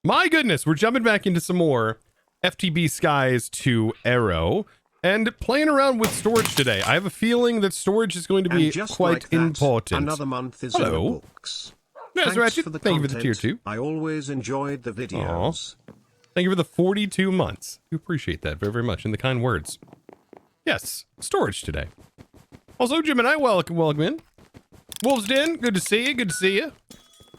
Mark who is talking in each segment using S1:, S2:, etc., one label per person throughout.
S1: My goodness, we're jumping back into some more FTB Skies to Aero and playing around with storage today. I have a feeling that storage is going to be quite important.
S2: Another month is in the books.
S1: Yes, Ratchet, thank you for the tier 2.
S2: I always enjoyed the videos.
S1: Aww. Thank you for the 42 months. We appreciate that very, very much, and the kind words. Yes, storage today. Also, Gemini, welcome in. Wolves Den, good to see you, good to see you.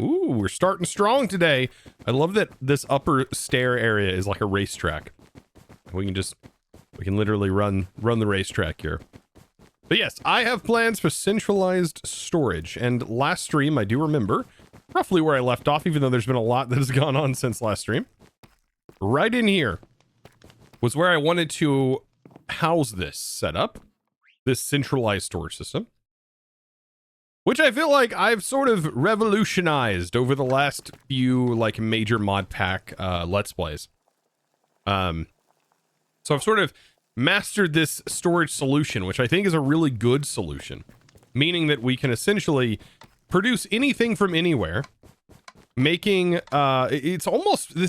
S1: Ooh, we're starting strong today. I love that this upper stair area is like a racetrack. We can literally run the racetrack here. But yes, I have plans for centralized storage. And last stream, I do remember roughly where I left off, even though there's been a lot that has gone on since last stream. Right in here was where I wanted to house this setup, this centralized storage system, which I feel like I've sort of revolutionized over the last few like major mod pack let's plays. So I've sort of mastered this storage solution, which I think is a really good solution, meaning that we can essentially produce anything from anywhere, making this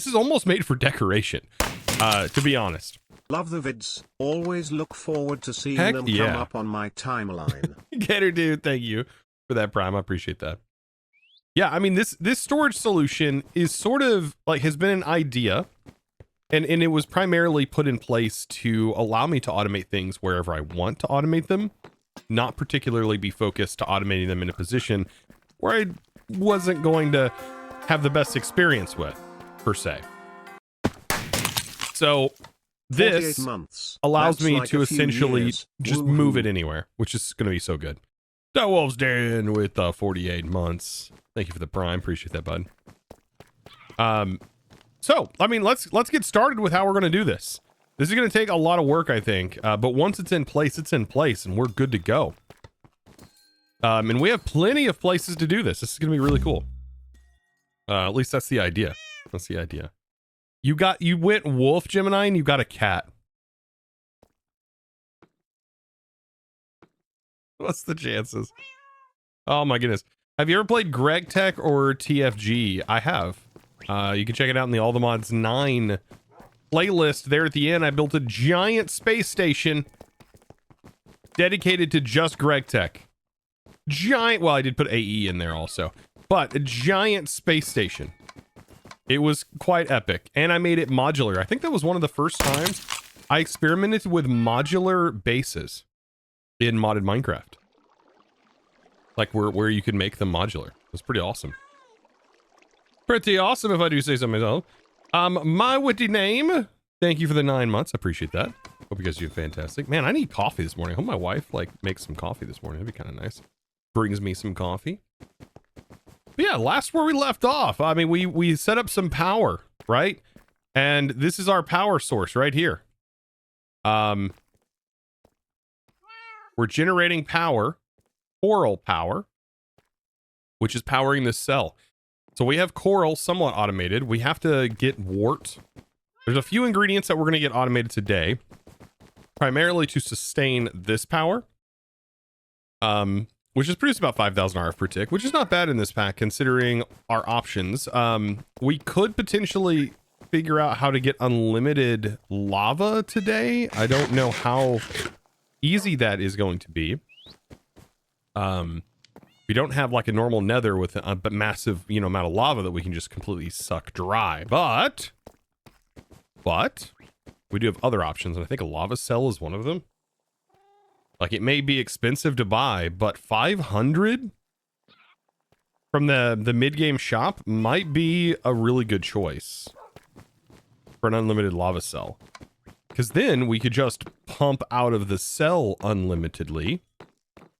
S1: is almost made for decoration, to be honest.
S2: Love the vids. Always look forward to seeing
S1: Heck
S2: them
S1: yeah.
S2: come up on my timeline.
S1: Getter dude, thank you for that Prime. I appreciate that. Yeah, I mean this storage solution is sort of like has been an idea, and it was primarily put in place to allow me to automate things wherever I want to automate them, not particularly be focused to automating them in a position where I wasn't going to have the best experience with, per se. So this allows me to essentially just move it anywhere, which is going to be so good. That Wolf's Den with 48 months. Thank you for the Prime. Appreciate that, bud. So, I mean, let's get started with how we're going to do this. This is going to take a lot of work, I think. But once it's in place, and we're good to go. And we have plenty of places to do this. This is going to be really cool. At least that's the idea. That's the idea. You went wolf, Gemini, and you got a cat. What's the chances? Oh my goodness. Have you ever played Greg Tech or TFG? I have. You can check it out in the All the Mods 9 playlist. There at the end, I built a giant space station dedicated to just Greg Tech. Giant, well, I did put AE in there also, but a giant space station. It was quite epic, and I made it modular. I think that was one of the first times I experimented with modular bases in modded Minecraft. Like where you could make them modular. It was pretty awesome. Pretty awesome, if I do say so myself. My witty name, thank you for the 9 months. I appreciate that. Hope you guys do fantastic. Man, I need coffee this morning. I hope my wife makes some coffee this morning. That'd be kind of nice. Brings me some coffee. But yeah, last where we left off. I mean, we set up some power, right? And this is our power source right here. We're generating power, coral power, which is powering this cell. So we have coral somewhat automated. We have to get wart. There's a few ingredients that we're going to get automated today, primarily to sustain this power, which is produced about 5,000 RF per tick, which is not bad in this pack considering our options. We could potentially figure out how to get unlimited lava today. I don't know how easy that is going to be. We don't have like a normal nether with a massive, amount of lava that we can just completely suck dry, but we do have other options, and I think a lava cell is one of them. Like, it may be expensive to buy, but 500 from the mid-game shop might be a really good choice for an unlimited lava cell. Because then we could just pump out of the cell unlimitedly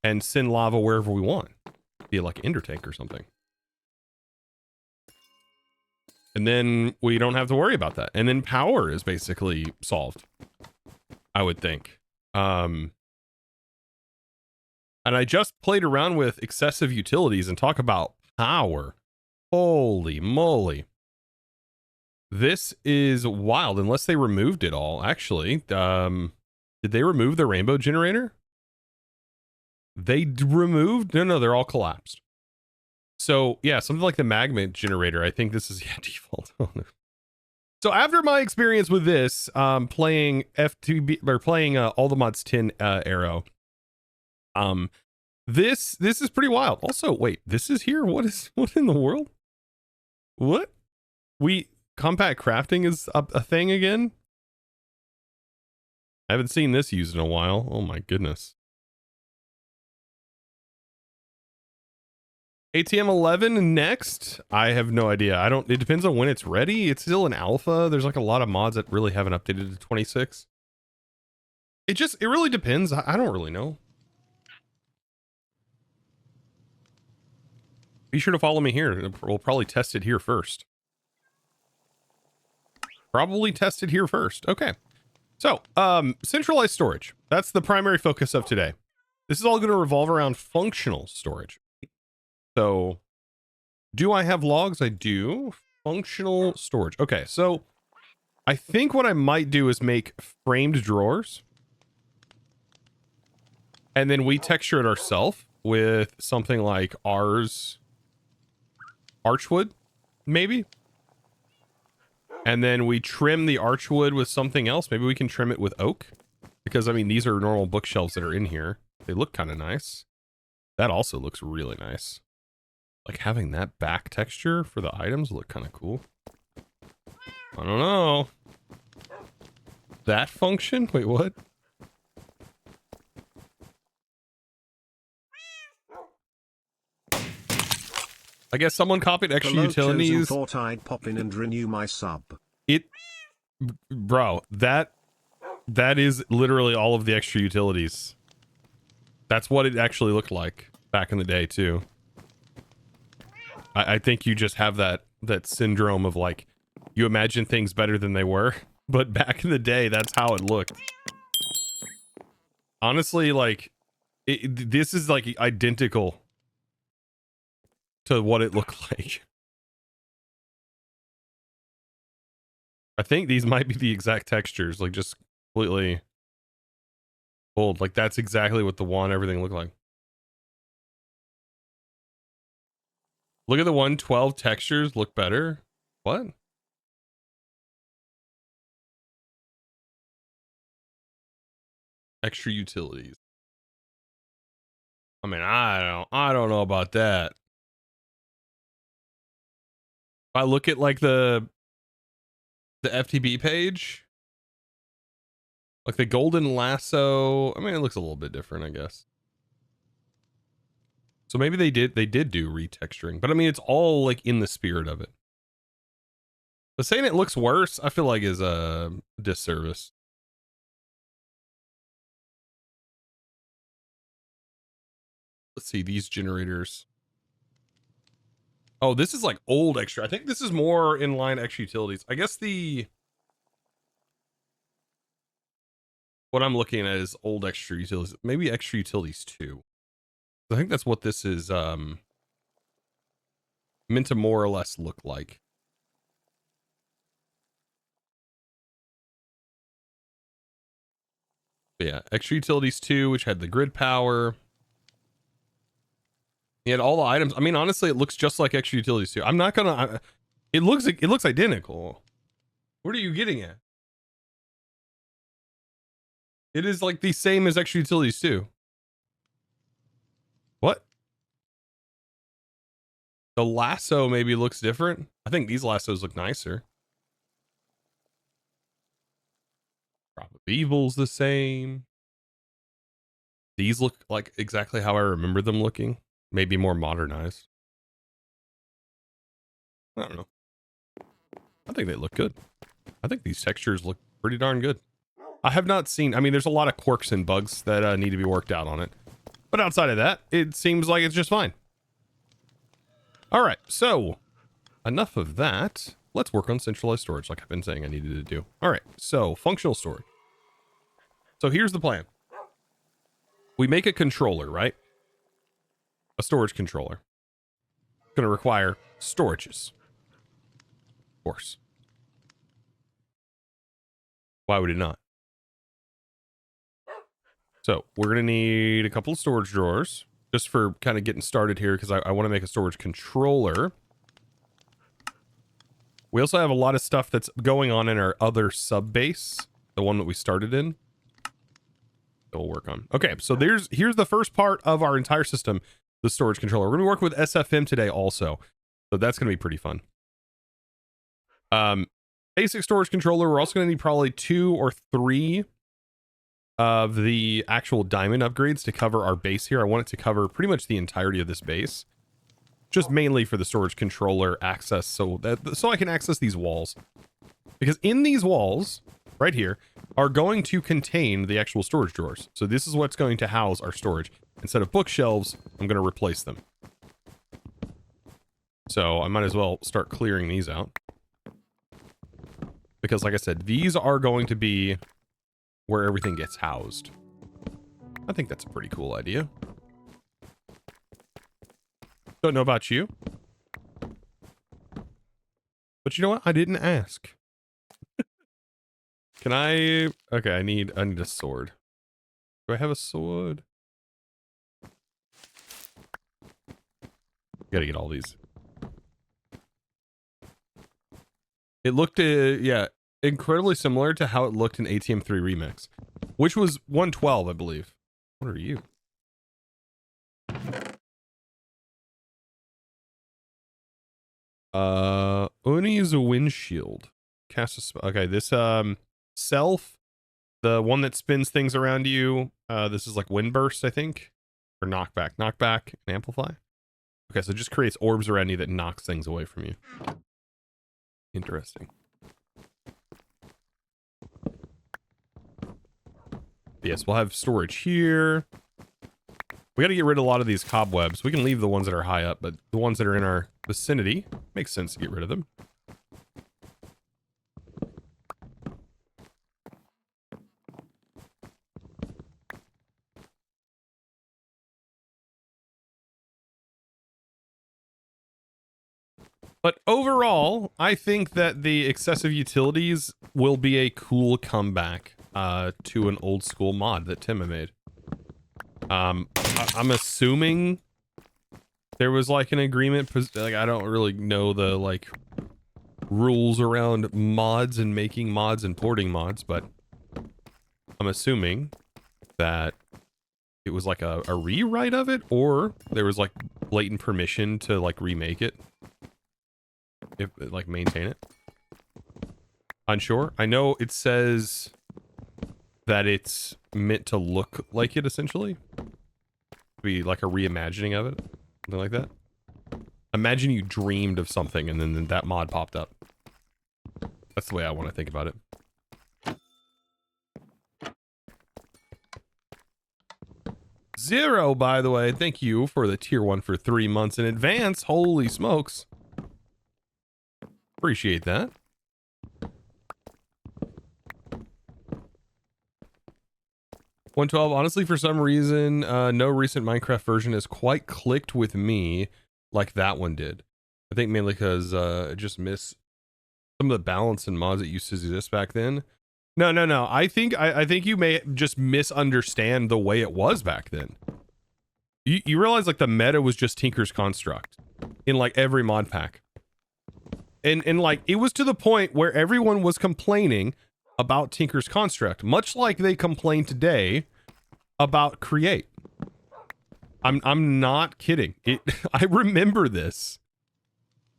S1: and send lava wherever we want. Be like an ender tank or something. And then we don't have to worry about that. And then power is basically solved, I would think. And I just played around with excessive utilities and talk about power. Holy moly. This is wild, unless they removed it all. Actually, did they remove the rainbow generator? They removed? No, they're all collapsed. So yeah, something like the magma generator. I think this is default. So after my experience with this, playing FTB or playing all the mods 10 Aero, this is pretty wild. Also, wait, this is here. What in the world? What? Compact crafting is a thing again? I haven't seen this used in a while. Oh my goodness. ATM 11 next. I have no idea. It depends on when it's ready. It's still in alpha. There's like a lot of mods that really haven't updated to 26. It really depends. I don't really know. Be sure to follow me here. We'll probably test it here first. Okay. So, centralized storage. That's the primary focus of today. This is all going to revolve around functional storage. So, do I have logs? I do. Functional storage. Okay, so I think what I might do is make framed drawers. And then we texture it ourselves with something like ours archwood, maybe. And then we trim the archwood with something else. Maybe we can trim it with oak. Because, I mean, these are normal bookshelves that are in here. They look kind of nice. That also looks really nice. Like, having that back texture for the items look kind of cool. I don't know. That function? Wait, what? I guess someone copied extra utilities.
S2: Thought I'd pop in and renew my sub.
S1: Bro, that is literally all of the extra utilities. That's what it actually looked like back in the day too. I think you just have that syndrome of like, you imagine things better than they were, but back in the day, that's how it looked. Honestly, like, this is like identical to what it looked like. I think these might be the exact textures, like just completely old. Like that's exactly what the one everything looked like. Look at the 112 textures look better. What? Extra utilities. I mean, I don't know about that. If I look at like the FTB page, like the golden lasso, I mean, it looks a little bit different, I guess. So maybe they did do retexturing, but I mean, it's all like in the spirit of it. But saying it looks worse, I feel like is a disservice. Let's see these generators. Oh, this is like old extra. I think this is more inline extra utilities. I guess what I'm looking at is old extra utilities. Maybe extra utilities too. I think that's what this is meant to more or less look like. But yeah, extra utilities 2, which had the grid power. He had all the items. I mean, honestly, it looks just like extra utilities 2. I'm not gonna. It looks identical. What are you getting at? It is like the same as extra utilities 2. What? The lasso maybe looks different. I think these lassos look nicer. Crop of Evil's the same. These look like exactly how I remember them looking. Maybe more modernized. I don't know. I think they look good. I think these textures look pretty darn good. I have not seen, I mean, there's a lot of quirks and bugs that need to be worked out on it. But outside of that, it seems like it's just fine. All right, so enough of that. Let's work on centralized storage like I've been saying I needed to do. All right, so functional storage. So here's the plan. We make a controller, right? A storage controller. It's going to require storages. Of course. Why would it not? So we're going to need a couple of storage drawers just for kind of getting started here because I want to make a storage controller. We also have a lot of stuff that's going on in our other sub base, the one that we started in. That we'll work on. Okay, so here's the first part of our entire system, the storage controller. We're gonna work with SFM today also, so that's gonna be pretty fun. Basic storage controller. We're also gonna need probably 2 or 3 of the actual diamond upgrades to cover our base here. I want it to cover pretty much the entirety of this base, just mainly for the storage controller access, so I can access these walls, because in these walls right here are going to contain the actual storage drawers. So this is what's going to house our storage. Instead of bookshelves, I'm going to replace them. So I might as well start clearing these out, because like I said, these are going to be where everything gets housed. I think that's a pretty cool idea. Don't know about you, but you know what? I didn't ask. Can I? Okay, I need a sword. Do I have a sword? Gotta get all these. It looked, yeah, incredibly similar to how it looked in ATM3 Remix, which was 112, I believe. What are you? Only use a windshield. Cast a spell. Okay, this self, the one that spins things around you. This is like wind burst, I think, or knockback, and amplify. Okay, so it just creates orbs around you that knocks things away from you. Interesting. Yes, we'll have storage here. We got to get rid of a lot of these cobwebs. We can leave the ones that are high up, but the ones that are in our vicinity, makes sense to get rid of them. But overall, I think that the excessive utilities will be a cool comeback to an old school mod that Tim made. I'm assuming there was like an agreement, like I don't really know the like rules around mods and making mods and porting mods, but I'm assuming that it was like a rewrite of it, or there was like blatant permission to like remake it, if like maintain it. Unsure. I know it says that it's meant to look like it, essentially be like a reimagining of it, something like that. Imagine you dreamed of something and then that mod popped up. That's the way I want to think about it. Zero, by the way, thank you for the tier 1 for 3 months in advance. Holy smokes. Appreciate that. $112, honestly, for some reason, no recent Minecraft version has quite clicked with me like that one did. I think mainly because I just miss some of the balance and mods that used to exist back then. No. I think you may just misunderstand the way it was back then. You realize like the meta was just Tinker's Construct in like every mod pack. And like it was to the point where everyone was complaining about Tinker's Construct, much like they complain today about Create. I'm not kidding. I remember this.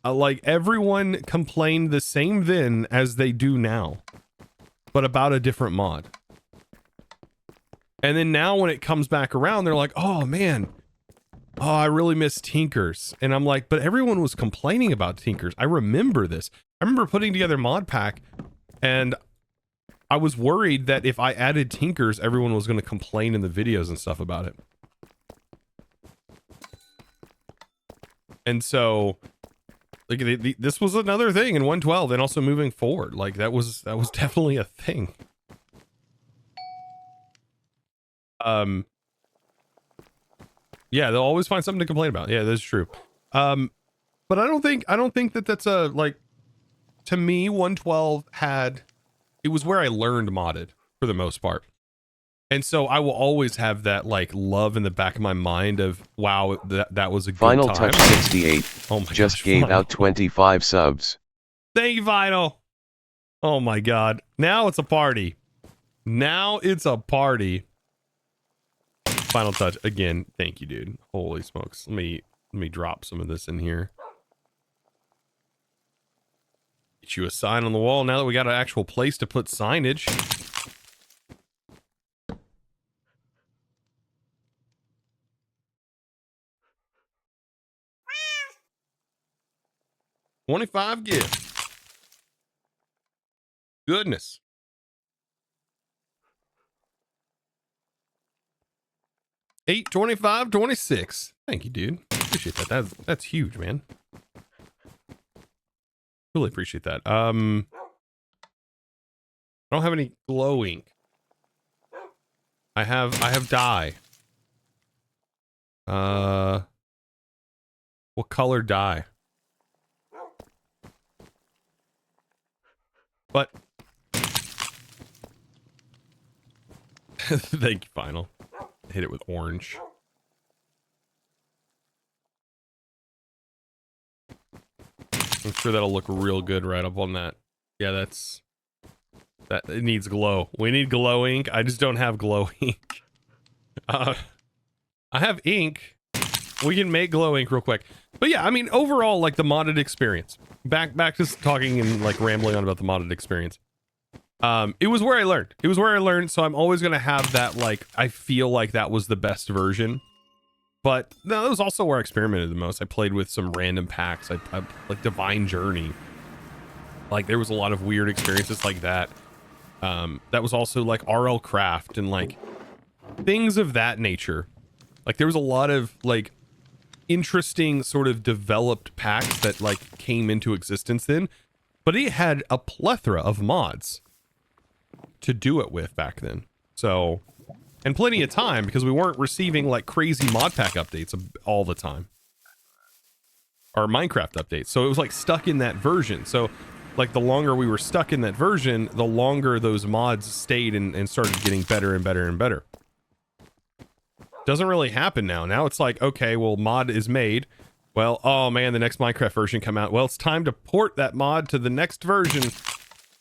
S1: Like everyone complained the same then as they do now, but about a different mod. And then now when it comes back around, they're like, oh man, oh, I really miss Tinkers. And I'm like, but everyone was complaining about Tinkers. I remember this. I remember putting together mod pack and I was worried that if I added Tinkers, everyone was going to complain in the videos and stuff about it. And so like this was another thing in 112 and also moving forward. Like that was definitely a thing. Yeah, they'll always find something to complain about. Yeah, that's true. But I don't think that that's a, like, to me, 112 it was where I learned modded for the most part. And so I will always have that like love in the back of my mind of, wow, that was a good
S3: Final
S1: time.
S3: Touch 68
S1: Oh my
S3: just
S1: gosh,
S3: gave
S1: Final.
S3: out 25 subs.
S1: Thank you, Vinyl. Oh my God. Now it's a party. Now it's a party. Final touch again. Thank you, dude. Holy smokes. Let me drop some of this in here. Get you a sign on the wall now that we got an actual place to put signage. $25 gift. Goodness. $8.25.26. Thank you, dude. Appreciate that. That's huge, man. Really appreciate that. I don't have any glow ink. I have dye. What color dye? But thank you, Final. Hit it with orange. I'm sure that'll look real good right up on that. Yeah, that it needs glow. We need glow ink. I just don't have glow ink. I have ink. We can make glow ink real quick. But yeah, I mean, overall, like the modded experience. Back to talking and like rambling on about the modded experience. It was where I learned. It was where I learned, so I'm always gonna have that, like, I feel like that was the best version. But no, that was also where I experimented the most. I played with some random packs. I like Divine Journey. Like there was a lot of weird experiences like that. That was also like RL Craft and like things of that nature. Like there was a lot of like interesting sort of developed packs that like came into existence then, but it had a plethora of mods to do it with back then. So, and plenty of time because we weren't receiving like crazy mod pack updates all the time. Or Minecraft updates. So it was like stuck in that version. So like the longer we were stuck in that version, the longer those mods stayed and started getting better and better and better. Doesn't really happen now. Now it's like, okay, well, mod is made. Well, oh man, the next Minecraft version come out. Well, it's time to port that mod to the next version.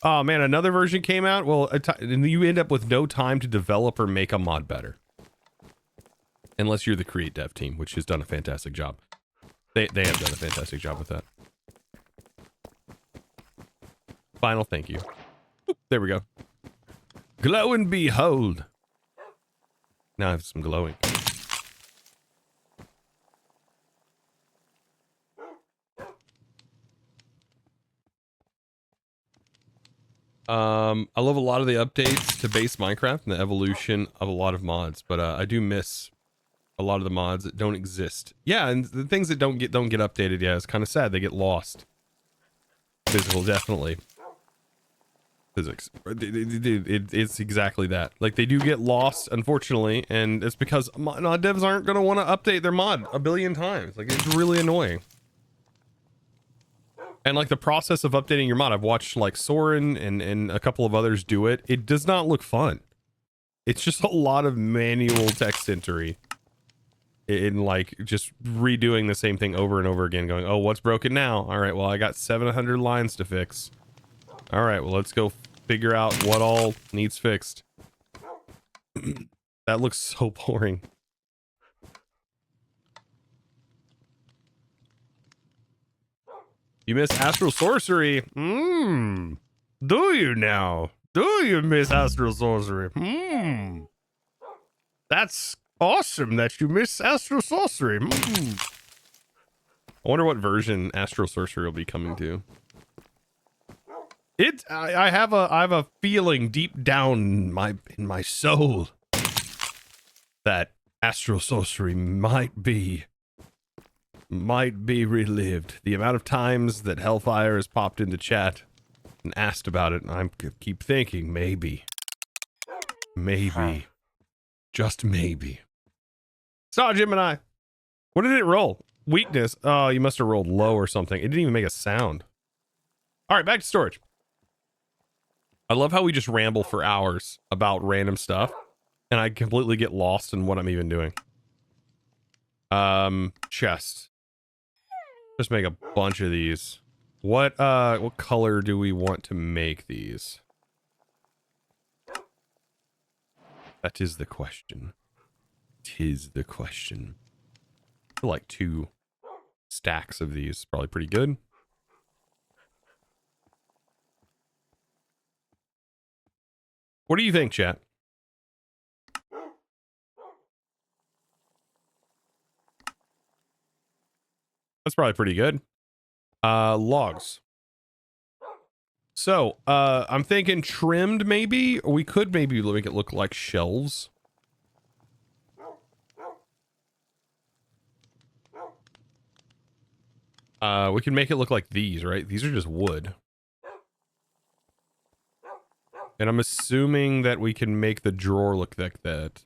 S1: Oh man, another version came out. Well, and you end up with no time to develop or make a mod better. Unless you're the Create Dev team, which has done a fantastic job. They have done a fantastic job with that. Final thank you. Oop, there we go. Glow and behold. Now I have some glowing. I love a lot of the updates to base Minecraft and the evolution of a lot of mods, but I do miss a lot of the mods that don't exist. Yeah, and the things that don't get updated, yeah, it's kind of sad. They get lost. Physical, definitely. Physics. It's exactly that. Like, they do get lost, unfortunately, and it's because mod devs aren't going to want to update their mod a billion times. Like, it's really annoying. And, like, the process of updating your mod, I've watched, like, Soren and a couple of others do it. It does not look fun. It's just a lot of manual text entry. In, like, just redoing the same thing over and over again, going, oh, what's broken now? All right, well, I got 700 lines to fix. All right, well, let's go figure out what all needs fixed. That looks so boring. You miss Astral Sorcery? Do you now? Do you miss Astral Sorcery? That's awesome that you miss Astral Sorcery. I wonder what version Astral Sorcery will be coming to. I have a feeling deep down in my soul that Astral Sorcery might be relived. The amount of times that Hellfire has popped into chat and asked about it, and I keep thinking maybe, just maybe. Saw Gemini. What did it roll? Weakness. Oh, you must have rolled low or something. It didn't even make a sound. All right, back to storage. I love how we just ramble for hours about random stuff, and I completely get lost in what I'm even doing. Chest. Just make a bunch of these. What color do we want to make these? That is the question. Tis the question. I feel like 2 stacks of these is probably pretty good. What do you think, chat? That's probably pretty good. Logs. So, I'm thinking trimmed maybe. We could maybe make it look like shelves. We can make it look like these, right? These are just wood. And I'm assuming that we can make the drawer look like that.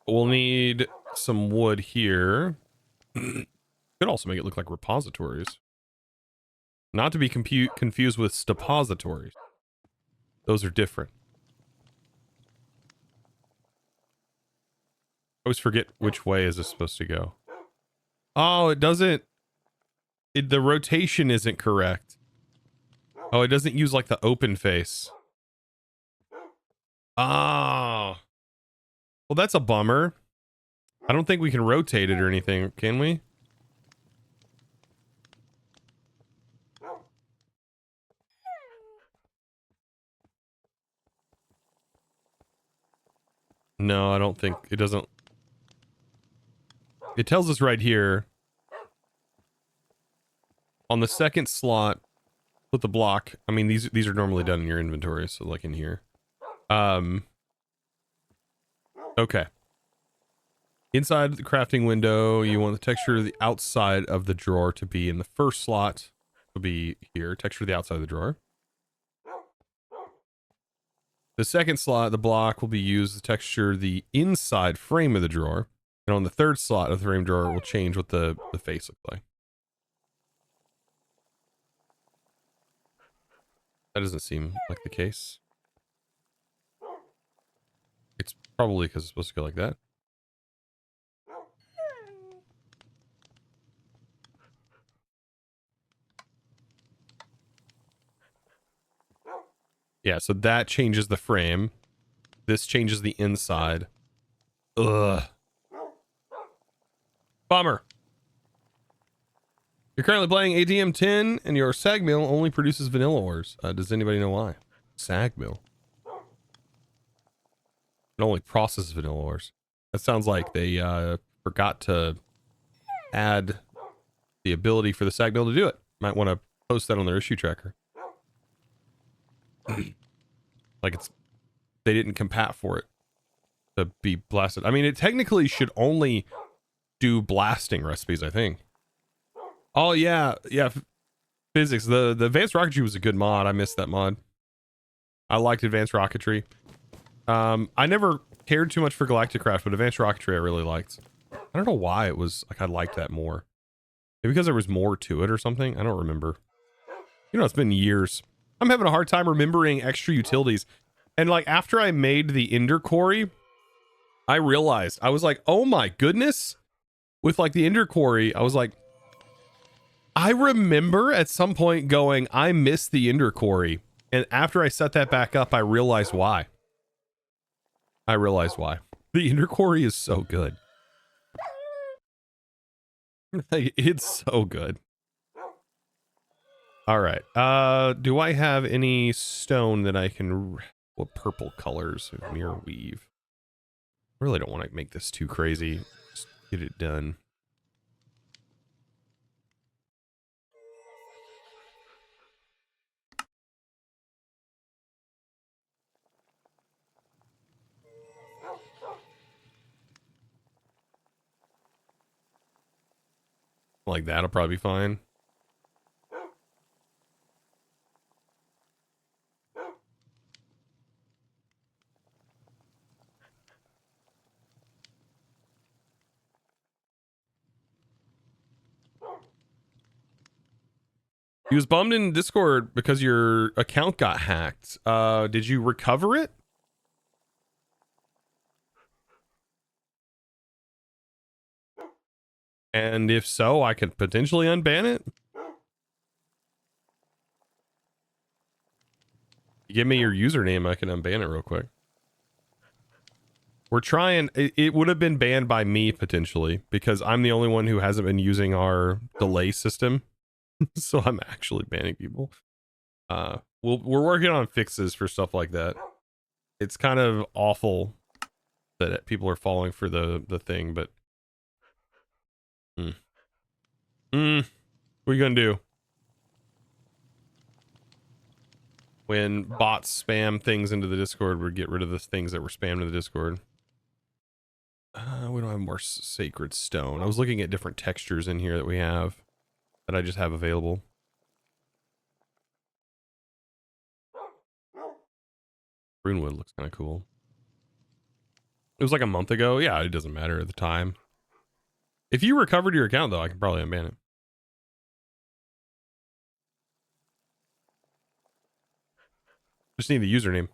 S1: We'll need some wood here. Could also make it look like repositories. Not to be confused with stepositories. Those are different. I always forget which way is this supposed to go. Oh, it doesn't. The rotation isn't correct. Oh, it doesn't use like the open face. Ah. Well, that's a bummer. I don't think we can rotate it or anything, can we? No, I don't think it doesn't. It tells us right here on the second slot with the block. I mean, these are normally done in your inventory, so like in here. Okay. Inside the crafting window, you want the texture of the outside of the drawer to be in the first slot. Will be here. Texture of the outside of the drawer. The second slot, the block, will be used to texture the inside frame of the drawer. And on the third slot of the frame drawer, will change what the face looks like. That doesn't seem like the case. It's probably because it's supposed to go like that. Yeah, so that changes the frame. This changes the inside. Ugh. Bummer. You're currently playing ADM 10 and your sag mill only produces vanilla ores. Does anybody know why? Sag mill. It only processes vanilla ores. That sounds like they forgot to add the ability for the sag mill to do it. Might want to post that on their issue tracker. Like they didn't compat for it to be blasted. I mean, it technically should only do blasting recipes, I think. Oh yeah, physics. The advanced rocketry was a good mod. I missed that mod. I liked advanced rocketry. I never cared too much for Galacticraft, but advanced rocketry I really liked. I don't know why it was like I liked that more. Maybe because there was more to it or something. I don't remember. You know, it's been years. I'm having a hard time remembering extra utilities. And like after I made the Ender Quarry, I realized, I was like, oh my goodness. With like the Ender Quarry, I was like, I remember at some point going, I missed the Ender Quarry. And after I set that back up, I realized why. The Ender Quarry is so good. It's so good. All right. Do I have any stone that I can... What purple colors? Mirror weave. I really don't want to make this too crazy. Just get it done. Like that'll probably be fine. He was bummed in Discord because your account got hacked. Did you recover it? And if so, I could potentially unban it. Give me your username, I can unban it real quick. We're trying, it would have been banned by me potentially because I'm the only one who hasn't been using our delay system. So I'm actually banning people. We're working on fixes for stuff like that. It's kind of awful that people are falling for the thing, but what are you gonna do when bots spam things into the Discord? We get rid of the things that were spammed in the Discord. We don't have more sacred stone. I was looking at different textures in here that we have that I just have available. Runewood looks kind of cool. It was like a month ago. Yeah, it doesn't matter at the time. If you recovered your account, though, I can probably unban it. Just need the username.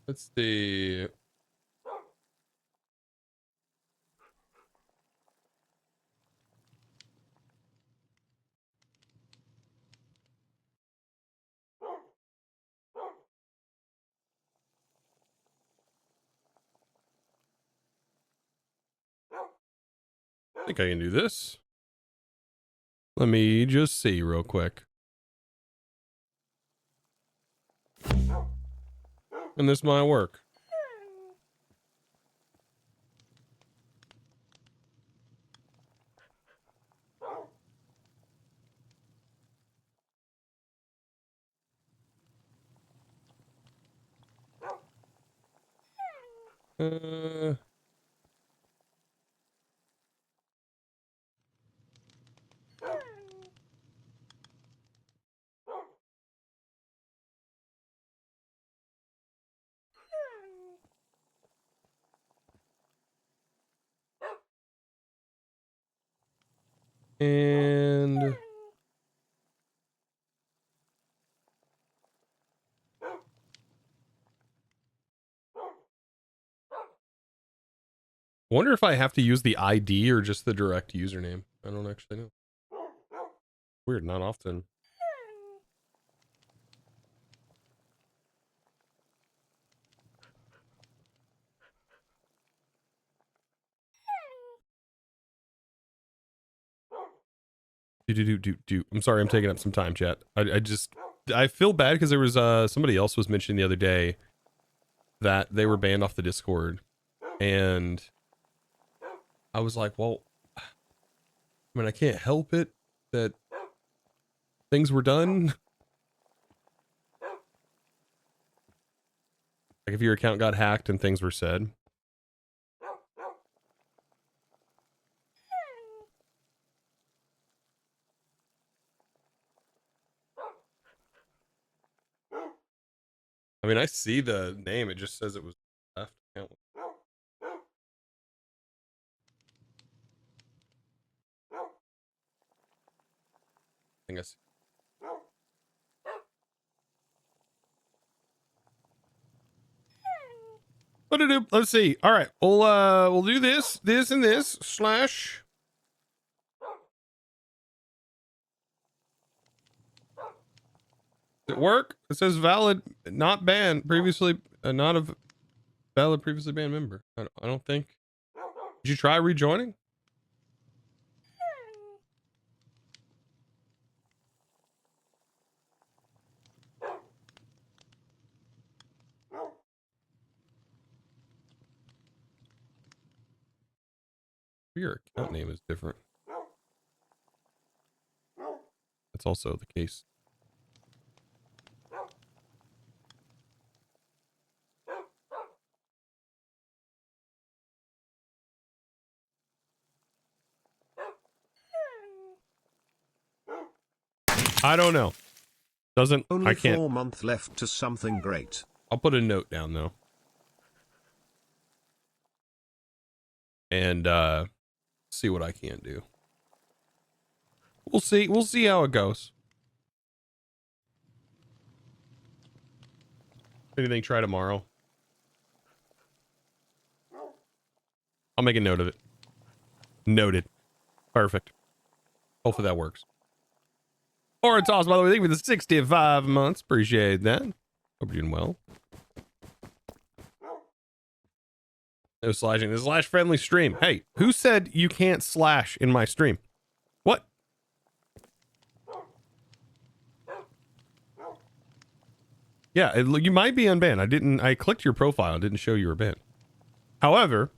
S1: Let's see. I think I can do this. Let me just see real quick. And this might work. And wonder if I have to use the ID or just the direct username. I don't actually know. Weird, not often. I'm sorry, I'm taking up some time, chat. I feel bad because there was somebody else was mentioning the other day that they were banned off the Discord, and I was like, well, I mean, I can't help it that things were done. Like if your account got hacked and things were said. I mean, I see the name. It just says it was left. I think I see. Let's see. All right, we'll do this, and this slash. Does it work? It says valid, not banned previously, not a valid previously banned member. I don't think. Did you try rejoining? Your account name is different. That's also the case. I don't know. Doesn't,
S2: Only
S1: I can't.
S2: 4 months left to something great.
S1: I'll put a note down though. And see what I can do. We'll see. We'll see how it goes. Anything, try tomorrow. I'll make a note of it. Noted. Perfect. Hopefully that works. Or it's awesome, by the way. Thank you for the 65 months. Appreciate that. Hope you're doing well. No slashing. This is a slash friendly stream. Hey, who said you can't slash in my stream? What? Yeah, you might be unbanned. I clicked your profile. It didn't show you were banned. However,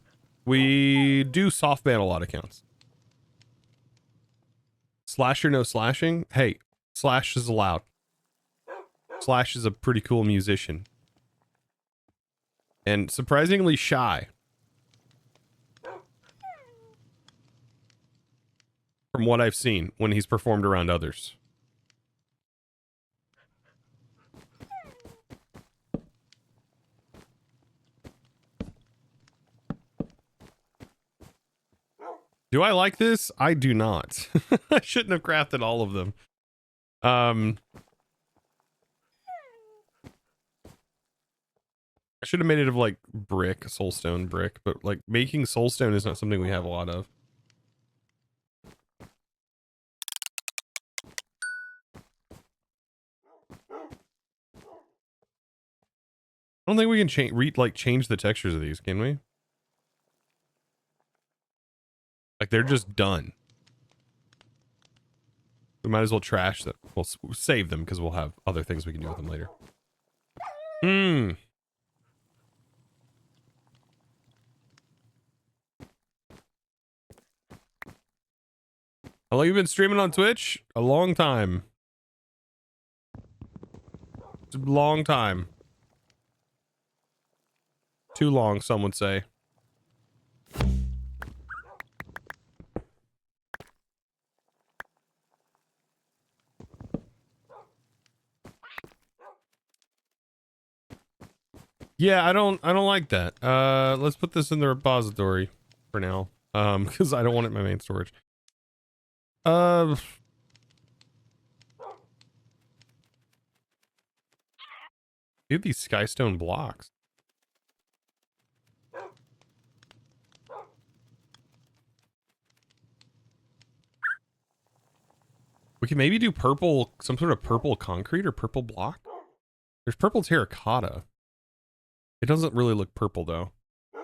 S1: we do soft ban a lot of accounts. Slash or no slashing? Hey, Slash is allowed. Slash is a pretty cool musician. And surprisingly shy. From what I've seen when he's performed around others. Do I like this? I do not. I shouldn't have crafted all of them. I should have made it of like brick, soulstone brick, but like making soulstone is not something we have a lot of. I don't think we can change the textures of these, can we? Like they're just done. We might as well trash them. We'll save them because we'll have other things we can do with them later. How long you been streaming on Twitch? A long time. It's a long time. Too long, some would say. Yeah, I don't like that. Let's put this in the repository for now. Because I don't want it in my main storage. Dude, these skystone blocks. We can maybe do purple, some sort of purple concrete or purple block. There's purple terracotta. It doesn't really look purple though. Is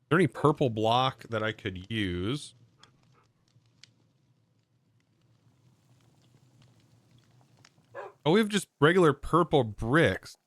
S1: there any purple block that I could use? Oh, we have just regular purple bricks.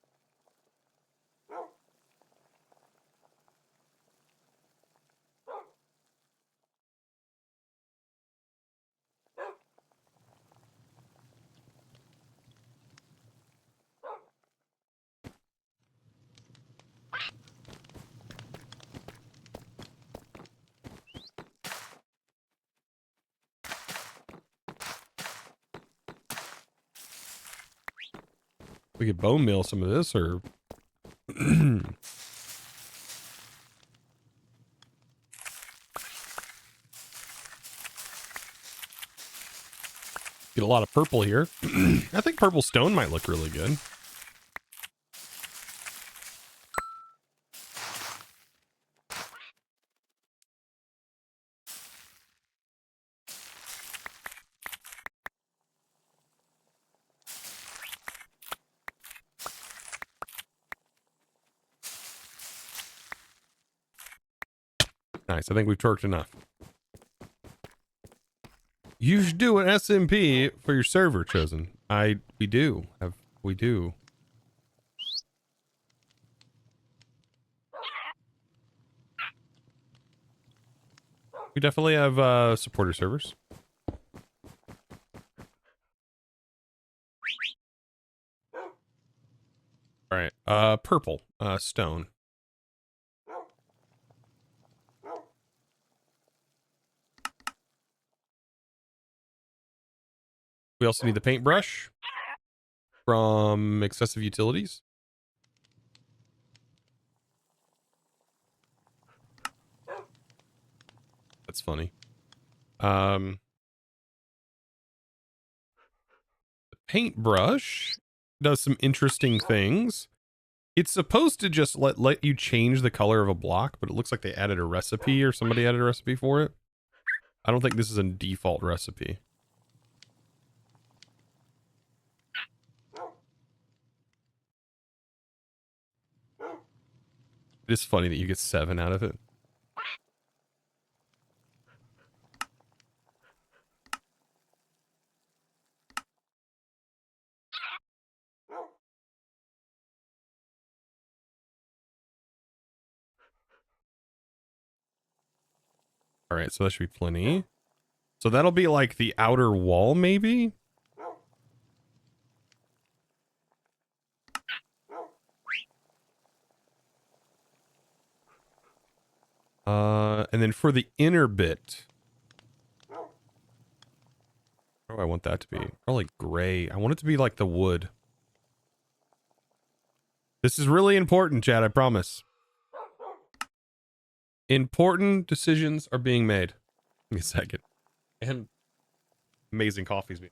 S1: We could bone meal some of this, or get a lot of purple here. I think purple stone might look really good. Nice. I think we've torqued enough. You should do an SMP for your server, Chosen. We do. We definitely have supporter servers. All right, purple, stone. We also need the paintbrush from excessive utilities. That's funny. The paintbrush does some interesting things. It's supposed to just let you change the color of a block, but it looks like they added a recipe or somebody added a recipe for it. I don't think this is a default recipe. It is funny that you get 7 out of it. All right, so that should be plenty. So that'll be like the outer wall, maybe? And then for the inner bit, what do I want that to be? Probably gray. I want it to be like the wood. This is really important, Chad, I promise. Important decisions are being made. Give me a second. And amazing coffee's being.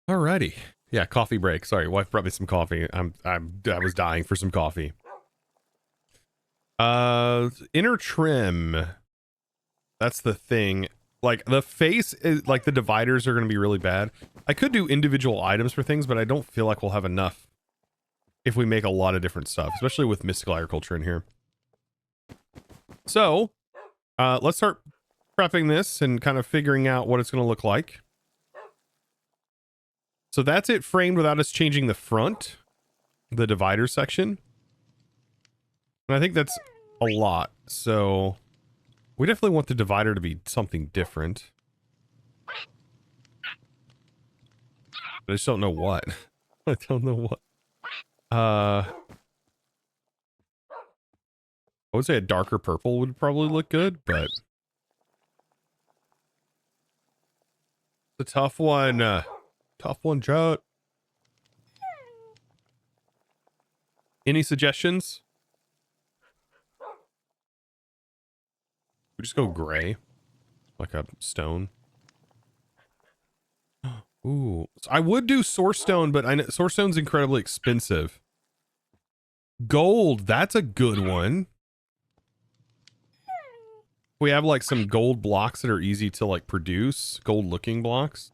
S1: Alrighty. Yeah, coffee break. Sorry, wife brought me some coffee. I was dying for some coffee. Inner trim. That's the thing. Like the face is like the dividers are going to be really bad. I could do individual items for things, but I don't feel like we'll have enough if we make a lot of different stuff, especially with mystical agriculture in here. So, let's start prepping this and kind of figuring out what it's going to look like. So that's it framed without us changing the front, the divider section. And I think that's a lot. So we definitely want the divider to be something different. I just don't know what. I don't know what. I would say a darker purple would probably look good, but it's a tough one. Tough one, chat. Any suggestions? We just go gray, like a stone. Ooh, I would do source stone, but I know source stone's incredibly expensive. Gold, that's a good one. We have like some gold blocks that are easy to like produce, gold looking blocks.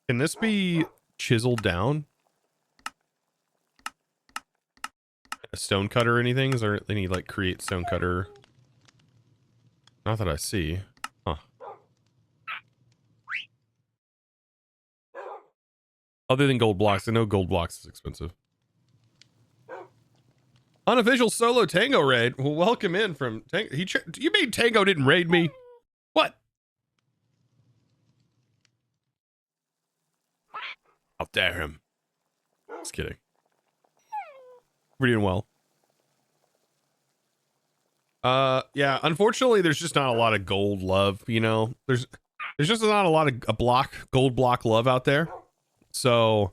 S1: Can this be chiseled down? A stone cutter or anything? Is there any like create stone cutter? Not that I see. Huh. Other than gold blocks, I know gold blocks is expensive. Unofficial solo Tango raid. Well, welcome in from Tango. You mean Tango didn't raid me? What? Damn. Just kidding. We're doing well. Yeah, unfortunately there's just not a lot of gold love, you know. There's just not a lot of gold block love out there. So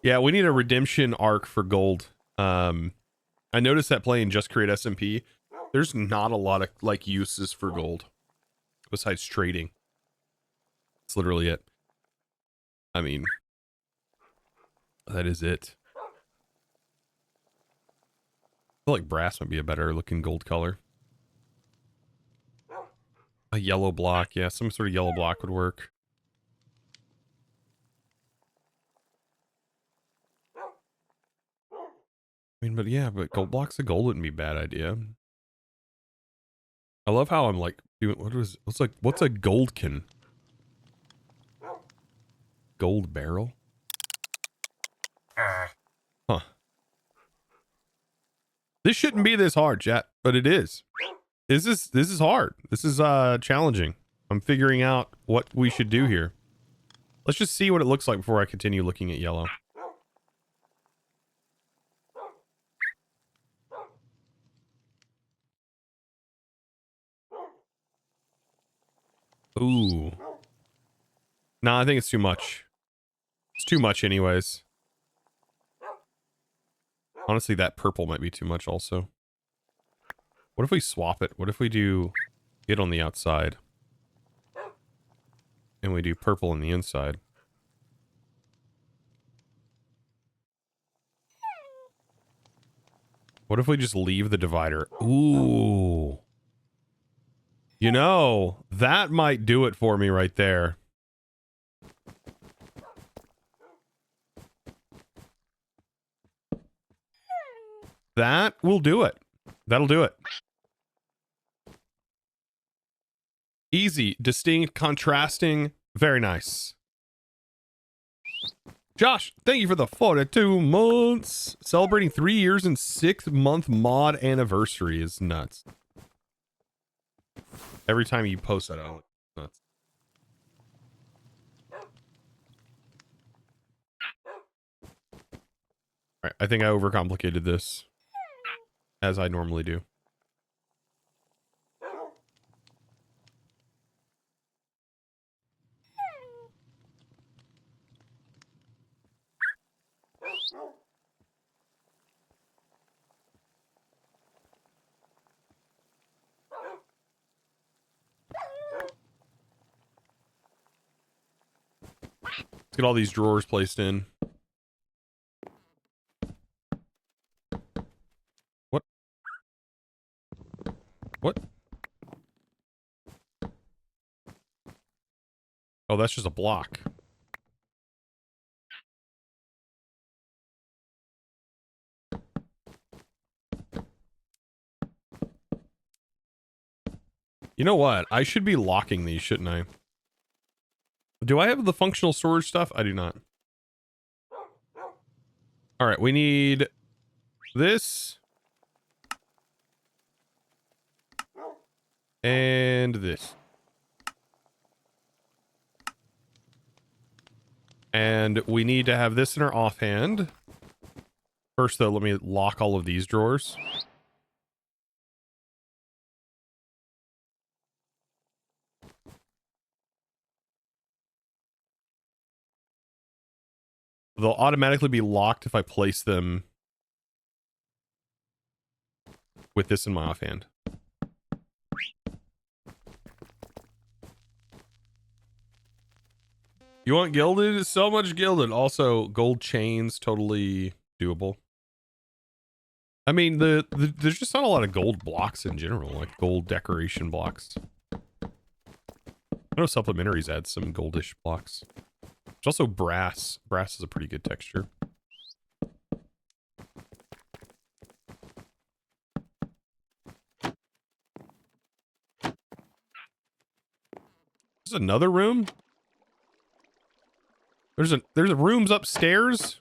S1: yeah, we need a redemption arc for gold. I noticed that playing Just Create SMP, there's not a lot of like uses for gold besides trading. It's literally it. I mean, that is it. I feel like brass might be a better looking gold color. A yellow block. Yeah, some sort of yellow block would work. I mean, but yeah, but gold blocks of gold wouldn't be a bad idea. I love how I'm like doing, what's a goldkin? Gold barrel? Huh. This shouldn't be this hard, chat, but it is. This is hard. This is challenging. I'm figuring out what we should do here. Let's just see what it looks like before I continue looking at yellow. Ooh. Nah, I think it's too much. It's too much anyways. Honestly, that purple might be too much also. What if we swap it? What if we do it on the outside? And we do purple on the inside? What if we just leave the divider? Ooh. You know, that might do it for me right there. That will do it. That'll do it. Easy, distinct, contrasting. Very nice. Josh, thank you for the 42 months. Celebrating 3 years and 6-month mod anniversary is nuts. Every time you post that, it's nuts. All right, I think I overcomplicated this, as I normally do. Let's get all these drawers placed in. What? What? Oh, that's just a block. You know what? I should be locking these, shouldn't I? Do I have the functional storage stuff? I do not. All right, we need this. And this. And we need to have this in our offhand. First, though, let me lock all of these drawers. They'll automatically be locked if I place them with this in my offhand. You want gilded? So much gilded. Also, gold chains, totally doable. I mean, there's just not a lot of gold blocks in general, like gold decoration blocks. I know supplementaries add some goldish blocks. There's also brass. Brass is a pretty good texture. There's another room? There's rooms upstairs?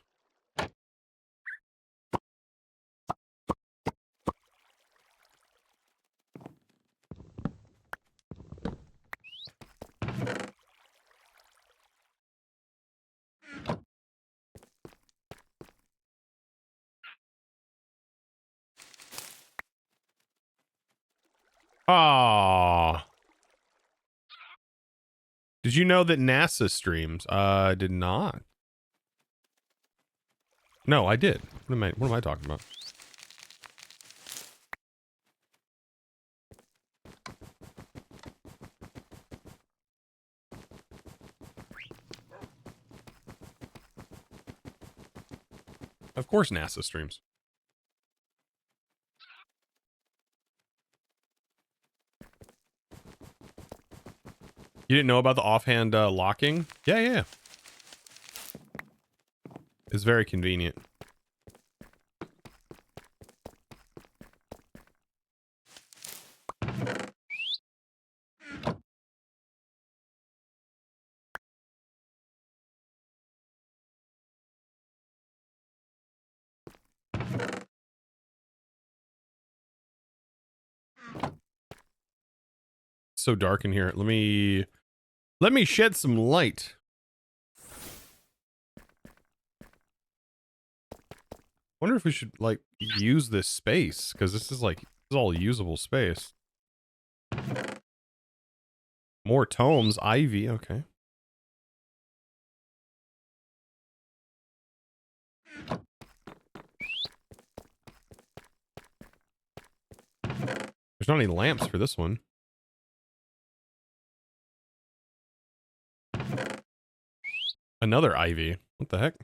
S1: Ah. Did you know that NASA streams? I did not. No, I did. What am I talking about? Of course NASA streams. You didn't know about the offhand locking? Yeah. It's very convenient. So dark in here. Let me shed some light. Wonder if we should like use this space, because this is all usable space. More tomes, ivy, okay. There's not any lamps for this one. Another ivy. What the heck?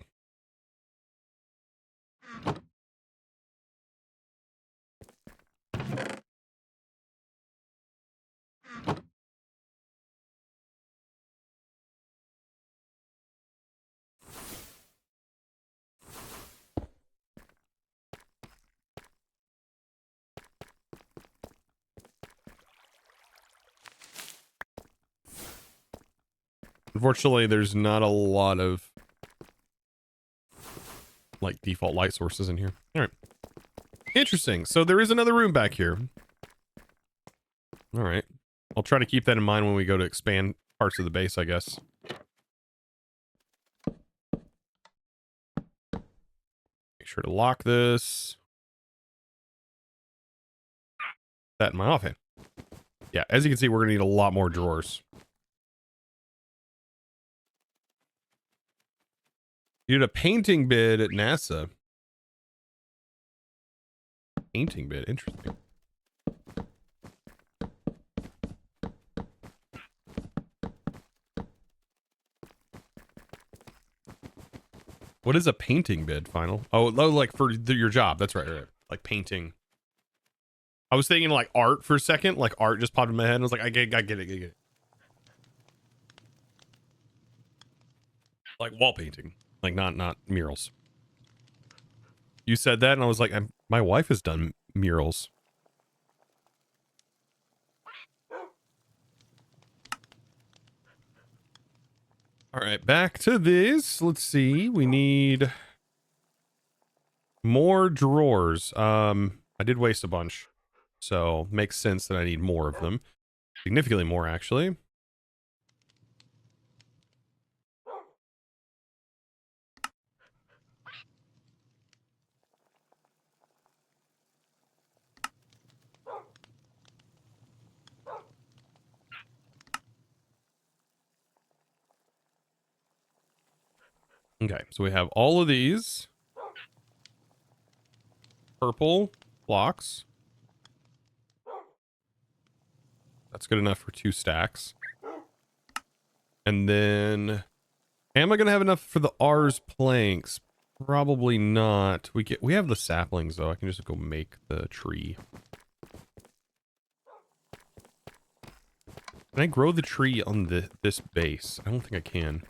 S1: Unfortunately, there's not a lot of like default light sources in here. All right. Interesting. So there is another room back here. All right. I'll try to keep that in mind when we go to expand parts of the base, I guess. Make sure to lock this. That in my offhand. Yeah, as you can see, we're gonna need a lot more drawers. You did a painting bid at NASA. Painting bid, interesting. What is a painting bid, final? Oh, like for your job. That's right. Like painting. I was thinking like art for a second. Like art just popped in my head. And I was like, I get it. Like wall painting. Like not murals. You said that and I was like, my wife has done murals. All right, back to this. Let's see. We need more drawers. I did waste a bunch. So makes sense that I need more of them. Significantly more, actually. Okay, so we have all of these. Purple blocks. That's good enough for 2 stacks. And then, am I gonna have enough for the R's planks? Probably not. We have the saplings though. I can just go make the tree. Can I grow the tree on this base? I don't think I can.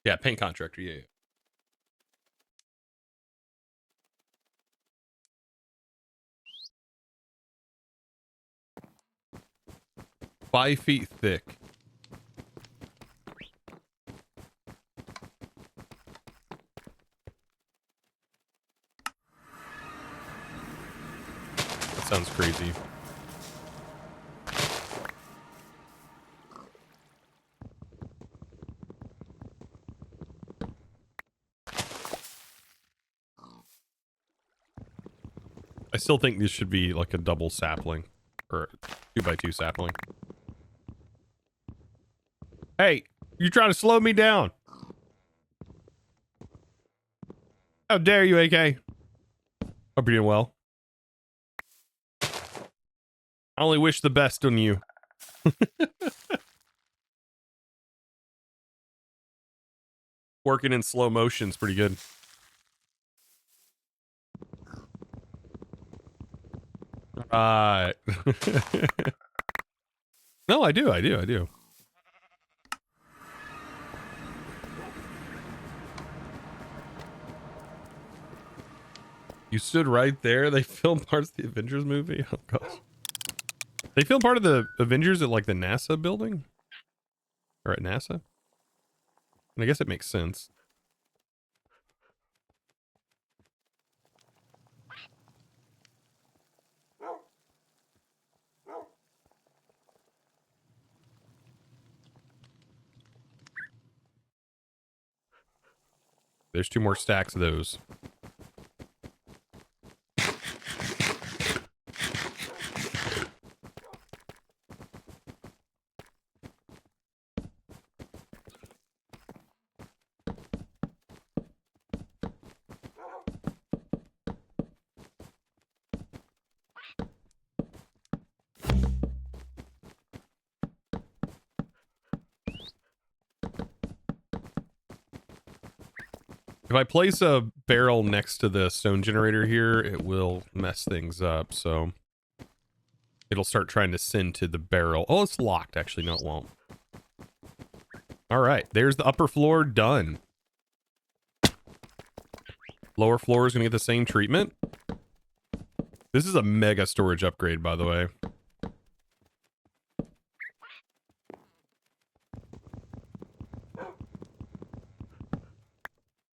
S1: Yeah, paint contractor. Yeah. 5 feet thick. That sounds crazy. I still think this should be like a double sapling or 2x2 sapling. Hey, you trying to slow me down? How dare you, AK? Hope you're doing well. I only wish the best on you. Working in slow motion's pretty good. Right. No, I do. You stood right there. They filmed parts of the Avengers movie. Oh gosh. They filmed part of the Avengers at like the NASA building? Or at NASA? And I guess it makes sense. There's 2 more stacks of those. If I place a barrel next to the stone generator here, it will mess things up, so it'll start trying to send to the barrel. Oh, it's locked. Actually, no, it won't. All right, there's the upper floor done. Lower floor is going to get the same treatment. This is a mega storage upgrade, by the way.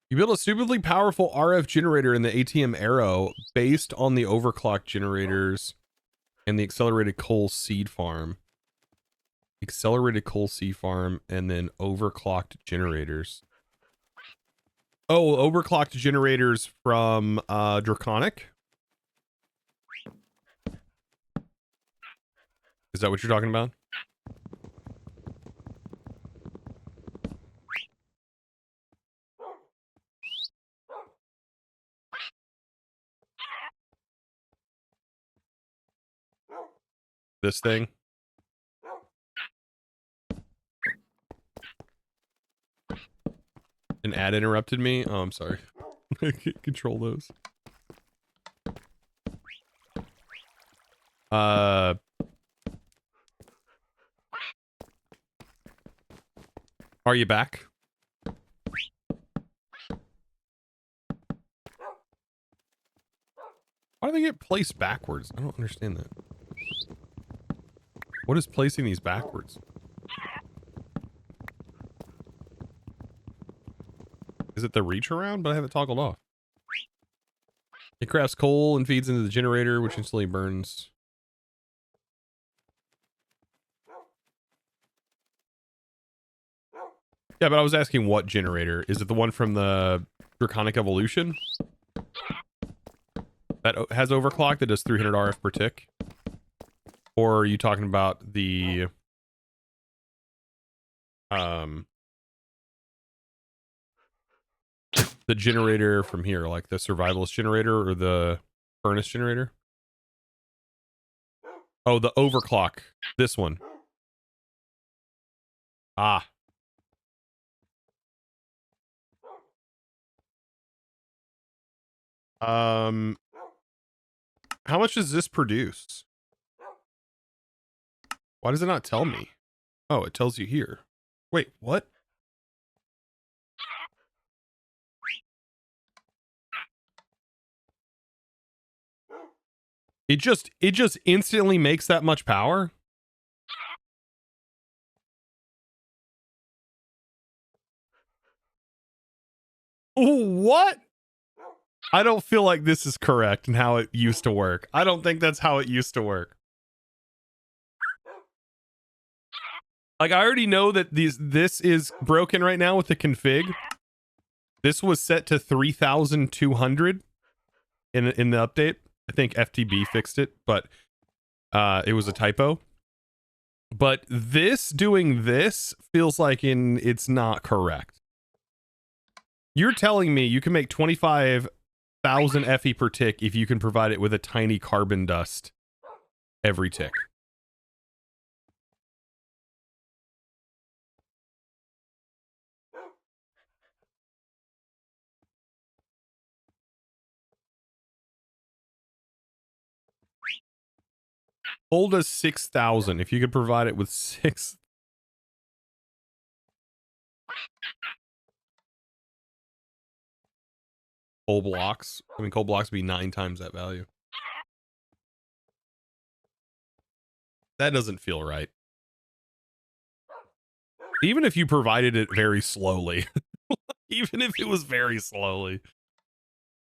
S1: You build a stupidly powerful RF generator in the ATM Aero based on the overclocked generators and the accelerated coal seed farm. Accelerated coal seed farm and then overclocked generators. Oh, overclocked generators from Draconic? Is that what you're talking about? This thing? An ad interrupted me? Oh, I'm sorry. I can't control those. Are you back? Why do they get placed backwards? I don't understand that. What is placing these backwards? Is it the reach around? But I have it toggled off. It crafts coal and feeds into the generator, which instantly burns. Yeah, but I was asking what generator. Is it the one from the Draconic Evolution? That has overclock that does 300 RF per tick? Or are you talking about the generator from here, like the survivalist generator or the furnace generator? Oh, the overclock. This one. Ah. How much does this produce? Why does it not tell me? Oh, it tells you here. Wait, what? It just instantly makes that much power? What? I don't feel like this is correct in how it used to work. I don't think that's how it used to work. Like, I already know that this is broken right now with the config. This was set to 3,200 in the update. I think FTB fixed it, but it was a typo. But doing this feels like it's not correct. You're telling me you can make 25,000 FE per tick if you can provide it with a tiny carbon dust every tick. Hold us 6,000 if you could provide it with 6. Coal blocks. I mean, coal blocks would be 9 times that value. That doesn't feel right. Even if you provided it very slowly. Even if it was very slowly.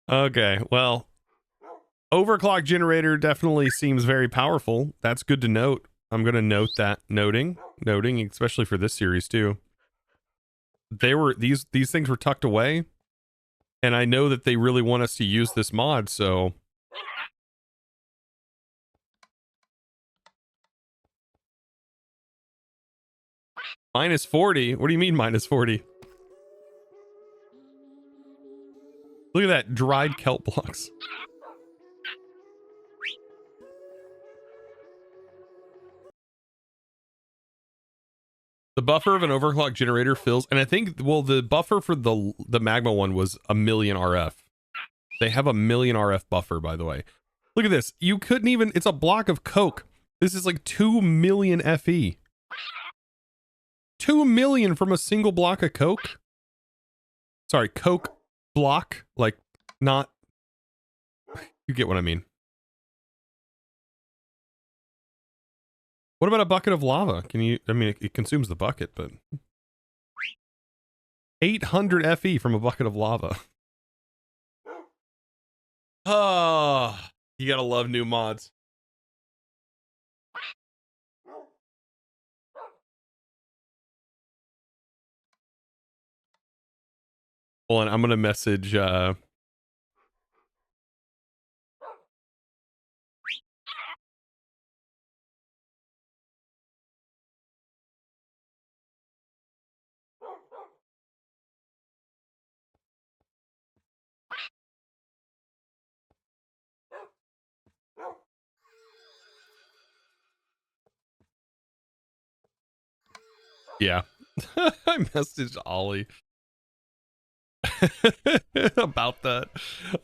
S1: Okay, well, overclock generator definitely seems very powerful. That's good to note. I'm going to note that. Noting, especially for this series too. These things were tucked away, and I know that they really want us to use this mod, so minus 40. What do you mean minus 40? Look at that, dried kelp blocks. The buffer of an overclock generator fills, and I think, well, the buffer for the magma one was 1,000,000 RF. They have 1,000,000 RF buffer, by the way. Look at this. You couldn't even, it's a block of coke. This is like 2 million FE. 2 million from a single block of coke? Sorry, coke block, like not, you get what I mean. What about a bucket of lava? Can you, I mean, it consumes the bucket, but 800 FE from a bucket of lava. Oh, you gotta love new mods. Hold on, I'm gonna message yeah. I messaged Ollie about that.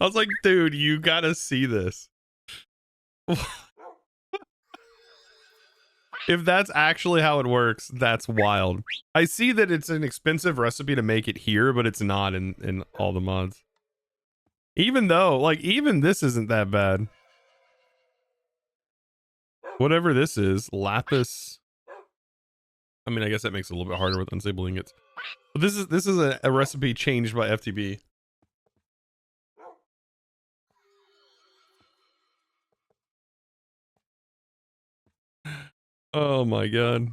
S1: I was like, dude, you gotta see this. If that's actually how it works, that's wild. I see that it's an expensive recipe to make it here, but it's not in all the mods. Even though, like, even this isn't that bad. Whatever this is, lapis. I mean, I guess that makes it a little bit harder with unstable ingots. But this is a recipe changed by FTB. Oh my god.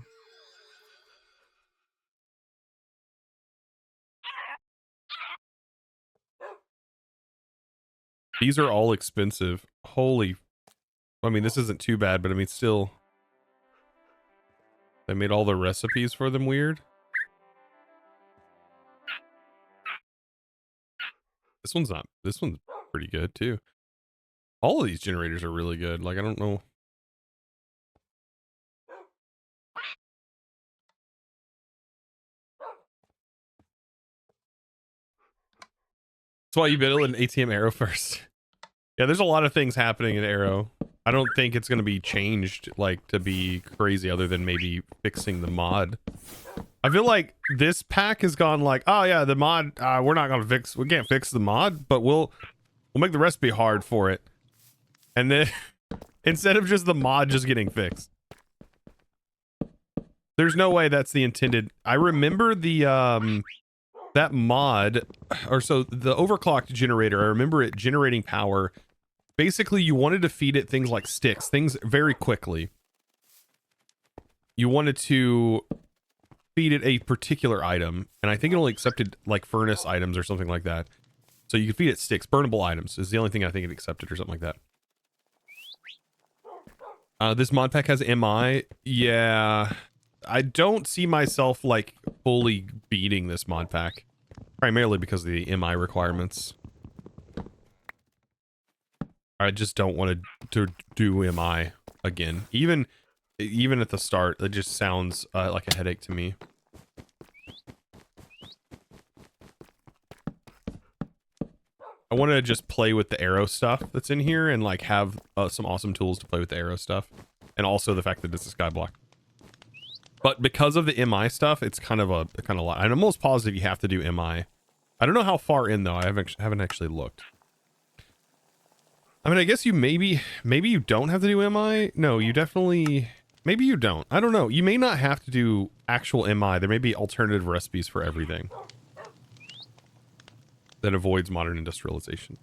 S1: These are all expensive. Holy. I mean, this isn't too bad, but I mean, still. They made all the recipes for them weird. This one's pretty good too. All of these generators are really good. Like, I don't know. That's why you build an ATM Aero first. Yeah, there's a lot of things happening in Aero. I don't think it's going to be changed, like, to be crazy other than maybe fixing the mod. I feel like this pack has gone like, oh yeah, the mod, we can't fix the mod, but we'll make the recipe hard for it. And then, instead of just the mod just getting fixed. There's no way that's the intended. I remember the, that mod, or so the overclocked generator, I remember it generating power. Basically, you wanted to feed it things like sticks, things very quickly. You wanted to feed it a particular item, and I think it only accepted like furnace items or something like that. So you could feed it sticks, burnable items is the only thing I think it accepted or something like that. This mod pack has MI. Yeah, I don't see myself like fully beating this mod pack, primarily because of the MI requirements. I just don't want to do MI again. Even at the start, it just sounds like a headache to me. I want to just play with the Aero stuff that's in here and like have some awesome tools to play with the Aero stuff, and also the fact that it's a skyblock. But because of the MI stuff, it's kind of a lot. I'm almost positive you have to do MI. I don't know how far in though. I haven't actually looked. I mean, I guess you maybe you don't have to do MI. No, you definitely, maybe you don't. I don't know. You may not have to do actual MI. There may be alternative recipes for everything that avoids modern industrialization.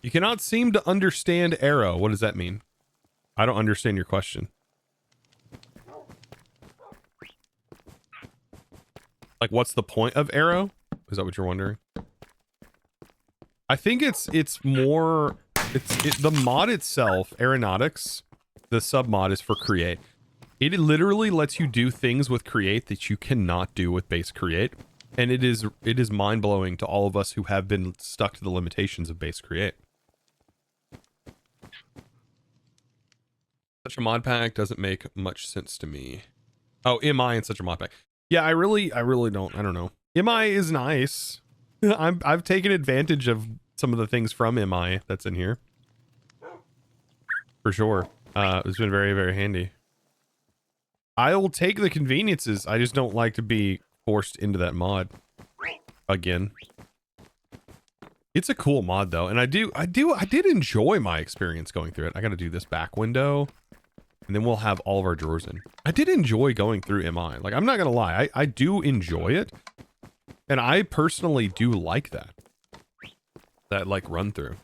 S1: You cannot seem to understand Aero. What does that mean? I don't understand your question. Like, what's the point of Aero? Is that what you're wondering? I think it's more, the mod itself, Aeronautics, the sub mod is for Create. It literally lets you do things with Create that you cannot do with base Create. And it is mind-blowing to all of us who have been stuck to the limitations of base Create. Such a mod pack doesn't make much sense to me. Oh, MI in such a mod pack. Yeah, I really don't. I don't know. MI is nice. I've taken advantage of some of the things from MI that's in here. For sure. It's been very, very handy. I will take the conveniences. I just don't like to be forced into that mod again. It's a cool mod though, and I did enjoy my experience going through it. I got to do this back window, and then we'll have all of our drawers in. I did enjoy going through MI. Like, I'm not gonna lie, I do enjoy it, and I personally do like that like run through.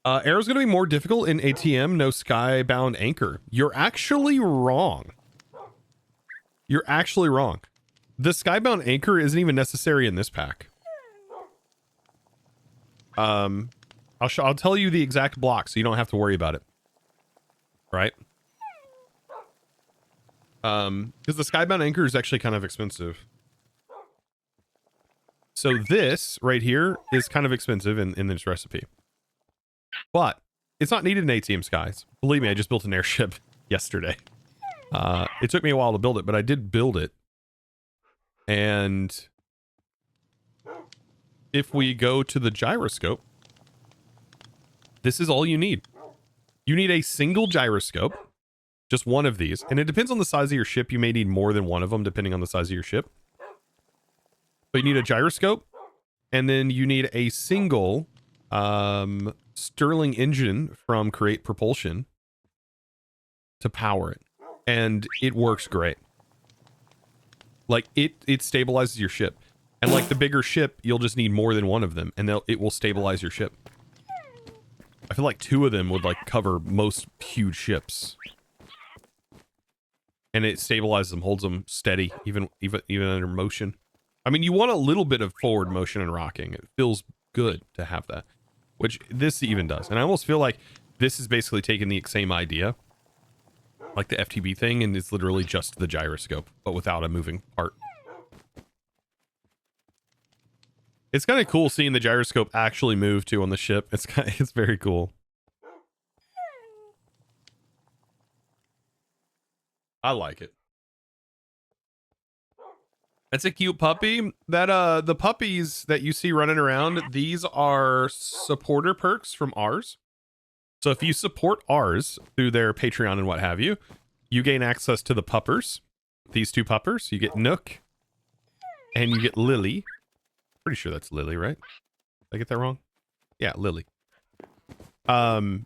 S1: Aero's going to be more difficult in ATM, no skybound anchor. You're actually wrong. You're actually wrong. The skybound anchor isn't even necessary in this pack. I'll tell you the exact block so you don't have to worry about it. Right? Because the skybound anchor is actually kind of expensive. So this right here is kind of expensive in this recipe. But it's not needed in ATM Skies. Believe me, I just built an airship yesterday. It took me a while to build it, but I did build it. And if we go to the gyroscope, this is all you need. You need a single gyroscope, just one of these. And it depends on the size of your ship. You may need more than one of them, depending on the size of your ship. But you need a gyroscope, and then you need a single Stirling engine from Create Propulsion to power it, and it works great. Like, it stabilizes your ship, and like the bigger ship, you'll just need more than one of them, and it will stabilize your ship. I feel like two of them would like cover most huge ships, and it stabilizes them, holds them steady, even under motion. I mean, you want a little bit of forward motion and rocking. It feels good to have that, which this even does. And I almost feel like this is basically taking the same idea, like the FTB thing, and it's literally just the gyroscope, but without a moving part. It's kind of cool seeing the gyroscope actually move too on the ship. It's very cool. I like it. That's a cute puppy. That the puppies that you see running around, these are supporter perks from ours. So if you support ours through their Patreon and what have you, you gain access to the puppers. These two puppers. You get Nook and you get Lily. Pretty sure that's Lily, right? Did I get that wrong? Yeah, Lily. And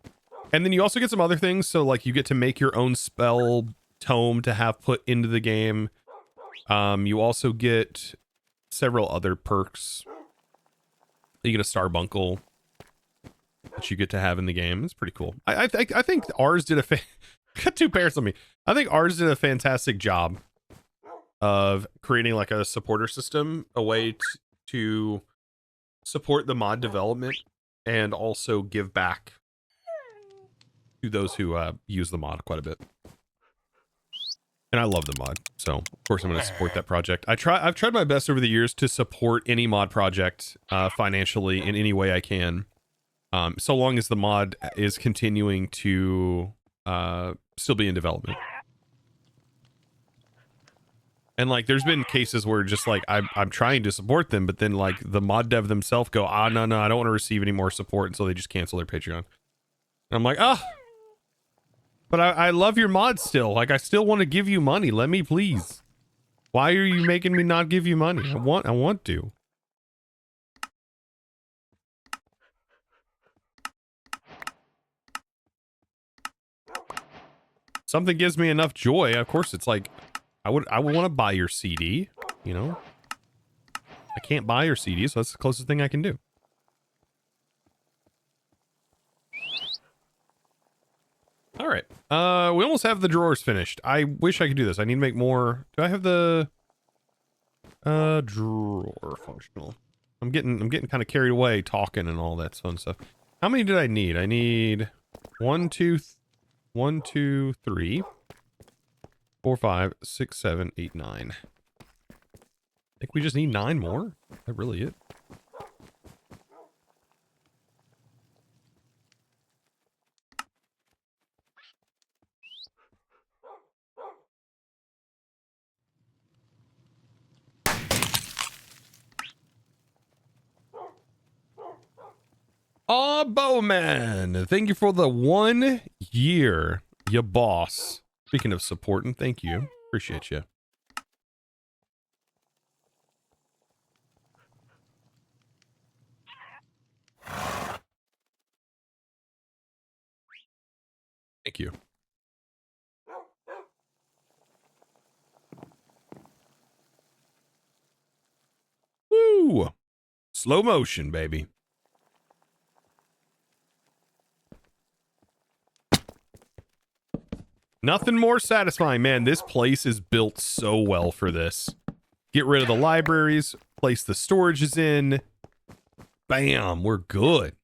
S1: then you also get some other things. So like you get to make your own spell tome to have put into the game. You also get several other perks. You get a Starbuncle that you get to have in the game. It's pretty cool. I think ours did Got 2 pairs on me. I think ours did a fantastic job of creating like a supporter system, a way to support the mod development and also give back to those who use the mod quite a bit. And I love the mod, so of course I'm going to support that project. I've tried my best over the years to support any mod project financially in any way I can, so long as the mod is continuing to still be in development. And like, there's been cases where just like I'm trying to support them, but then like the mod dev themselves go, no, I don't want to receive any more support, and so they just cancel their Patreon. And I'm like, but I love your mod still. Like, I still want to give you money. Let me, please. Why are you making me not give you money? I want to. Something gives me enough joy. Of course, it's like, I would want to buy your CD, you know? I can't buy your CD, so that's the closest thing I can do. All right. We almost have the drawers finished. I wish I could do this. I need to make more. Do I have the drawer functional? I'm getting kind of carried away talking and all that fun stuff. How many did I need? I need 1, 2, 3, 4, 5, 6, 7, 8, 9. I think we just need 9 more. Is that really it? Aw, Bowman, thank you for the 1 year, ya boss. Speaking of supporting, thank you. Appreciate you. Thank you. Woo! Slow motion, baby. Nothing more satisfying, man. This place is built so well for this. Get rid of the libraries, place the storages in. Bam, we're good.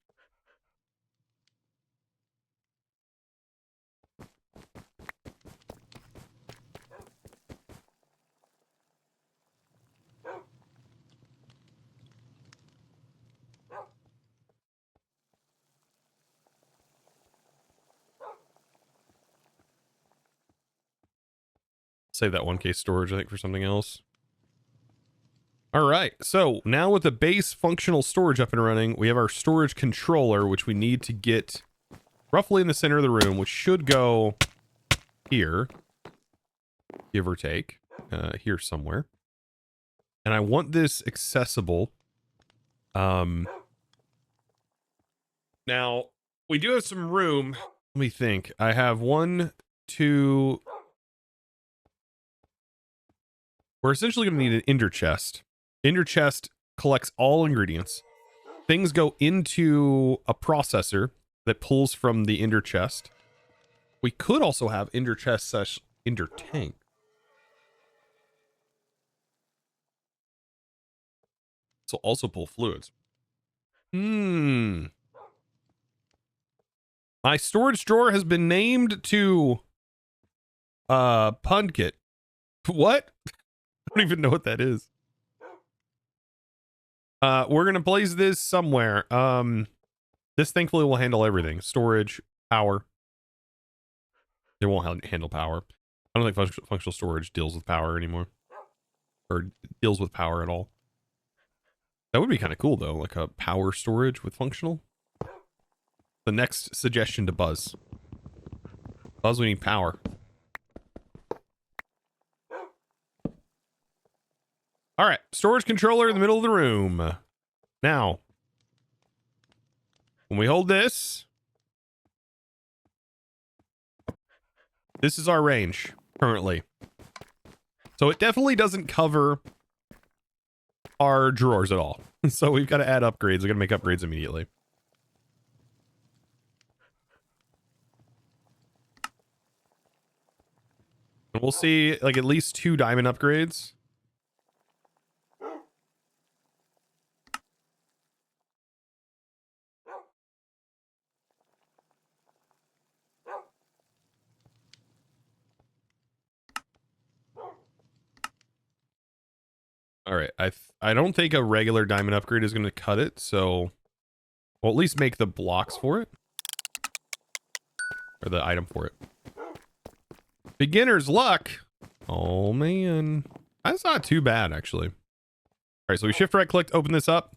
S1: Save that 1K storage, I think, for something else. All right, so now with the base functional storage up and running, we have our storage controller, which we need to get roughly in the center of the room, which should go here, give or take, here somewhere. And I want this accessible. Now, we do have some room. Let me think. I have 1, 2... We're essentially going to need an ender chest. Ender chest collects all ingredients. Things go into a processor that pulls from the ender chest. We could also have ender chest / ender tank. So also pull fluids. My storage drawer has been named to Punkit. What? I don't even know what that is. We're gonna place this somewhere. This thankfully will handle everything. Storage, power. It won't handle power. I don't think functional storage deals with power anymore. Or deals with power at all. That would be kind of cool though, like a power storage with functional. The next suggestion to Buzz. Buzz, we need power. All right, storage controller in the middle of the room. Now, when we hold this, this is our range currently. So it definitely doesn't cover our drawers at all. So we've got to add upgrades. We're going to make upgrades immediately. And we'll see like at least 2 diamond upgrades. All right, I don't think a regular diamond upgrade is going to cut it, so we'll at least make the blocks for it. Or the item for it. Beginner's luck. Oh man. That's not too bad actually. All right, so we shift right click to open this up.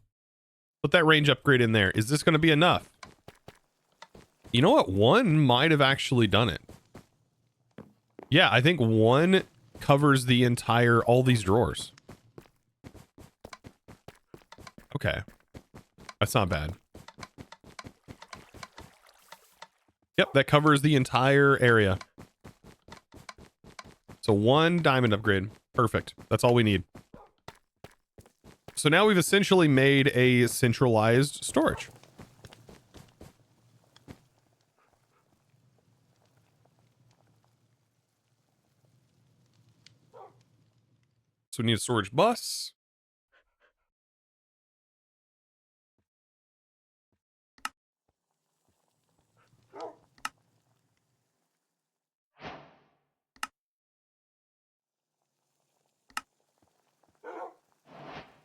S1: Put that range upgrade in there. Is this going to be enough? You know what? 1 might have actually done it. Yeah, I think 1 covers the entire, all these drawers. Okay. That's not bad. Yep, that covers the entire area. So 1 diamond upgrade. Perfect. That's all we need. So now we've essentially made a centralized storage. So we need a storage bus.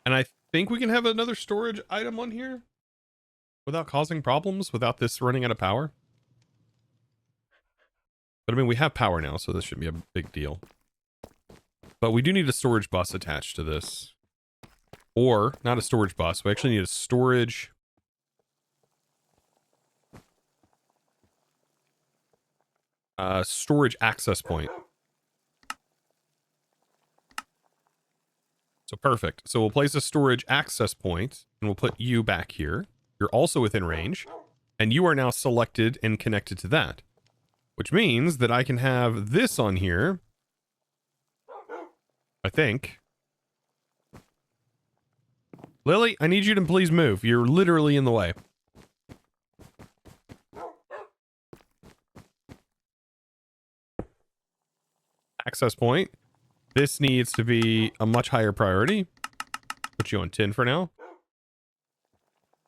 S1: And I think we can have another storage item on here without causing problems, without this running out of power. But I mean, we have power now, so this shouldn't be a big deal. But we do need a storage bus attached to this. Or, not a storage bus, we actually need a storage... storage access point. So perfect. So we'll place a storage access point and we'll put you back here. You're also within range and you are now selected and connected to that, which means that I can have this on here. I think. Lily, I need you to please move. You're literally in the way. Access point. This needs to be a much higher priority. Put you on 10 for now.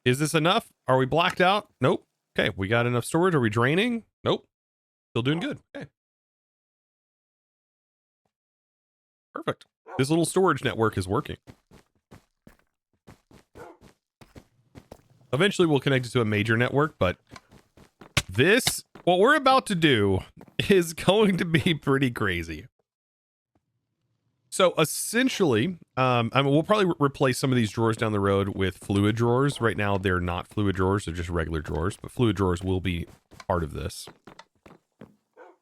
S1: Is this enough? Are we blacked out? Nope. Okay, we got enough storage. Are we draining? Nope. Still doing good. Okay. Perfect. This little storage network is working. Eventually we'll connect it to a major network, but this, what we're about to do is going to be pretty crazy. So essentially, I mean, we'll probably replace some of these drawers down the road with fluid drawers. Right now, they're not fluid drawers. They're just regular drawers, but fluid drawers will be part of this.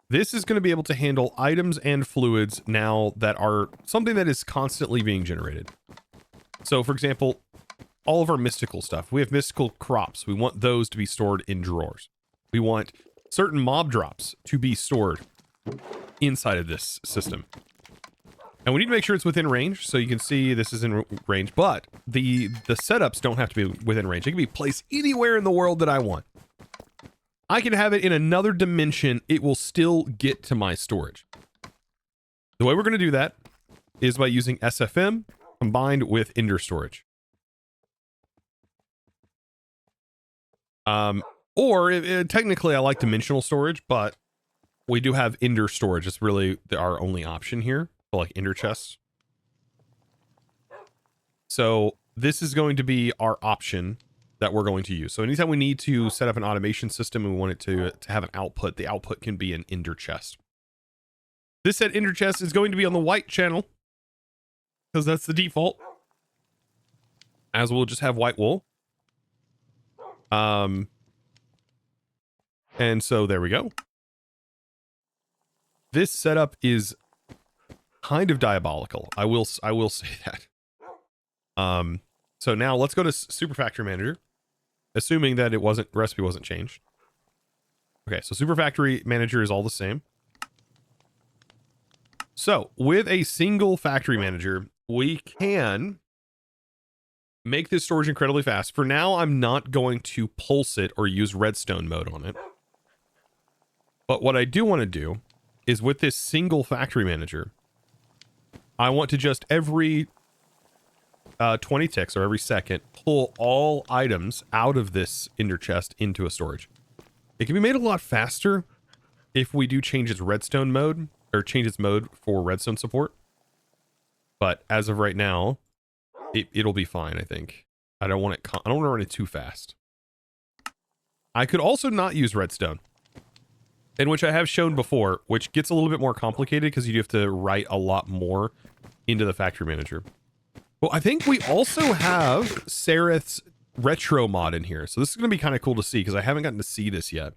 S1: This is going to be able to handle items and fluids now that are something that is constantly being generated. So for example, all of our mystical stuff, we have mystical crops. We want those to be stored in drawers. We want certain mob drops to be stored inside of this system. And we need to make sure it's within range, so you can see this is in range, but the setups don't have to be within range. It can be placed anywhere in the world that I want. I can have it in another dimension. It will still get to my storage. The way we're going to do that is by using SFM combined with Ender storage. Technically I like dimensional storage, but we do have Ender storage. It's really our only option here. Like Ender chests. So this is going to be our option that we're going to use. So anytime we need to set up an automation system and we want it to have an output, the output can be an Ender chest. This set Ender chest is going to be on the white channel because that's the default, as we'll just have white wool. And so there we go. This setup is kind of diabolical. I will say that. So now let's go to Super Factory Manager, assuming that recipe wasn't changed. Okay, so Super Factory Manager is all the same. So with a single factory manager, we can make this storage incredibly fast. For now, I'm not going to pulse it or use redstone mode on it. But what I do want to do is with this single factory manager, I want to just every 20 ticks or every second, pull all items out of this ender chest into a storage. It can be made a lot faster if we do change its redstone mode or change its mode for redstone support. But as of right now, it'll be fine, I think. I don't want to run it too fast. I could also not use redstone, in which I have shown before, which gets a little bit more complicated because you have to write a lot more into the factory manager. Well, I think we also have Sereth's retro mod in here. So this is going to be kind of cool to see because I haven't gotten to see this yet.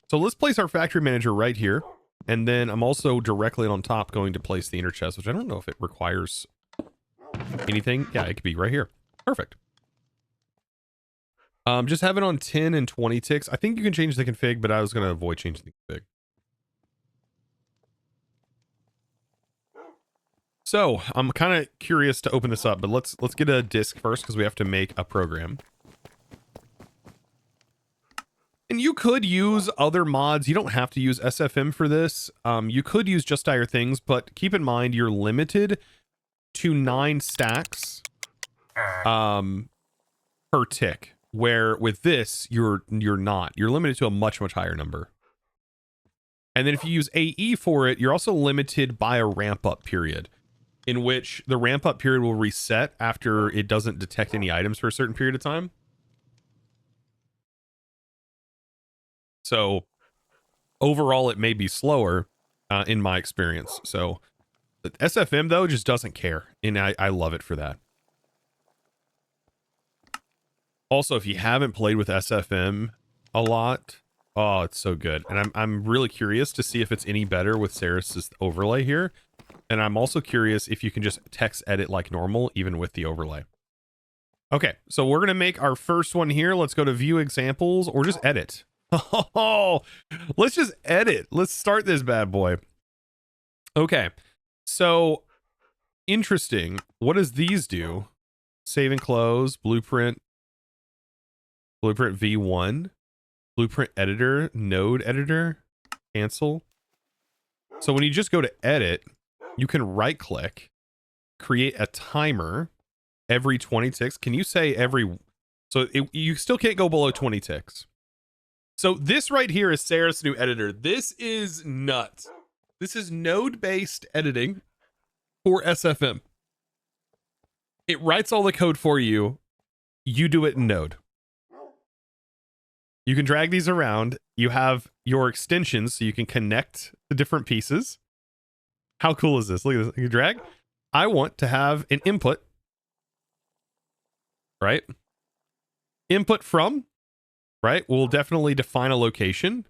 S1: So let's place our factory manager right here. And then I'm also directly on top going to place the inner chest, which I don't know if it requires anything. Yeah, it could be right here. Perfect. Just have it on 10 and 20 ticks. I think you can change the config, but I was going to avoid changing the config. So I'm kind of curious to open this up, but let's get a disk first because we have to make a program. And you could use other mods. You don't have to use SFM for this. You could use just dire things, but keep in mind you're limited to 9 stacks per tick. Where with this you're not. You're limited to a much higher number. And then if you use AE for it, you're also limited by a ramp up period, in which the ramp up period will reset after it doesn't detect any items for a certain period of time. So overall, it may be slower in my experience. So the SFM, though, just doesn't care. And I love it for that. Also, if you haven't played with SFM a lot, oh, it's so good. And I'm really curious to see if it's any better with Ceres's overlay here. And I'm also curious if you can just text edit like normal, even with the overlay. Okay, so we're going to make our first one here. Let's go to view examples or just edit. Oh, let's just edit. Let's start this bad boy. Okay, so interesting. What does these do? Save and close, blueprint V1, blueprint editor, node editor, cancel. So when you just go to edit, you can right click, create a timer every 20 ticks. Can you say every? So you still can't go below 20 ticks. So this right here is Sarah's new editor. This is nuts. This is node-based editing for SFM. It writes all the code for you. You do it in Node. You can drag these around. You have your extensions so you can connect the different pieces. How cool is this? Look at this. You drag. I want to have an input, right? Input from, right? We'll definitely define a location.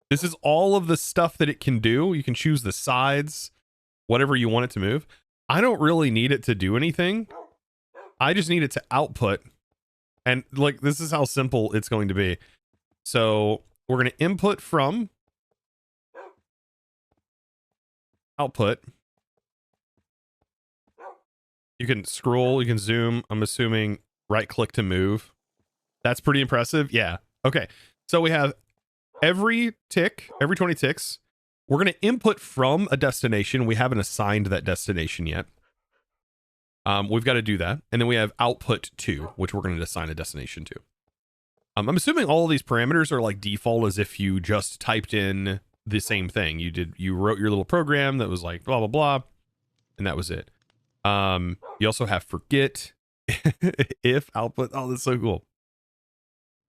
S1: This is all of the stuff that it can do. You can choose the sides, whatever you want it to move. I don't really need it to do anything. I just need it to output. And like, this is how simple it's going to be. So we're going to input from output. You can scroll, you can zoom. I'm assuming right click to move. That's pretty impressive. Yeah. Okay. So we have every tick, every 20 ticks, we're going to input from a destination. We haven't assigned that destination yet. We've got to do that. And then we have output to, which we're going to assign a destination to. I'm assuming all of these parameters are like default as if you just typed in the same thing. You wrote your little program that was like blah, blah, blah. And that was it. You also have forget, if, output. Oh, that's so cool.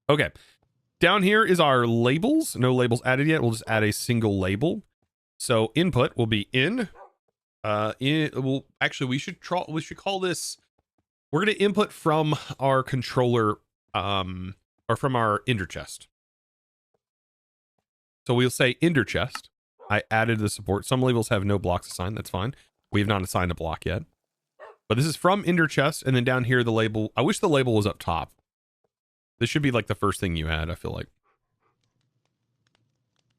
S1: Okay. Down here is our labels. No labels added yet. We'll just add a single label. So input will be in. Well, actually, we should call this. We're going to input from our controller, or from our ender chest. So we'll say ender chest. I added the support. Some labels have no blocks assigned. That's fine. We have not assigned a block yet. But this is from ender chest, and then down here the label. I wish the label was up top. This should be like the first thing you add, I feel like.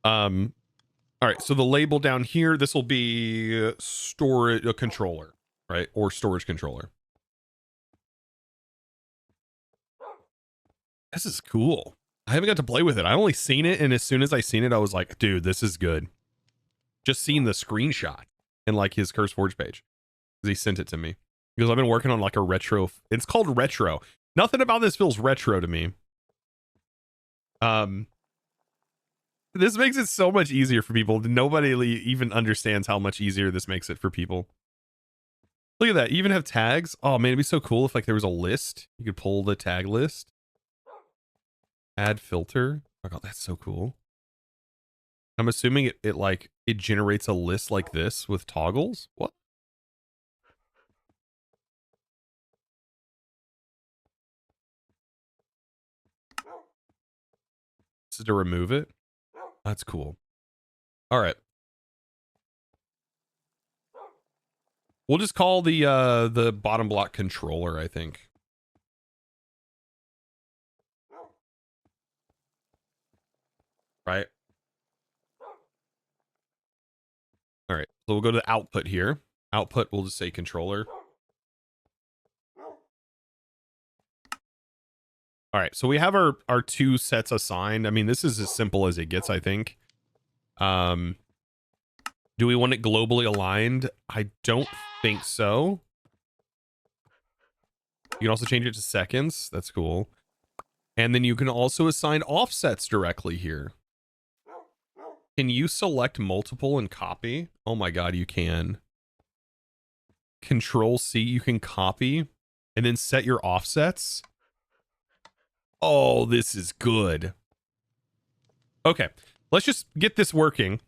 S1: All right, so the label down here, this will be storage, a controller, right? Or storage controller. This is cool. I haven't got to play with it. I only seen it, and as soon as I seen it, I was like, dude, this is good. just seen the screenshot in like his CurseForge page. He sent it to me because I've been working on like a retro. It's called retro. Nothing about this feels retro to me. This makes it so much easier for people. Nobody even understands how much easier this makes it for people. Look at that. You even have tags. Oh man, it'd be so cool if like there was a list. You could pull the tag list. Add filter. Oh god, that's so cool. I'm assuming it generates a list like this with toggles. What? This is to remove it. That's cool. All right. We'll just call the bottom block controller, I think. Right. All right. So we'll go to the output here. Output, we'll just say controller. All right. So we have our two sets assigned. I mean, this is as simple as it gets, I think. Do we want it globally aligned? I don't think so. You can also change it to seconds. That's cool. And then you can also assign offsets directly here. Can you select multiple and copy? Oh my god, you can. Control C, you can copy and then set your offsets. Oh, this is good. Okay, let's just get this working.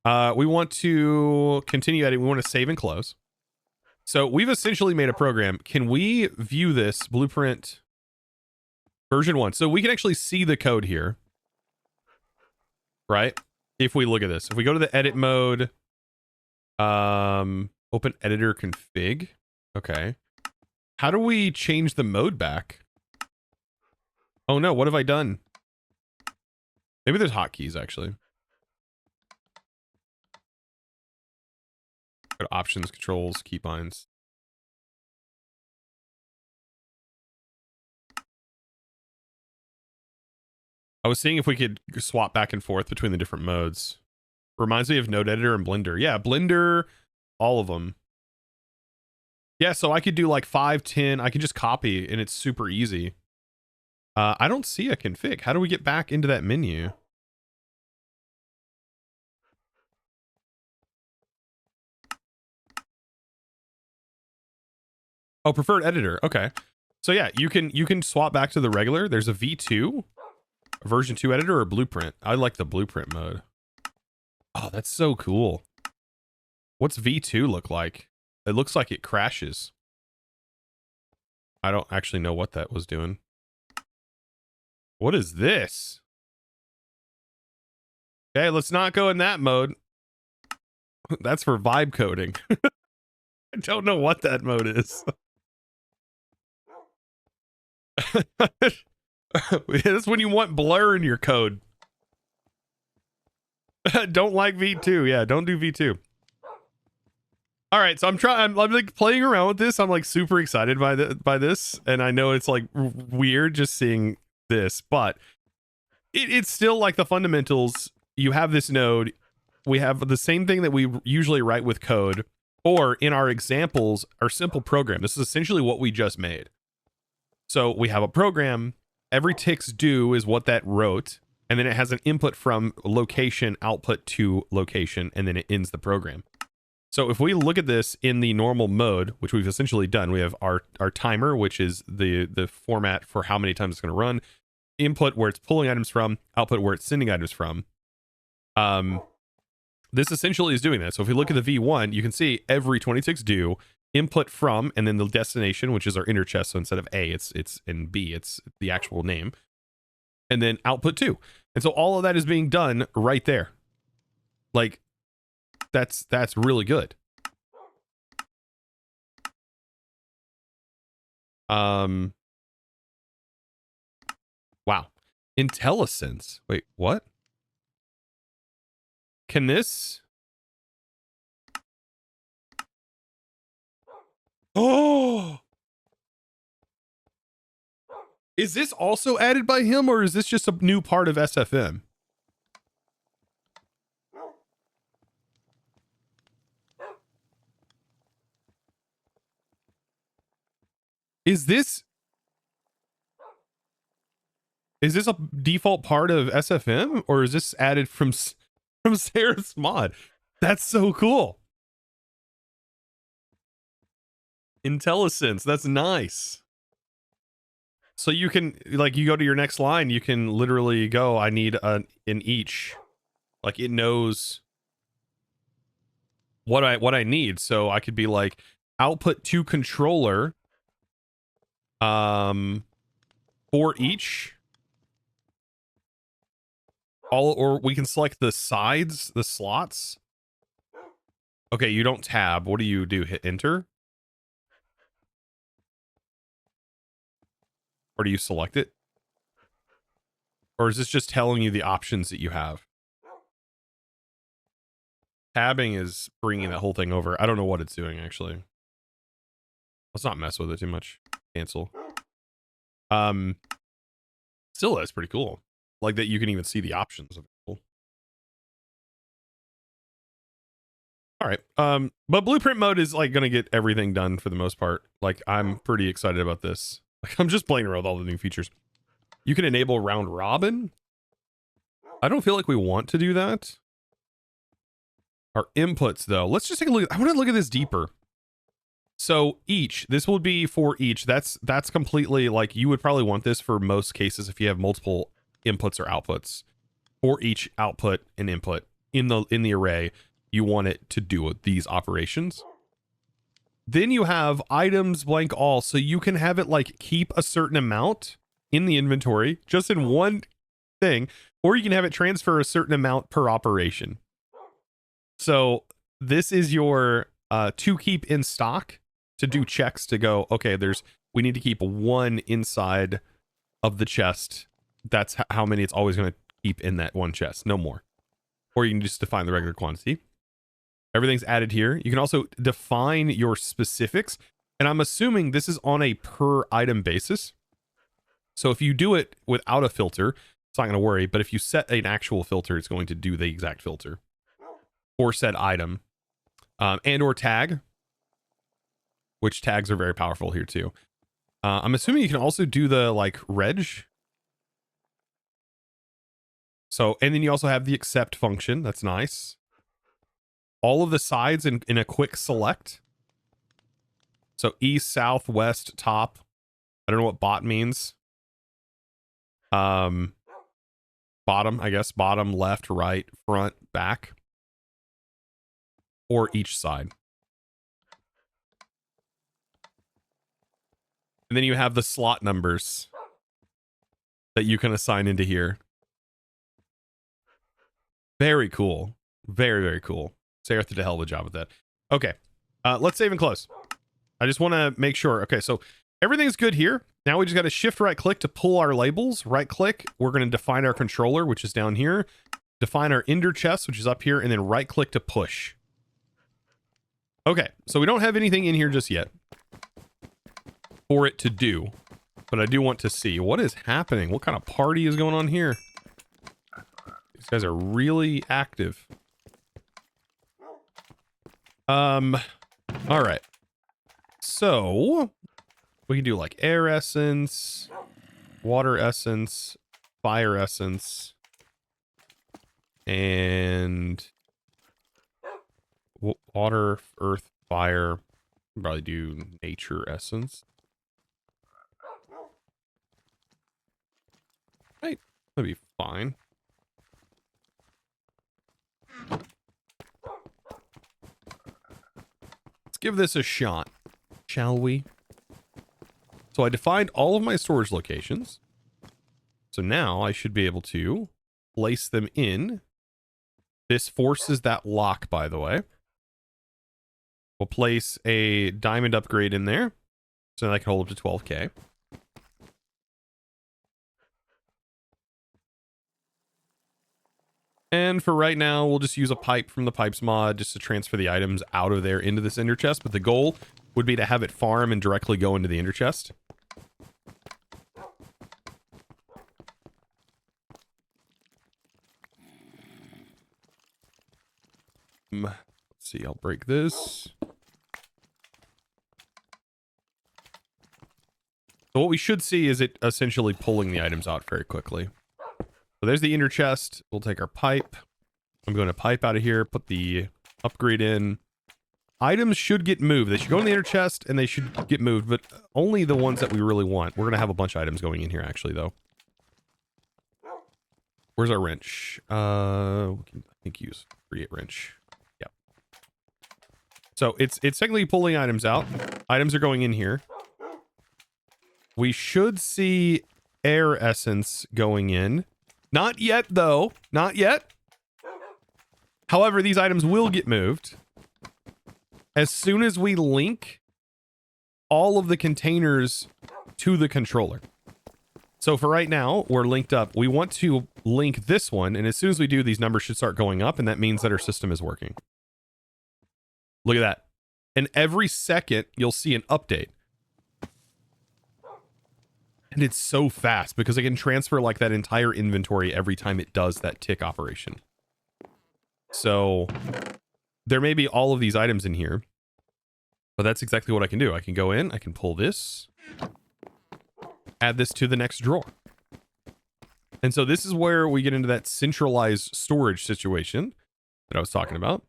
S1: We want to continue editing. We want to save and close. So we've essentially made a program. Can we view this blueprint version 1? So we can actually see the code here, right? If we look at this, if we go to the edit mode, open editor config. Okay. How do we change the mode back? Oh no, what have I done? Maybe there's hotkeys actually. Go to options, controls, keybinds. I was seeing if we could swap back and forth between the different modes. Reminds me of Node Editor and Blender. Yeah, Blender, all of them. Yeah, so I could do like 5, 10. I can just copy and it's super easy. I don't see a config. How do we get back into that menu? Oh, preferred editor. Okay. So yeah, you can swap back to the regular. There's a V2, a version 2 editor, or blueprint. I like the blueprint mode. Oh, that's so cool. What's V2 look like? It looks like it crashes. I don't actually know what that was doing. What is this? Okay, let's not go in that mode. That's for vibe coding. I don't know what that mode is. That's when you want blur in your code. Don't like V2. Yeah, don't do V2. All right, so I'm like playing around with this. I'm like super excited by this, and I know it's like weird just seeing this, but it's still like the fundamentals. You have this node. We have the same thing that we usually write with code, or in our examples, our simple program. This is essentially what we just made. So we have a program. Every ticks do is what that wrote, and then it has an input from location, output to location, and then it ends the program. So if we look at this in the normal mode, which we've essentially done, we have our timer, which is the format for how many times it's going to run, input where it's pulling items from, output where it's sending items from. This essentially is doing that. So if we look at the V1, you can see every 26 do, input from, and then the destination, which is our inner chest. So instead of A, it's in B, it's the actual name, and then output 2. And so all of that is being done right there. Like, that's really good. Wow. IntelliSense. Wait, what? Can this? Oh, is this also added by him, or is this just a new part of SFM? Is this a default part of SFM, or is this added from Sarah's mod? That's so cool. IntelliSense, that's nice. So you can, like, you go to your next line, you can literally go, I need an each. Like, it knows what I need. So I could be like, output to controller for each. Or we can select the sides, the slots. Okay, you don't tab. What do? Hit enter? Or do you select it? Or is this just telling you the options that you have? Tabbing is bringing that whole thing over. I don't know what it's doing, actually. Let's not mess with it too much. Cancel. Still, that's pretty cool. Like that you can even see the options. Cool. All right. But blueprint mode is like going to get everything done for the most part. Like, I'm pretty excited about this. Like, I'm just playing around with all the new features. You can enable round robin. I don't feel like we want to do that. Our inputs, though. Let's just take a look. I want to look at this deeper. So each, this will be for each. That's completely like, you would probably want this for most cases if you have multiple inputs or outputs. For each output and input in the array, you want it to do these operations. Then you have items blank all, so you can have it like keep a certain amount in the inventory just in one thing, or you can have it transfer a certain amount per operation. So this is your to keep in stock, to do checks to go, okay, we need to keep one inside of the chest. That's how many it's always going to keep in that one chest, no more. Or you can just define the regular quantity. Everything's added here. You can also define your specifics. And I'm assuming this is on a per item basis. So if you do it without a filter, it's not going to worry. But if you set an actual filter, it's going to do the exact filter for said item. And or tag, which tags are very powerful here too. I'm assuming you can also do the like reg. So, and then you also have the accept function. That's nice. All of the sides in a quick select. So east, south, west, top. I don't know what bot means. Bottom, I guess. Bottom, left, right, front, back. Or each side. And then you have the slot numbers that you can assign into here. Very cool. Very, very cool. Sarah did a hell of a job with that. Okay. Let's save and close. I just want to make sure. Okay, so everything's good here. Now we just got to shift right click to pull our labels. Right click. We're going to define our controller, which is down here. Define our ender chest, which is up here. And then right click to push. Okay, so we don't have anything in here just yet for it to do. But I do want to see what is happening. What kind of party is going on here? These guys are really active. All right. So we can do like air essence, water essence, fire essence, and water, earth, fire. Probably do nature essence. Right. That'd be fine. Give this a shot, shall we? So I defined all of my storage locations. So now I should be able to place them in. This forces that lock, by the way. We'll place a diamond upgrade in there. So that can hold up to 12K. And for right now, we'll just use a pipe from the pipes mod just to transfer the items out of there into this ender chest. But the goal would be to have it farm and directly go into the ender chest. Let's see, I'll break this. So what we should see is it essentially pulling the items out very quickly. So there's the inner chest. We'll take our pipe. I'm going to pipe out of here, put the upgrade in. Items should get moved. They should go in the inner chest and they should get moved, but only the ones that we really want. We're going to have a bunch of items going in here actually though. Where's our wrench? We can, I think, use create wrench. Yeah. So it's technically pulling items out. Items are going in here. We should see air essence going in. Not yet though. Not yet. However, these items will get moved as soon as we link all of the containers to the controller. So for right now, we're linked up. We want to link this one, and as soon as we do, these numbers should start going up, and that means that our system is working. Look at that. And every second, you'll see an update. And it's so fast because I can transfer like that entire inventory every time it does that tick operation. So there may be all of these items in here, but that's exactly what I can do. I can go in, I can pull this, add this to the next drawer. And so this is where we get into that centralized storage situation that I was talking about.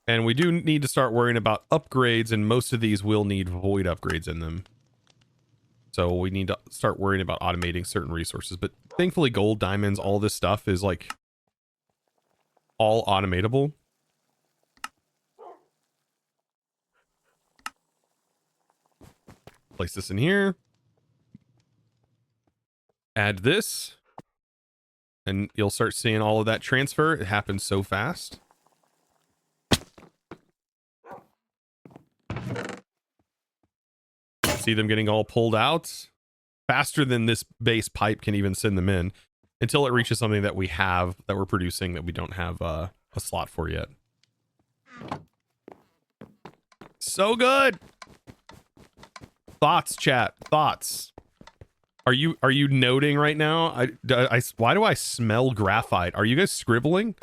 S1: And we do need to start worrying about upgrades, and most of these will need void upgrades in them. So we need to start worrying about automating certain resources. But thankfully, gold, diamonds, all this stuff is like all automatable. Place this in here. Add this. And you'll start seeing all of that transfer. It happens so fast. See them getting all pulled out faster than this base pipe can even send them in, until it reaches something that we have, that we're producing, that we don't have a slot for yet. So good. Thoughts, chat. Thoughts. Are you noting right now? Why do I smell graphite? Are you guys scribbling?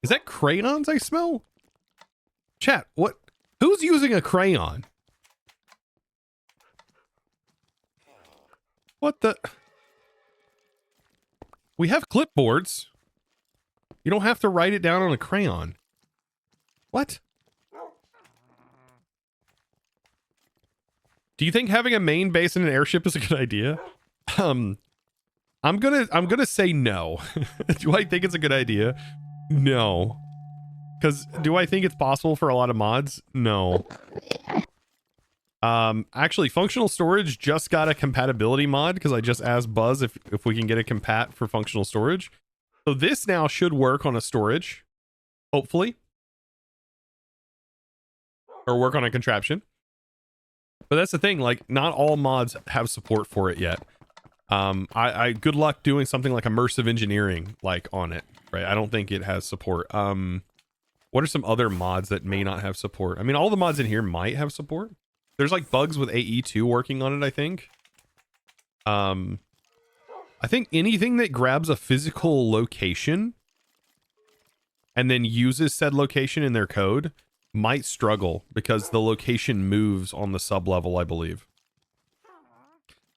S1: Is that crayons I smell? Chat, what? Who's using a crayon? What the? We have clipboards. You don't have to write it down on a crayon. What? Do you think having a main base in an airship is a good idea? I'm gonna say no. Do I think it's a good idea? No. Because do I think it's possible for a lot of mods? No. Actually, functional storage just got a compatibility mod because I just asked Buzz if we can get a compat for functional storage. So this now should work on a storage, hopefully, or work on a contraption. But that's the thing, like not all mods have support for it yet. I good luck doing something like immersive engineering like on it, right? I don't think it has support. What are some other mods that may not have support? I mean, all the mods in here might have support. There's like bugs with AE2 working on it, I think. I think anything that grabs a physical location and then uses said location in their code might struggle because the location moves on the sub level, I believe.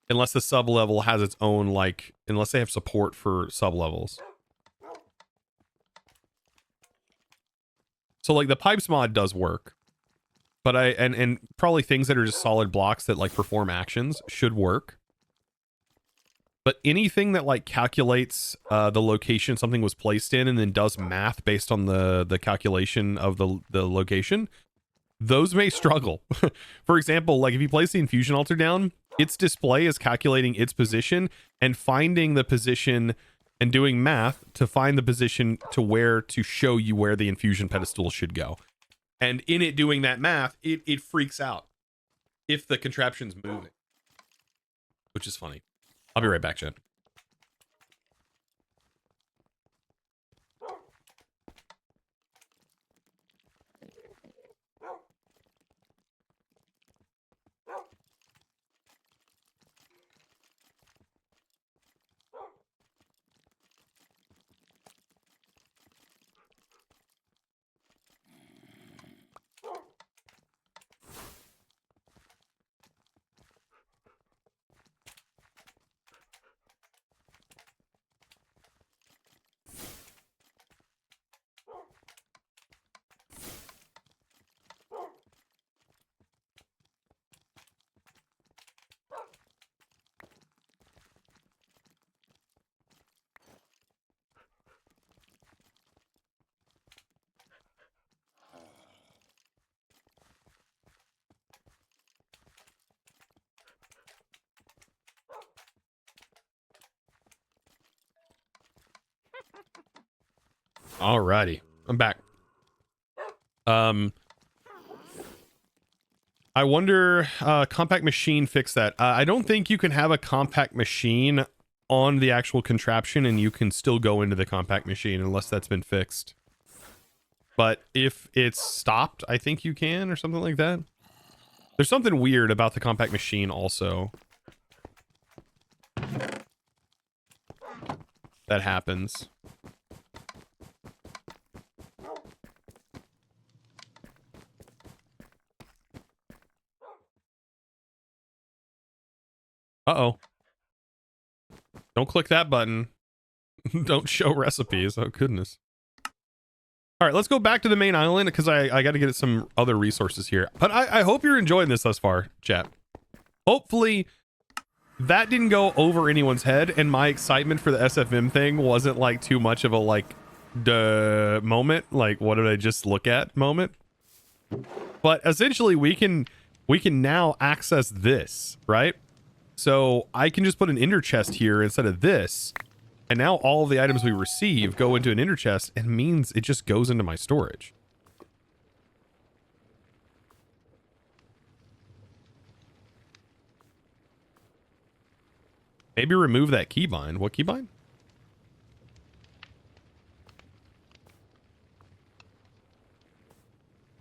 S1: Unless the sub level has its own, like, unless they have support for sub levels. So like the pipes mod does work. But and probably things that are just solid blocks that like perform actions should work. But anything that like calculates the location something was placed in and then does math based on the calculation of the location, those may struggle. For example, like if you place the infusion altar down, its display is calculating its position and finding the position and doing math to find the position to where to show you where the infusion pedestal should go. And in it doing that math, it freaks out if the contraption's moving, which is funny. I'll be right back, Jen. Alrighty, I'm back. I wonder, compact machine fix that. I don't think you can have a compact machine on the actual contraption and you can still go into the compact machine unless that's been fixed. But if it's stopped, I think you can, or something like that. There's something weird about the compact machine also that happens. Uh-oh. Don't click that button. Don't show recipes. Oh, goodness. All right, let's go back to the main island because I got to get some other resources here. But I hope you're enjoying this thus far, chat. Hopefully that didn't go over anyone's head and my excitement for the SFM thing wasn't like too much of a like duh moment, like what did I just look at moment. But essentially we can now access this, right? So I can just put an ender chest here instead of this. And now all of the items we receive go into an ender chest and means it just goes into my storage. Maybe remove that keybind. What keybind?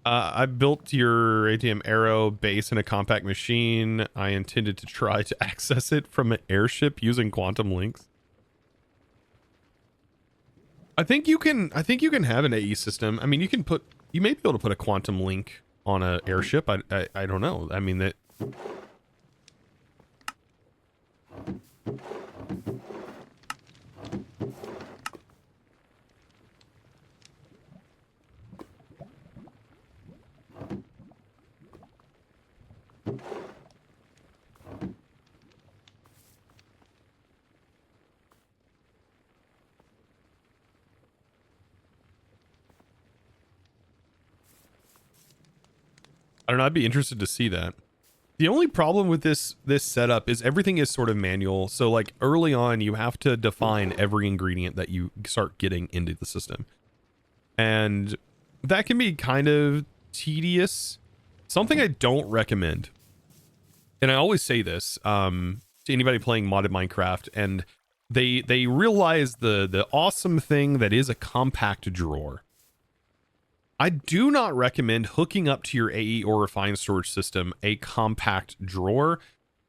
S1: I built your ATM Aero base in a compact machine. I intended to try to access it from an airship using quantum links. I think you can have an AE system. I mean, you may be able to put a quantum link on an airship. I don't know. I mean that. I don't know. I'd be interested to see that. The only problem with this setup is everything is sort of manual. So like early on, you have to define every ingredient that you start getting into the system. And that can be kind of tedious. Something I don't recommend. And I always say this to anybody playing modded Minecraft, and they realize the awesome thing that is a compact drawer. I do not recommend hooking up to your AE or refined storage system a compact drawer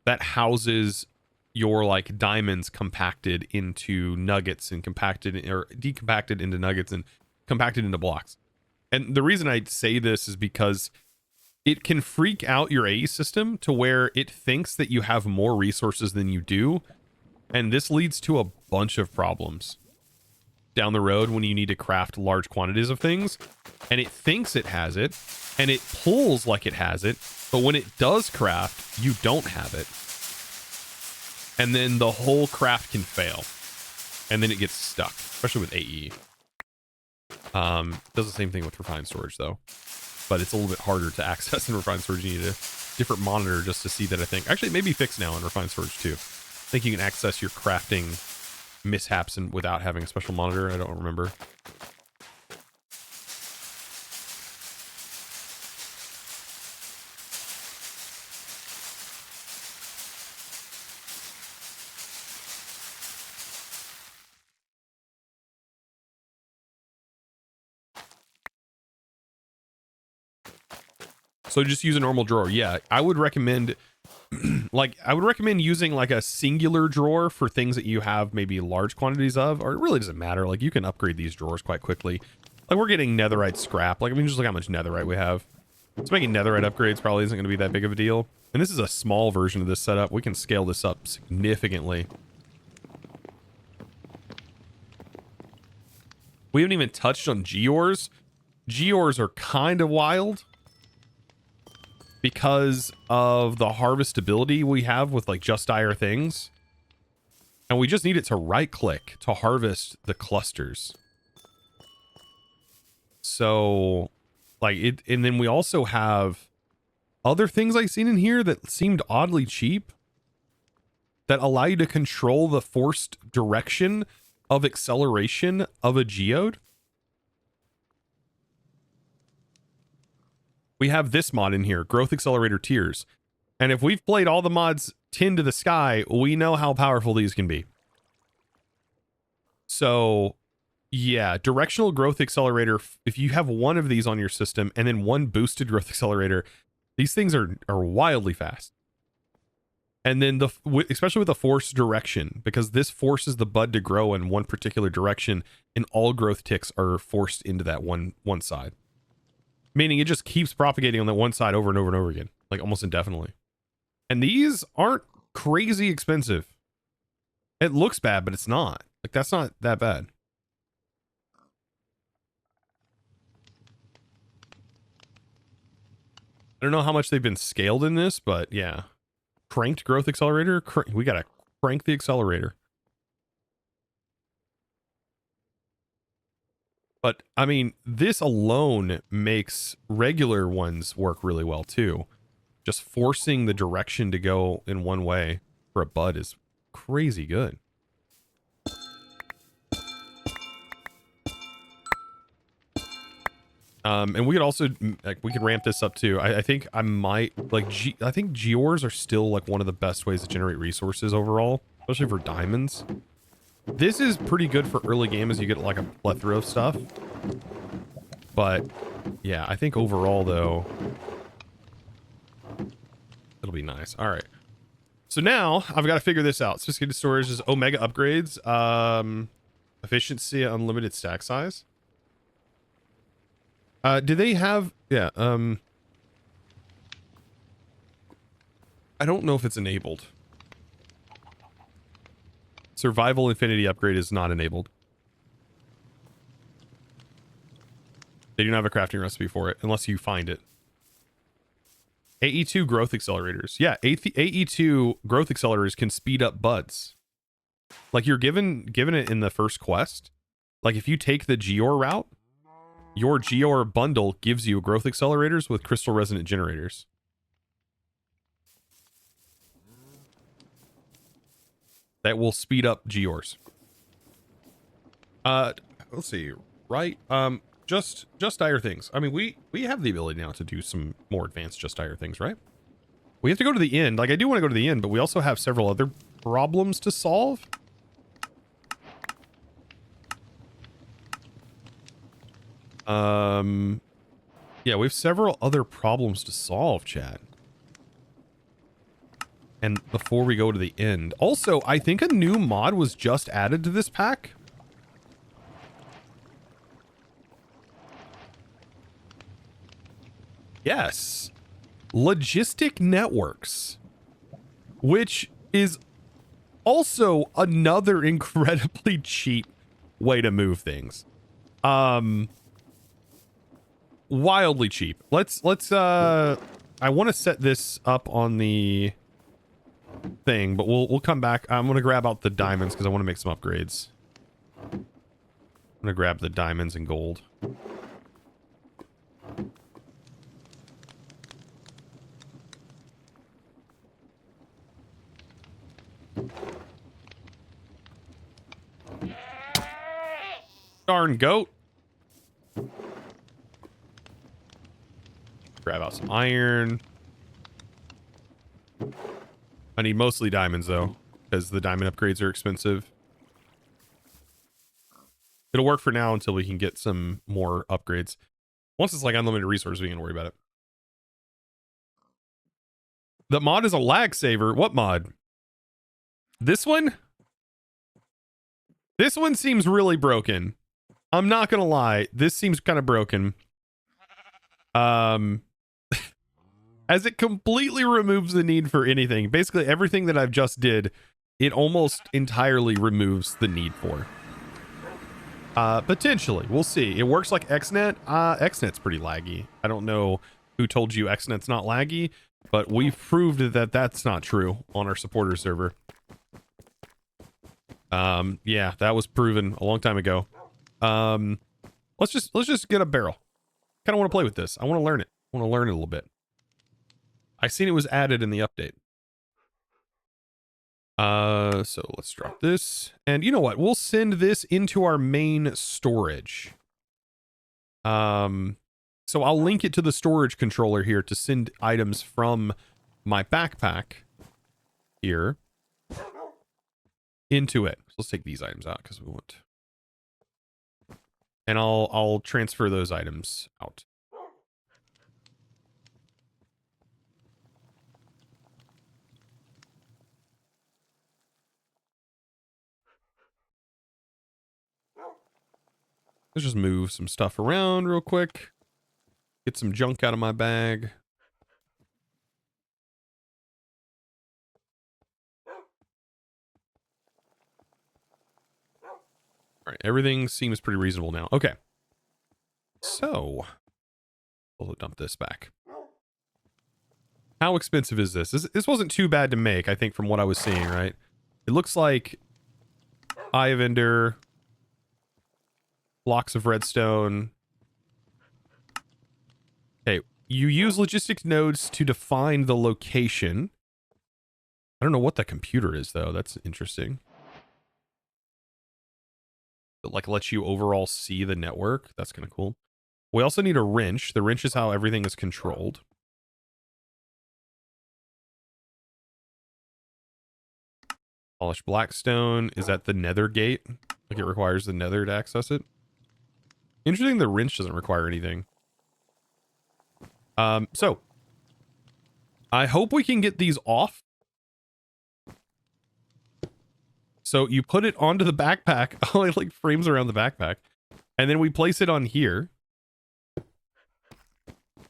S1: that houses your like diamonds compacted into nuggets and compacted or decompacted into nuggets and compacted into blocks. And the reason I say this is because it can freak out your AE system to where it thinks that you have more resources than you do. And this leads to a bunch of problems down the road when you need to craft large quantities of things. And it thinks it has it, and it pulls like it has it, but when it does craft, you don't have it. And then the whole craft can fail. And then it gets stuck, especially with AE. Does the same thing with refined storage though. But it's a little bit harder to access in refined storage. You need a different monitor just to see that, I think. Actually, it may be fixed now in refined storage too. I think you can access your crafting mishaps and without having a special monitor. I don't remember. So just use a normal drawer. Yeah, I would recommend I would recommend using like a singular drawer for things that you have maybe large quantities of, or it really doesn't matter. Like you can upgrade these drawers quite quickly. Like we're getting netherite scrap. Like I mean, just look how much netherite we have. So making netherite upgrades probably isn't going to be that big of a deal. And this is a small version of this setup. We can scale this up significantly. We haven't even touched on Geors. Geors are kind of wild because of the harvestability we have with like just dire things. And we just need it to right click to harvest the clusters. So like it, and then we also have other things I've seen in here that seemed oddly cheap that allow you to control the forced direction of acceleration of a geode. we have this mod in here, Growth Accelerator Tiers. And if we've played all the mods 10 to the sky, we know how powerful these can be. So, yeah, Directional Growth Accelerator, if you have one of these on your system and then one boosted Growth Accelerator, these things are wildly fast. And then, especially with the force direction, because this forces the bud to grow in one particular direction, and all growth ticks are forced into that one side. Meaning it just keeps propagating on that one side over and over and over again, like almost indefinitely. And these aren't crazy expensive. It looks bad, but it's not. Like, that's not that bad. I don't know how much they've been scaled in this, but yeah. Cranked growth accelerator. We gotta crank the accelerator. But I mean, this alone makes regular ones work really well too. Just forcing the direction to go in one way for a bud is crazy good. And we could also, like, we could ramp this up too. I think I might, like, I think geors are still, like, one of the best ways to generate resources overall, especially for diamonds. This is pretty good for early game as you get, like, a plethora of stuff. But, yeah, I think overall, though, it'll be nice. All right. So now, I've got to figure this out. Sophisticated storage is Omega upgrades. Efficiency, unlimited stack size. Do they have, yeah, I don't know if it's enabled. Survival Infinity upgrade is not enabled. They do not have a crafting recipe for it, unless you find it. AE2 growth accelerators. Yeah, AE2 growth accelerators can speed up buds. Like, you're given it in the first quest. Like, if you take the Geor route, your Geor bundle gives you growth accelerators with crystal resonant generators. That will speed up Geors. Let's see. Right. Just dire things. I mean, we have the ability now to do some more advanced just dire things, right? We have to go to the end. Like, I do want to go to the end, but we also have several other problems to solve. Yeah, we have several other problems to solve, chat. And before we go to the end. Also, I think a new mod was just added to this pack. Yes. Logistic networks. Which is also another incredibly cheap way to move things. Wildly cheap. Let's I want to set this up on the thing, but we'll come back. I'm going to grab out the diamonds because I want to make some upgrades. I'm going to grab the diamonds and gold. Darn goat. Grab out some iron. I need mostly diamonds, though, because the diamond upgrades are expensive. It'll work for now until we can get some more upgrades. Once it's like unlimited resources, we can worry about it. The mod is a lag saver. What mod? This one? This one seems really broken. I'm not gonna lie. This seems kind of broken. As it completely removes the need for anything. Basically, everything that I've just did, it almost entirely removes the need for. Potentially. We'll see. It works like XNet. XNet's pretty laggy. I don't know who told you XNet's not laggy, but we've proved that that's not true on our supporter server. Yeah, that was proven a long time ago. Let's just get a barrel. Kind of want to play with this. I want to learn it. I want to learn it a little bit. I seen it was added in the update. So let's drop this. And you know what? We'll send this into our main storage. So So I'll link it to the storage controller here to send items from my backpack here into it. So let's take these items out because we want, and I'll transfer those items out. Let's just move some stuff around real quick. Get some junk out of my bag. All right, everything seems pretty reasonable now. Okay. So, we'll dump this back. How expensive is this? This wasn't too bad to make, I think, from what I was seeing, right? It looks like Eye Vendor, blocks of redstone. Okay, you use logistics nodes to define the location. I don't know what the computer is, though. That's interesting. It, like, lets you overall see the network. That's kind of cool. We also need a wrench. The wrench is how everything is controlled. Polished blackstone. Is that the nether gate? Like, it requires the nether to access it? Interesting, the wrench doesn't require anything. So I hope we can get these off. So you put it onto the backpack. Oh, it like frames around the backpack. And then we place it on here.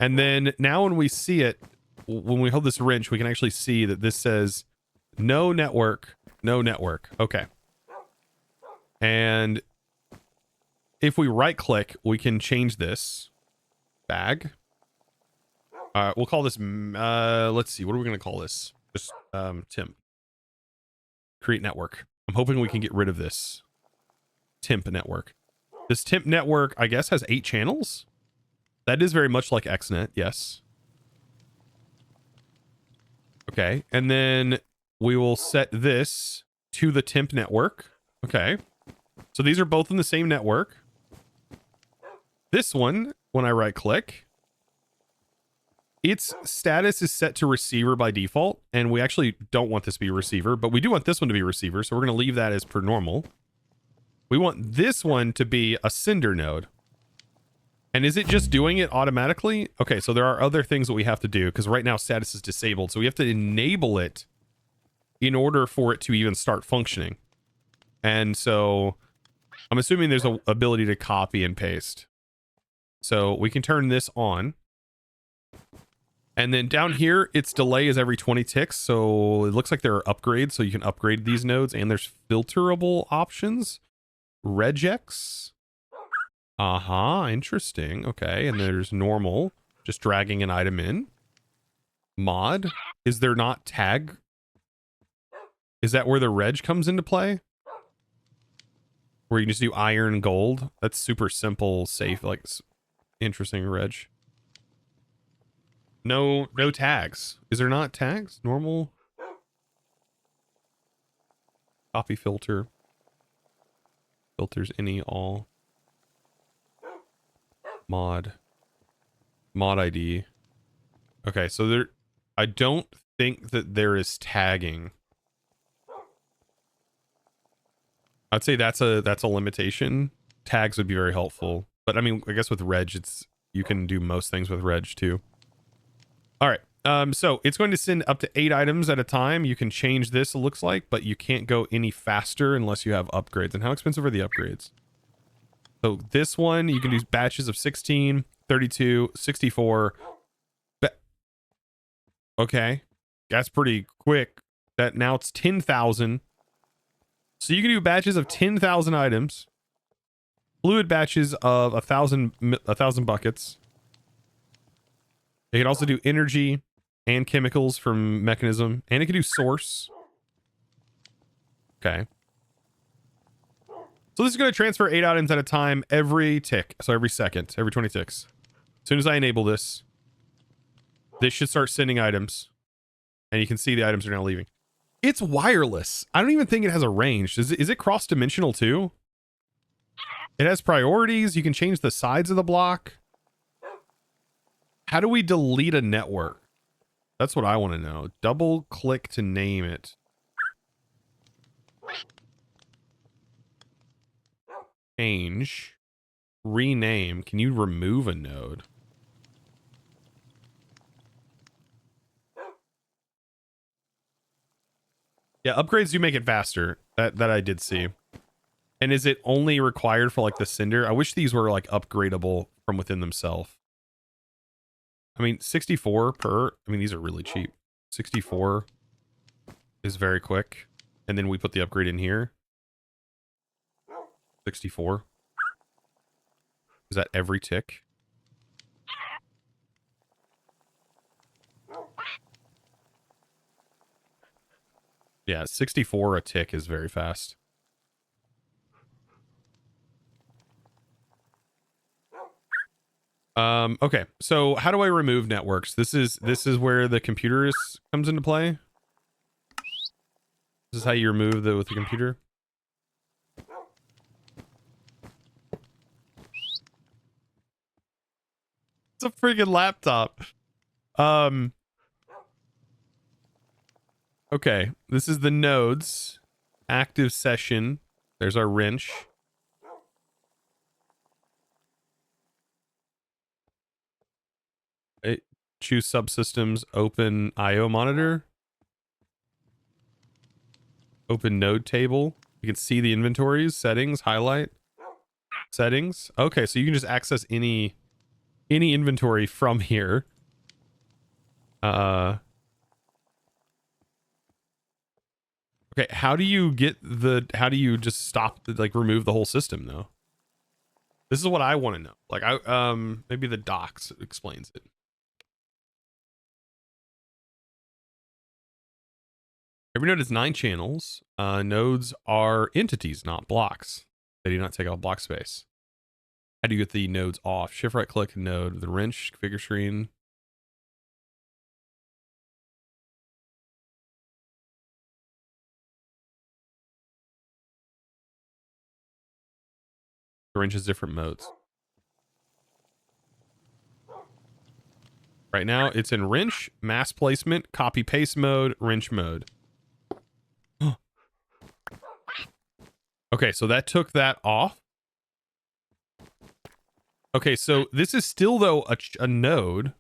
S1: And then now when we see it, when we hold this wrench, we can actually see that this says no network, no network. Okay. And if we right click, we can change this bag. We'll call this, let's see, what are we going to call this? Just, temp. Create network. I'm hoping we can get rid of this temp network. This temp network, I guess, has 8 channels. That is very much like XNet, yes. Okay, and then we will set this to the temp network. Okay. So these are both in the same network. This one, when I right click, its status is set to receiver by default, and we actually don't want this to be receiver, but we do want this one to be receiver, so we're going to leave that as per normal. We want this one to be a sender node. And is it just doing it automatically? Okay, so there are other things that we have to do, because right now status is disabled, so we have to enable it in order for it to even start functioning. And so I'm assuming there's an ability to copy and paste. So we can turn this on. And then down here, its delay is every 20 ticks. So it looks like there are upgrades. So you can upgrade these nodes. And there's filterable options. Regex. Interesting. Okay. And there's normal. Just dragging an item in. Mod. Is there not tag? Is that where the reg comes into play? Where you just do iron gold? That's super simple, safe, like interesting reg. No tags. Is there not tags? Normal. Copy filter. Filters any, all. Mod. Mod ID. Okay, so there, I don't think that there is tagging. I'd say that's a limitation. Tags would be very helpful. But I mean, I guess with reg, you can do most things with reg too. All right. So it's going to send up to 8 items at a time. You can change this, it looks like, but you can't go any faster unless you have upgrades. And how expensive are the upgrades? So this one, you can do batches of 16, 32, 64. Okay. That's pretty quick. That now it's 10,000. So you can do batches of 10,000 items. Fluid batches of 1,000 buckets. It can also do energy and chemicals from mechanism, and it can do source. Okay. So this is going to transfer 8 items at a time every tick. So every second, every 20 ticks. As soon as I enable this, this should start sending items, and you can see the items are now leaving. It's wireless. I don't even think it has a range. Is it cross-dimensional too? It has priorities. You can change the sides of the block. How do we delete a network? That's what I want to know. Double click to name it. Change. Rename. Can you remove a node? Yeah, upgrades do make it faster. That I did see. And is it only required for like the sender? I wish these were like upgradable from within themselves. I mean, 64 per. I mean, these are really cheap. 64 is very quick. And then we put the upgrade in here. 64. Is that every tick? Yeah, 64 a tick is very fast. Okay, so how do I remove networks? This is where the computer comes into play. This is how you remove with the computer. It's a freaking laptop. Okay, this is the nodes. Active session. There's our wrench. Choose subsystems, open IO monitor. Open node table. You can see the inventories, settings, highlight. Settings. Okay, so you can just access any inventory from here. Okay, how do you just stop, like remove the whole system though? This is what I want to know. Like maybe the docs explains it. Every node has 9 channels. Nodes are entities, not blocks. They do not take up block space. How do you get the nodes off? Shift right click node, the wrench, configure screen. The wrench has different modes. Right now it's in wrench, mass placement, copy paste mode, wrench mode. Okay, so that took that off. Okay, so this is still though a node.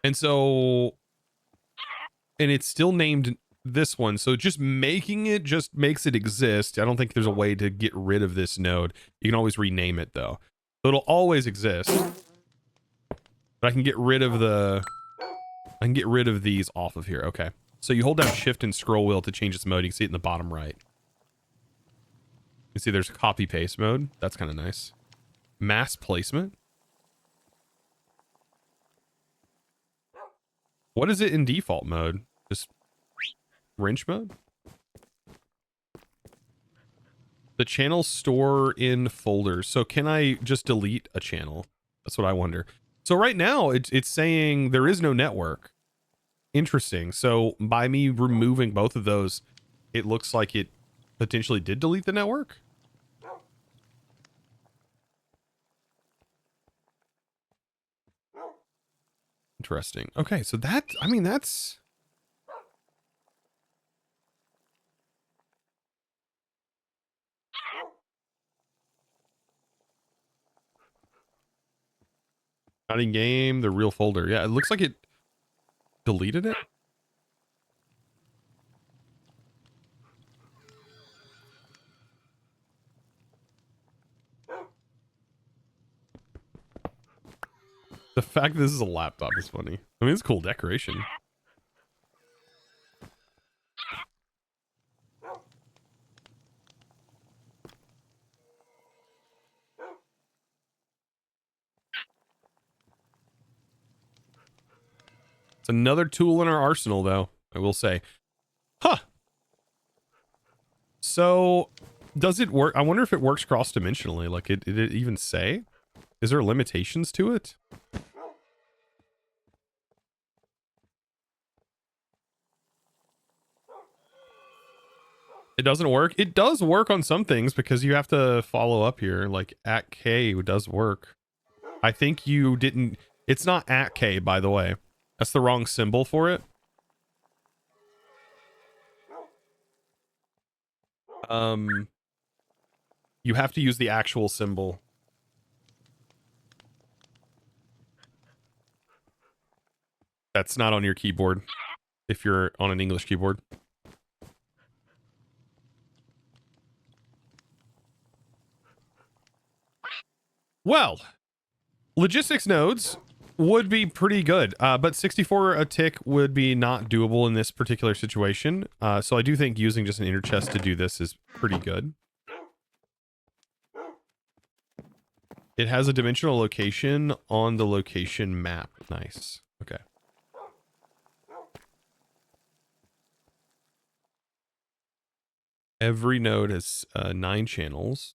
S1: And so, and it's still named this one. So just making it just makes it exist. I don't think there's a way to get rid of this node. You can always rename it though. So it'll always exist. But I can get rid of these off of here. Okay. So you hold down shift and scroll wheel to change its mode. You can see it in the bottom right. You see there's copy paste mode. That's kind of nice. Mass placement. What is it in default mode? Just wrench mode? The channels store in folders. So can I just delete a channel? That's what I wonder. So right now it's saying there is no network. Interesting. So by me removing both of those, it looks like it potentially did delete the network. Interesting. Okay, so that, I mean, that's... Not in game, the real folder. Yeah, it looks like it deleted it. The fact that this is a laptop is funny. I mean, it's cool decoration. It's another tool in our arsenal, though, I will say. Huh. So, does it work? I wonder if it works cross-dimensionally. Like, did it even say? Is there limitations to it? It doesn't work. It does work on some things because you have to follow up here. Like at K does work. I think you didn't. It's not at K, by the way. That's the wrong symbol for it. You have to use the actual symbol. That's not on your keyboard if you're on an English keyboard. Well, logistics nodes would be pretty good, but 64 a tick would be not doable in this particular situation. So I do think using just an inner chest to do this is pretty good. It has a dimensional location on the location map. Nice. Okay. Every node has 9 channels.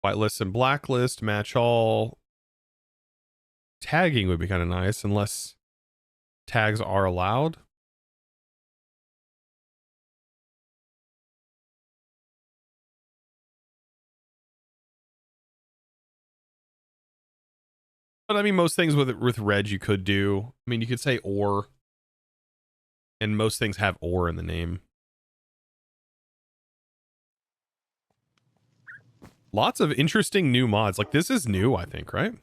S1: Whitelist and blacklist match all. Tagging would be kind of nice unless tags are allowed. But I mean, most things with red you could do. I mean, you could say or, and most things have or in the name. Lots of interesting new mods. Like this is new, I think, right?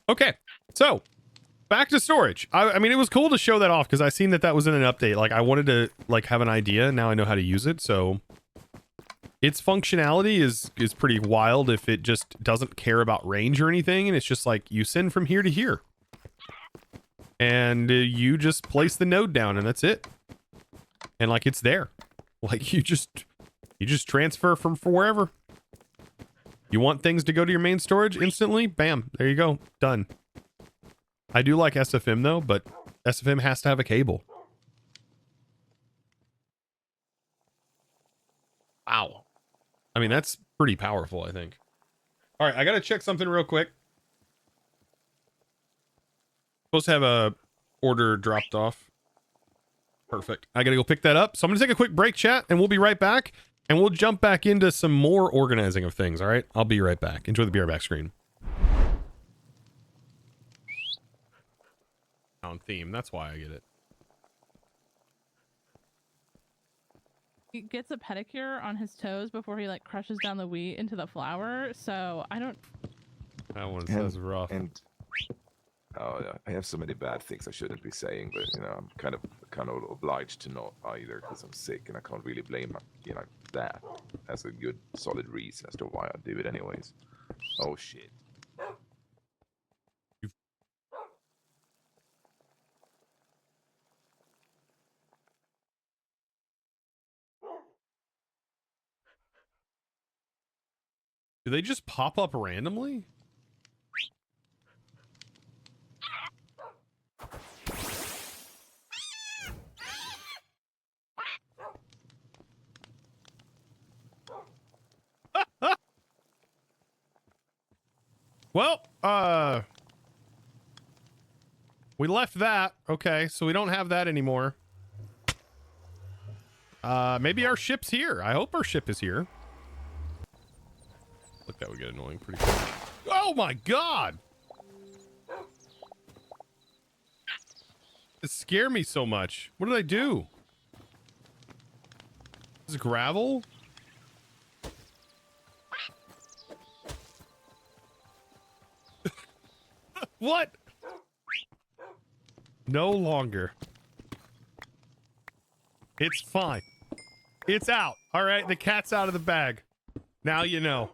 S1: Okay, so back to storage. I mean, it was cool to show that off because I seen that was in an update. Like I wanted to like have an idea. Now I know how to use it. So its functionality is pretty wild if it just doesn't care about range or anything. And it's just like you send from here to here. And you just place the node down and that's it. And like it's there. Like you just transfer from wherever. You want things to go to your main storage instantly? Bam. There you go. Done. I do like SFM though, but SFM has to have a cable. Wow. I mean, that's pretty powerful, I think. All right, I got to check something real quick. Supposed to have a order dropped off. Perfect. I got to go pick that up. So I'm going to take a quick break, chat, and we'll be right back. And we'll jump back into some more organizing of things, all right? I'll be right back. Enjoy the beer back screen. On theme. That's why I get it.
S3: He gets a pedicure on his toes before he like crushes down the wheat into the flour. So I don't.
S1: That one says rough.
S4: And oh yeah, I have so many bad things I shouldn't be saying, but you know I'm kind of obliged to not either because I'm sick and I can't really blame that as a good solid reason as to why I do it anyways. Oh shit.
S1: Do they just pop up randomly? Well, we left that. Okay, so we don't have that anymore. Maybe our ship's here. I hope our ship is here. Look, that would get annoying pretty quick. Oh my god! It scared me so much. What did I do? Is it gravel? What? No longer. It's fine. It's out. All right, the cat's out of the bag. Now you know.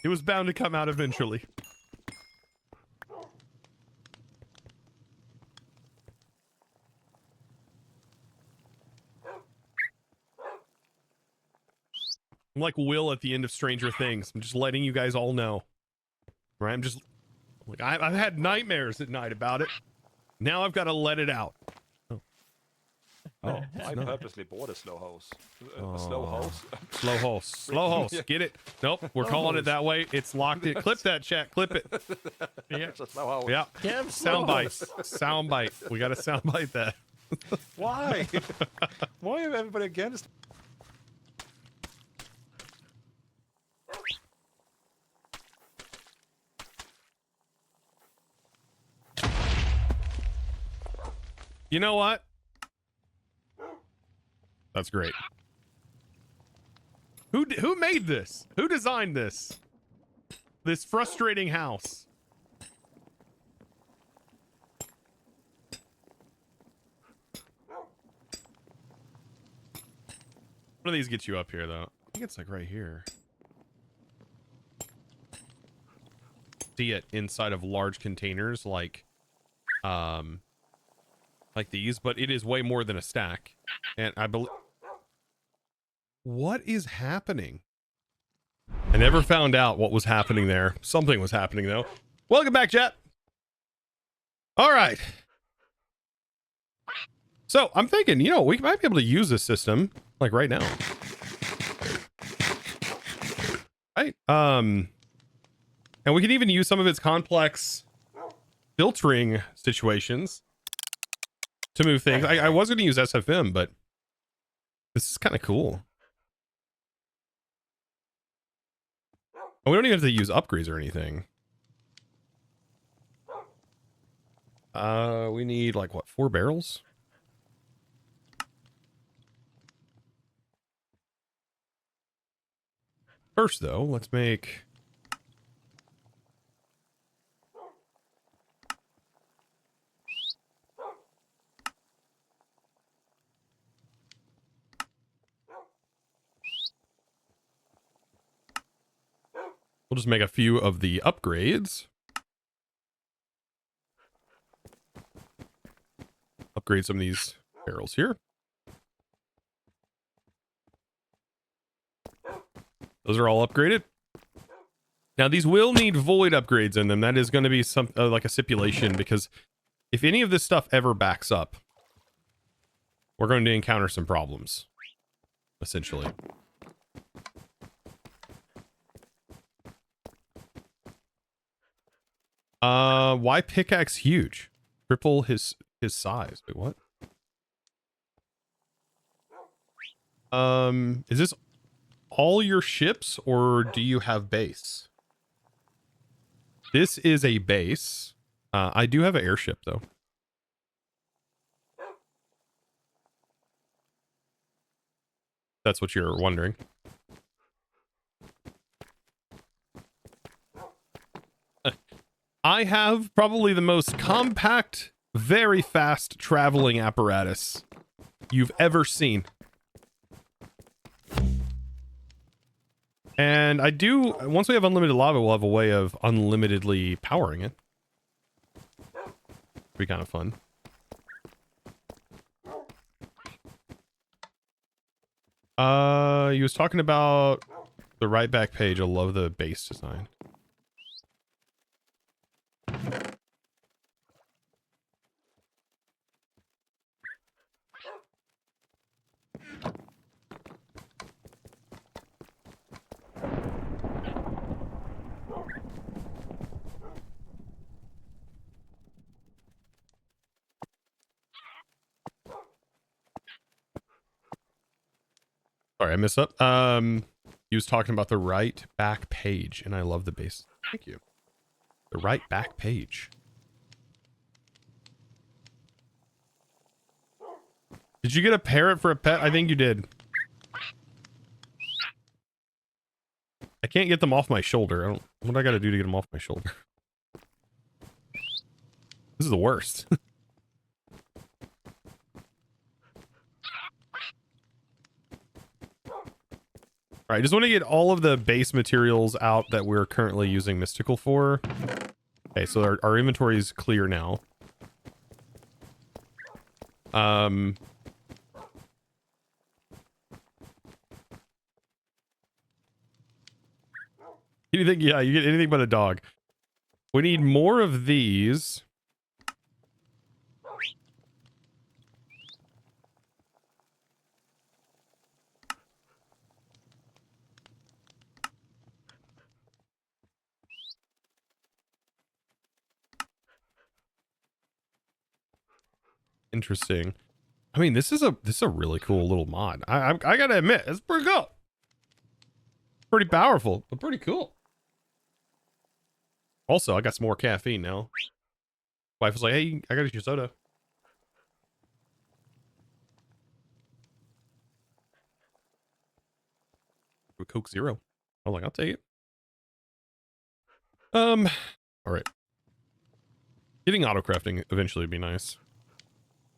S1: It was bound to come out eventually. I'm like Will at the end of Stranger Things. I'm just letting you guys all know. Right? I'm just like I've had nightmares at night about it. Now I've got to let it out. Oh.
S5: Oh,
S1: it's
S5: I
S1: not.
S5: purposely bought a slow hose.
S1: Oh.
S5: A slow hose.
S1: Slow hole. Slow hole.
S5: Yeah.
S1: Get it? Nope. We're
S5: Slow
S1: calling it
S5: hose.
S1: that way. It's locked in. Clip that, chat. Clip it.
S5: Yeah. It's a slow hose.
S1: Yeah.
S6: Kev,
S1: Sound bites. Sound bite. We got to sound bite that.
S5: Why? Why are everybody against?
S1: You know what? That's great. Who made this? Who designed this? This frustrating house. One of these gets you up here, though. I think it's like right here. See it inside of large containers like these, but it is way more than a stack. And I believe... What is happening? I never found out what was happening there. Something was happening, though. Welcome back, chat. All right. So I'm thinking, you know, we might be able to use this system like right now. Right. And we can even use some of its complex filtering situations to move things. I was going to use SFM, but this is kind of cool. We don't even have to use upgrades or anything. We need like what, 4 barrels? First though, let's make we'll just make a few of the upgrades. Upgrade some of these barrels here. Those are all upgraded. Now these will need void upgrades in them. That is going to be some like a stipulation, because if any of this stuff ever backs up, we're going to encounter some problems, essentially. Why pickaxe huge? Triple his size. Wait, what? Is this all your ships, or do you have base? This is a base. I do have an airship though. That's what you're wondering. I have probably the most compact, very fast traveling apparatus you've ever seen. And I do, once we have unlimited lava, we'll have a way of unlimitedly powering it. Be kind of fun. He was talking about the right back page. I love the base design. Sorry, I messed up. He was talking about the right back page, and I love the base. Thank you. The right back page. Did you get a parrot for a pet? I think you did. I can't get them off my shoulder. What do I got to do to get them off my shoulder? This is the worst. All right, I just want to get all of the base materials out that we're currently using Mystical for. Okay, so our inventory is clear now. Anything, yeah, you get anything but a dog. We need more of these. Interesting. I mean, this is a really cool little mod. I gotta admit, it's pretty cool. Pretty powerful, but pretty cool. Also, I got some more caffeine now. Wife was like, "Hey, I got your soda." A Coke Zero. I was like, "I'll take it." All right. Getting auto crafting eventually would be nice.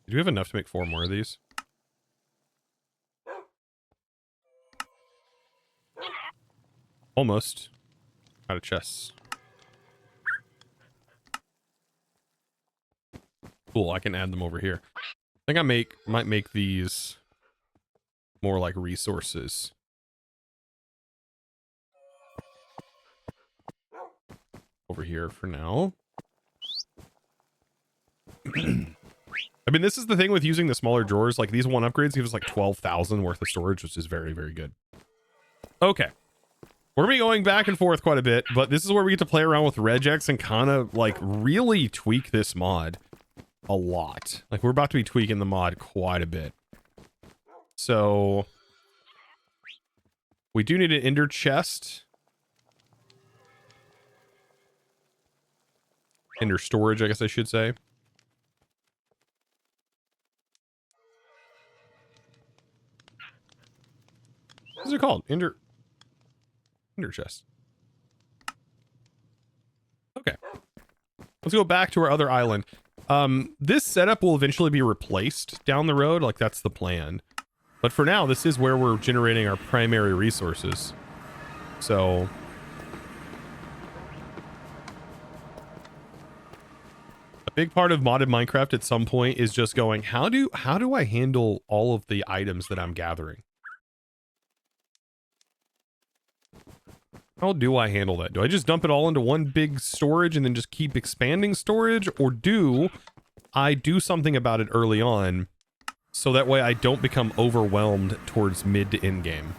S1: Do we have enough to make 4 more of these? Almost. Out of chests. Cool, I can add them over here. I think I might make these more like resources. Over here for now. I mean, this is the thing with using the smaller drawers. Like, these one upgrades give us like 12,000 worth of storage, which is very, very good. Okay. We're going to be going back and forth quite a bit, but this is where we get to play around with regex and kind of like really tweak this mod a lot. Like, we're about to be tweaking the mod quite a bit. So we do need an ender chest. Ender storage, I guess I should say. What's it called? Ender chest. Okay. Let's go back to our other island. This setup will eventually be replaced down the road. Like, that's the plan. But for now, this is where we're generating our primary resources. So a big part of modded Minecraft at some point is just going, how do I handle all of the items that I'm gathering? How do I handle that? Do I just dump it all into one big storage and then just keep expanding storage? Or do I do something about it early on so that way I don't become overwhelmed towards mid to end game?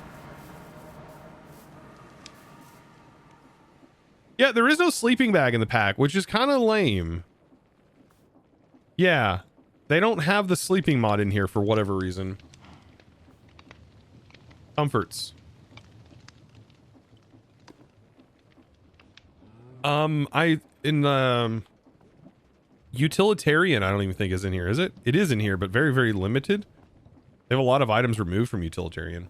S1: Yeah, there is no sleeping bag in the pack, which is kind of lame. Yeah, they don't have the sleeping mod in here for whatever reason. Comforts. Utilitarian, I don't even think is in here, is it? It is in here, but very, very limited. They have a lot of items removed from utilitarian.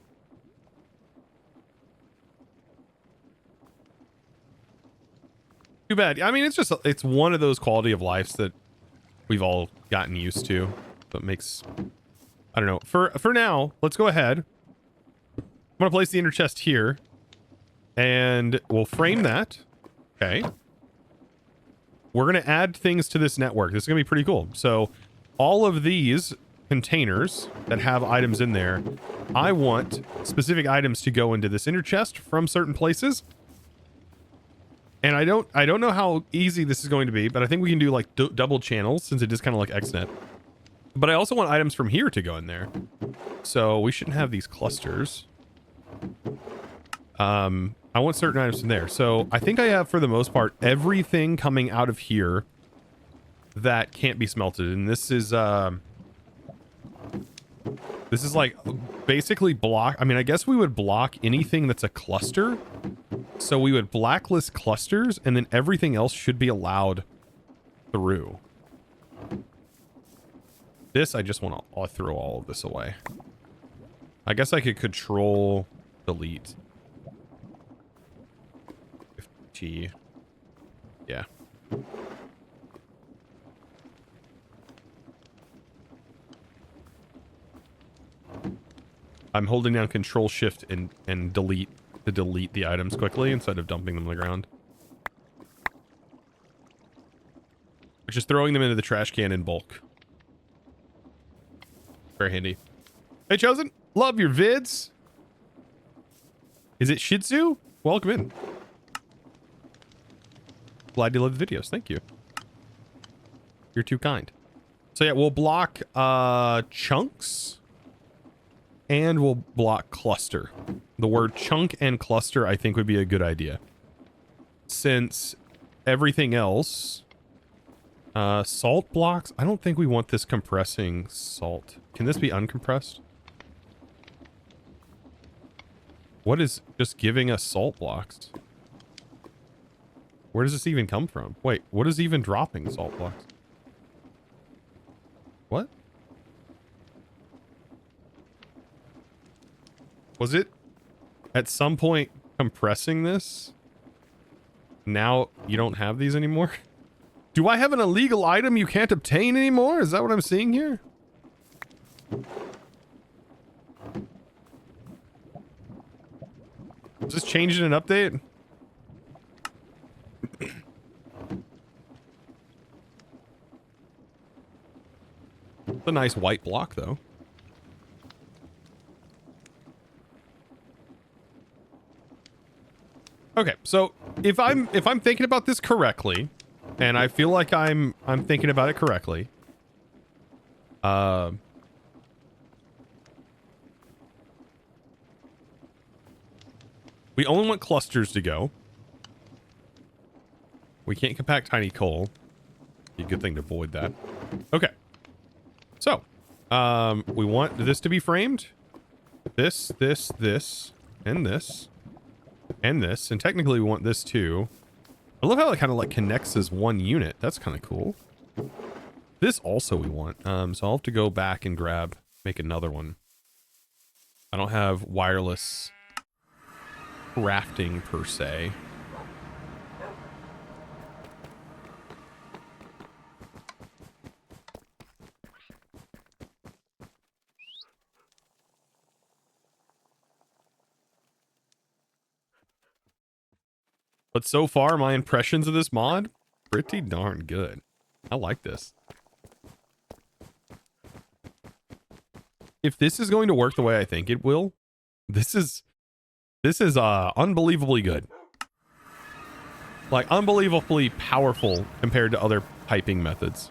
S1: Too bad. I mean, it's one of those quality of lives that we've all gotten used to, but makes, I don't know. For now, let's go ahead. I'm gonna place the ender chest here, and we'll frame that. Okay. We're going to add things to this network. This is going to be pretty cool. So all of these containers that have items in there, I want specific items to go into this ender chest from certain places. And I don't know how easy this is going to be, but I think we can do like double channels since it is kind of like XNet. But I also want items from here to go in there. So we shouldn't have these clusters. I want certain items in there. So I think I have, for the most part, everything coming out of here that can't be smelted. And this is like basically block. I mean, I guess we would block anything that's a cluster. So we would blacklist clusters, and then everything else should be allowed through. This, I just want to throw all of this away. I guess I could control delete. Yeah. I'm holding down Control Shift and delete to delete the items quickly instead of dumping them on the ground. Which is throwing them into the trash can in bulk. Very handy. Hey, Chosen. Love your vids. Is it Shih Tzu? Welcome in. Glad you love the videos. Thank you. You're too kind. So yeah, we'll block chunks and we'll block cluster. The word chunk and cluster I think would be a good idea, since everything else Salt blocks. I don't think we want this compressing salt. Can this be uncompressed? What is just giving us salt blocks? Where does this even come from? Wait, what is even dropping salt blocks? What? Was it at some point compressing this? Now you don't have these anymore? Do I have an illegal item you can't obtain anymore? Is that what I'm seeing here? Is this changing an update? It's a nice white block though. Okay, so if I'm thinking about this correctly, and I feel like I'm thinking about it correctly, we only want clusters to go. We can't compact tiny coal. Be a good thing to avoid that. Okay. So, we want this to be framed. This, and this. And this. And technically we want this too. I love how it kind of like connects as one unit. That's kind of cool. This also we want. So I'll have to go back and make another one. I don't have wireless crafting per se. But so far, my impressions of this mod, pretty darn good. I like this. If this is going to work the way I think it will, this is unbelievably good. Like, unbelievably powerful compared to other piping methods.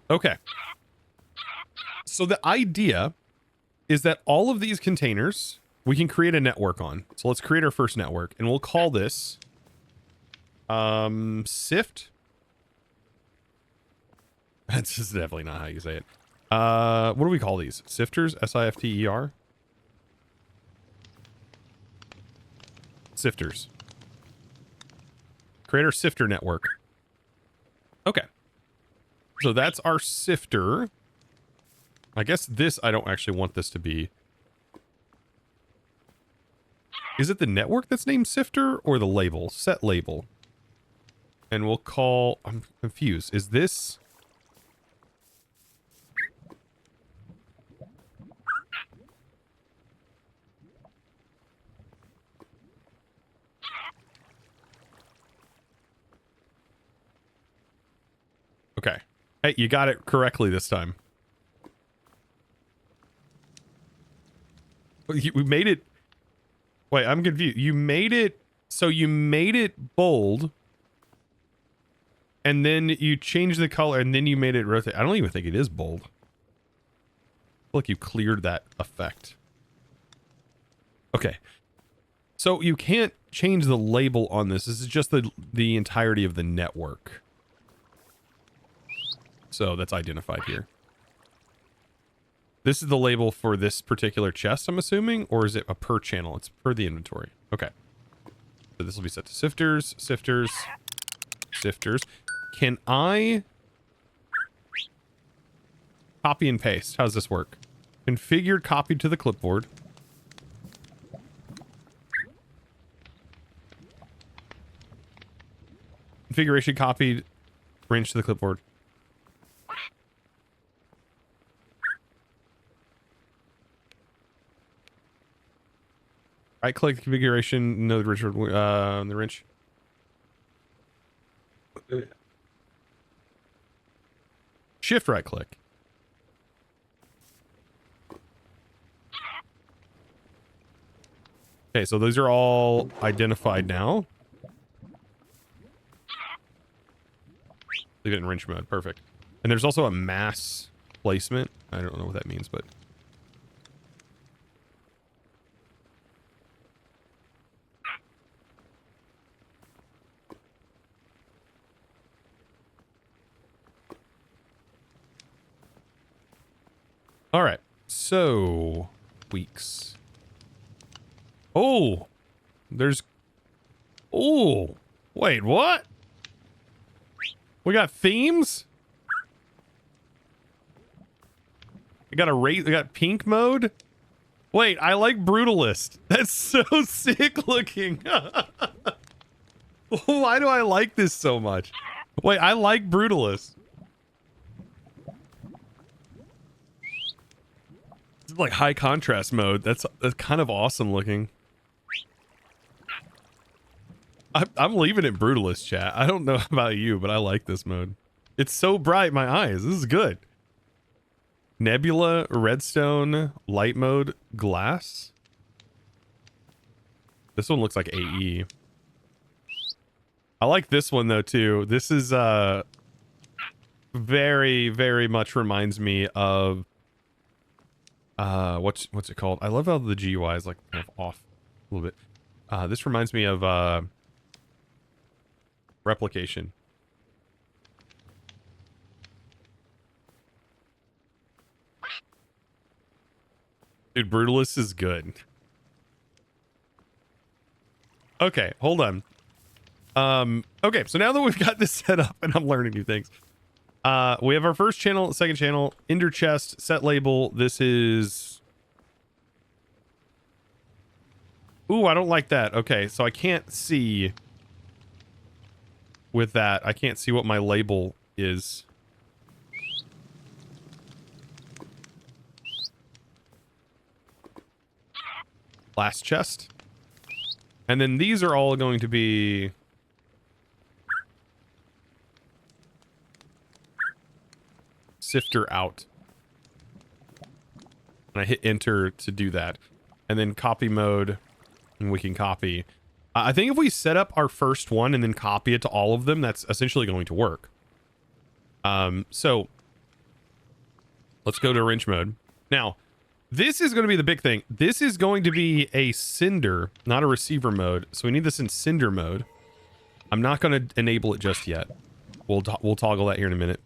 S1: Okay. So the idea is that all of these containers we can create a network on. So let's create our first network, and we'll call this Sift. That's just definitely not how you say it. What do we call these? Sifters? S-I-F-T-E-R? Sifters. Create our sifter network. Okay. So that's our sifter. I guess this, I don't actually want this to be. Is it the network that's named Sifter or the label? Set label. And we'll call... I'm confused. Is this... Okay. Hey, you got it correctly this time. We made it... Wait, I'm confused. You made it... So you made it bold. And then you changed the color and then you made it rotate. I don't even think it is bold. I feel like you cleared that effect. Okay. So you can't change the label on this. This is just the entirety of the network. So that's identified here. This is the label for this particular chest, I'm assuming, or is it a per channel? It's per the inventory. Okay. So this will be set to sifters, sifters, sifters. Can I copy and paste? How does this work? Configured copied to the clipboard. Configuration copied, wrench to the clipboard. Right click the configuration, no the wrench. Shift right click. Okay, so those are all identified now. Leave it in wrench mode. Perfect. And there's also a mass placement. I don't know what that means, but... All right. So, weeks. Oh, there's... Oh, wait, what? We got themes? We got pink mode? Wait, I like Brutalist. That's so sick looking. Why do I like this so much? Wait, I like Brutalist. It's like high contrast mode. That's kind of awesome looking. I'm leaving it Brutalist, chat. I don't know about you, but I like this mode. It's so bright, my eyes. This is good. Nebula, redstone, light mode, glass. This one looks like AE. I like this one though too. This is very, very much reminds me of what's it called? I love how the GUI is like kind of off a little bit. This reminds me of replication. Dude, Brutalist is good. Okay, hold on. Okay, so now that we've got this set up and I'm learning new things, we have our first channel, second channel, ender chest, set label. This is... Ooh, I don't like that. Okay, so I can't see with that. I can't see what my label is. Last chest. And then these are all going to be... Sifter out. And I hit enter to do that. And then copy mode, and we can copy. I think if we set up our first one and then copy it to all of them, that's essentially going to work. So let's go to wrench mode. Now, this is going to be the big thing. This is going to be a sender, not a receiver mode. So we need this in sender mode. I'm not going to enable it just yet. We'll toggle that here in a minute.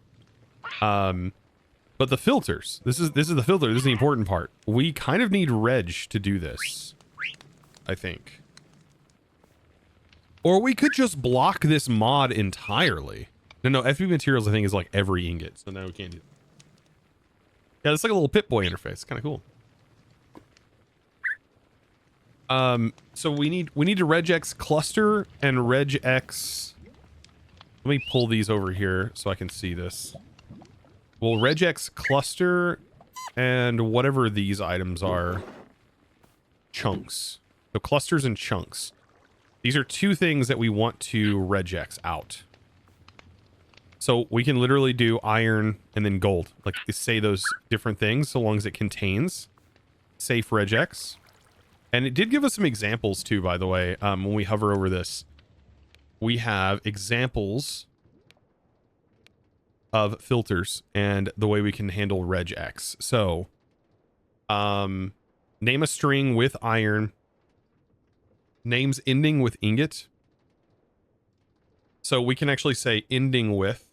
S1: But the filters, this is the filter. This is the important part. We kind of need reg to do this, I think. Or we could just block this mod entirely. No, FTB materials I think is like every ingot. So now we can't do it. Yeah, it's like a little Pip-Boy interface. Kind of cool. So we need to regex cluster and regex. Let me pull these over here so I can see this. We'll regex cluster and whatever these items are. Chunks. So clusters and chunks. These are two things that we want to regex out. So we can literally do iron and then gold. Like say those different things so long as it contains safe regex. And it did give us some examples too, by the way. When we hover over this, we have examples of filters and the way we can handle regex. So name a string with iron, names ending with ingot. So we can actually say ending with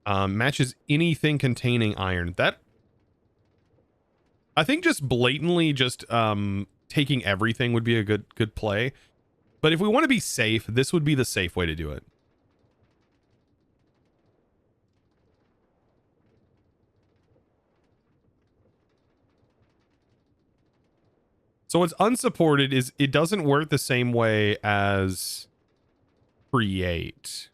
S1: matches anything containing iron. That I think just blatantly just taking everything would be a good play. But if we want to be safe, this would be the safe way to do it. So what's unsupported is it doesn't work the same way as create.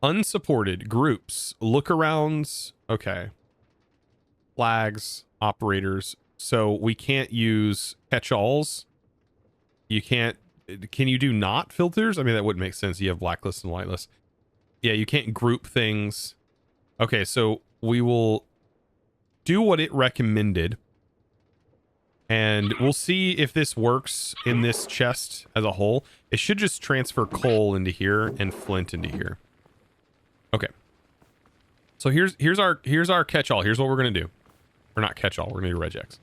S1: Unsupported groups, lookarounds, okay. Flags, operators. So we can't use catch-alls. You can't, can you do not filters? I mean, that wouldn't make sense. You have blacklist and whitelist. Yeah, you can't group things. Okay, so we will do what it recommended. And we'll see if this works in this chest as a whole. It should just transfer coal into here and flint into here. Okay. So here's our catch-all. Here's what we're gonna do. Or not catch-all, we're gonna do regex.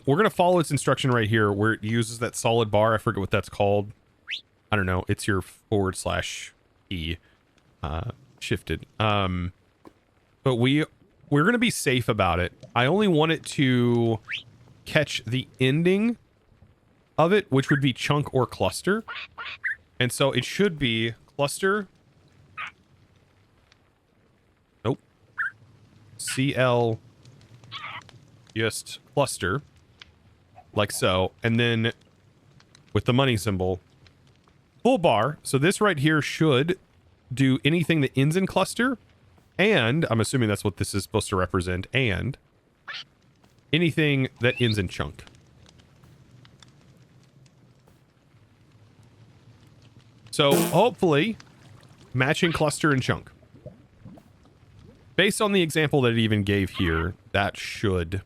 S1: We're gonna follow its instruction right here where it uses that solid bar. I forget what that's called. I don't know. It's your /E shifted. but we're going to be safe about it. I only want it to catch the ending of it, which would be chunk or cluster. And so it should be cluster. Nope. CL just cluster. Like so. And then with the money symbol, full bar. So this right here should do anything that ends in cluster. And I'm assuming that's what this is supposed to represent. And anything that ends in chunk. So hopefully matching cluster and chunk. Based on the example that it even gave here, that should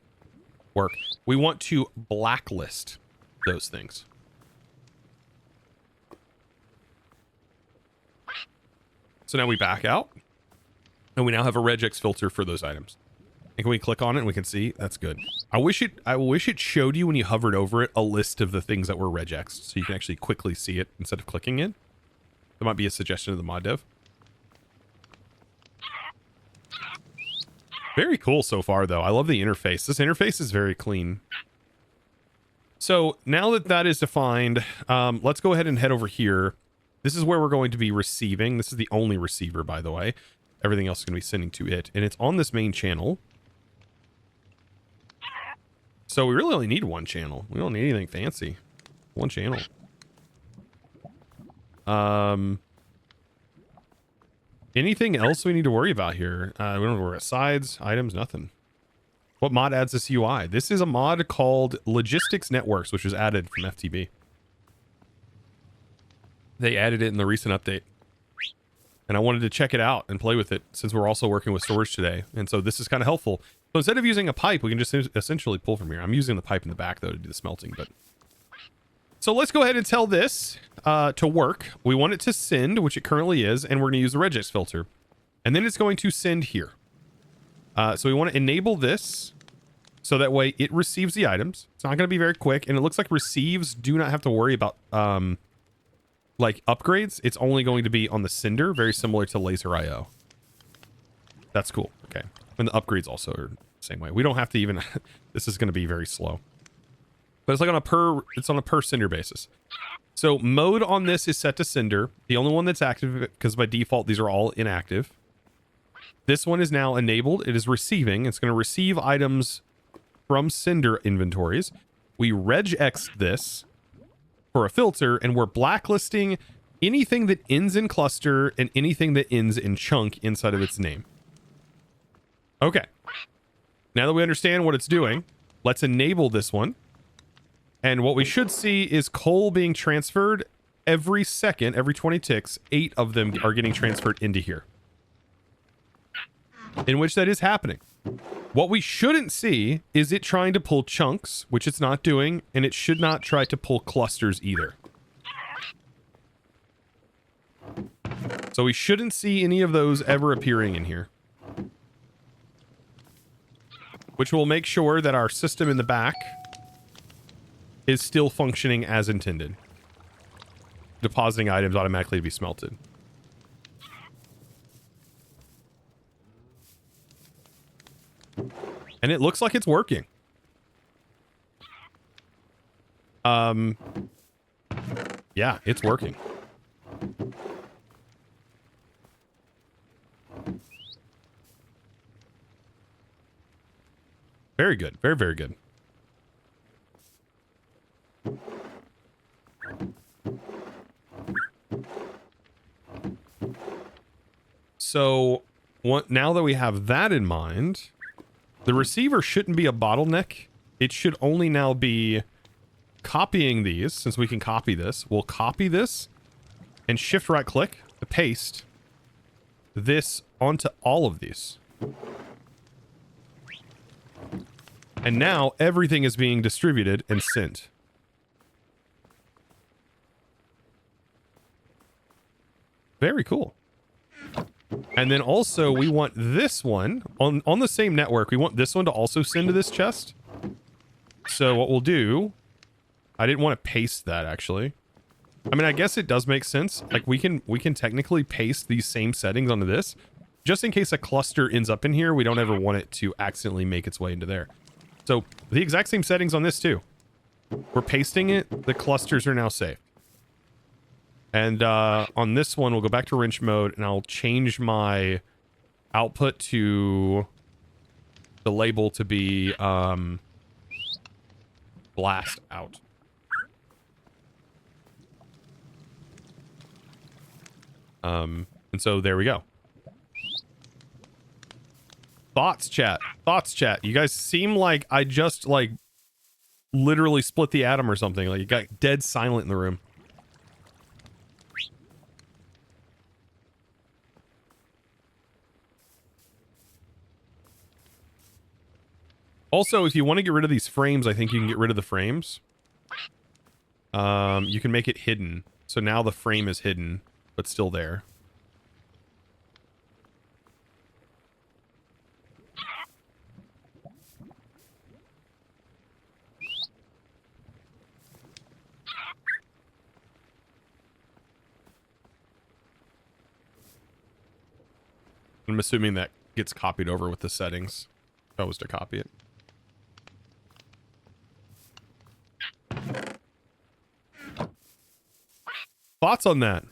S1: work. We want to blacklist those things. So now we back out and we now have a regex filter for those items. And can we click on it and we can see that's good. I wish it showed you when you hovered over it a list of the things that were regexed so you can actually quickly see it instead of clicking it. That might be a suggestion of the mod dev. Very cool so far though. I love the interface. This interface is very clean. So now that that is defined, let's go ahead and head over here. This is where we're going to be receiving. This is the only receiver, by the way. Everything else is going to be sending to it. And it's on this main channel. So we really only need one channel. We don't need anything fancy. One channel. Anything else we need to worry about here? We don't have to worry about sides, items, nothing. What mod adds this UI? This is a mod called Logistics Networks, which was added from FTB. They added it in the recent update. And I wanted to check it out and play with it since we're also working with storage today. And so this is kind of helpful. So instead of using a pipe, we can just essentially pull from here. I'm using the pipe in the back though to do the smelting, but... So let's go ahead and tell this to work. We want it to send, which it currently is, and we're going to use the regex filter. And then it's going to send here. So we want to enable this so that way it receives the items. It's not going to be very quick, and it looks like receives do not have to worry about like upgrades. It's only going to be on the sender, very similar to laser IO. That's cool. Okay. And the upgrades also are the same way. We don't have to even this is going to be very slow. But it's like on a per sender basis. So mode on this is set to sender. The only one that's active, because by default these are all inactive. This one is now enabled. It is receiving. It's going to receive items from sender inventories. We regex this for a filter, and we're blacklisting anything that ends in cluster and anything that ends in chunk inside of its name. Okay. Now that we understand what it's doing, let's enable this one. And what we should see is coal being transferred every second, every 20 ticks. 8 of them are getting transferred into here. In which that is happening. What we shouldn't see is it trying to pull chunks, which it's not doing, and it should not try to pull clusters either. So we shouldn't see any of those ever appearing in here. Which will make sure that our system in the back is still functioning as intended. Depositing items automatically to be smelted. And it looks like it's working. Yeah, it's working. Very good. Very, very good. So, now that we have that in mind, the receiver shouldn't be a bottleneck. It should only now be copying these, since we can copy this. We'll copy this and shift right click to paste this onto all of these. And now everything is being distributed and sent. Very cool. And then also we want this one on the same network. We want this one to also send to this chest. So what we'll do, I didn't want to paste that actually. I mean, I guess it does make sense. Like we can technically paste these same settings onto this, just in case a cluster ends up in here, we don't ever want it to accidentally make its way into there. So the exact same settings on this too. We're pasting it. The clusters are now safe. And on this one, we'll go back to wrench mode, and I'll change my output to the label to be blast out. And so there we go. Thoughts, chat. Thoughts, chat. You guys seem like I just like literally split the atom or something. Like you got dead silent in the room. Also, if you want to get rid of these frames, I think you can get rid of the frames. You can make it hidden. So now the frame is hidden, but still there. I'm assuming that gets copied over with the settings. If I was to copy it. Thoughts on that?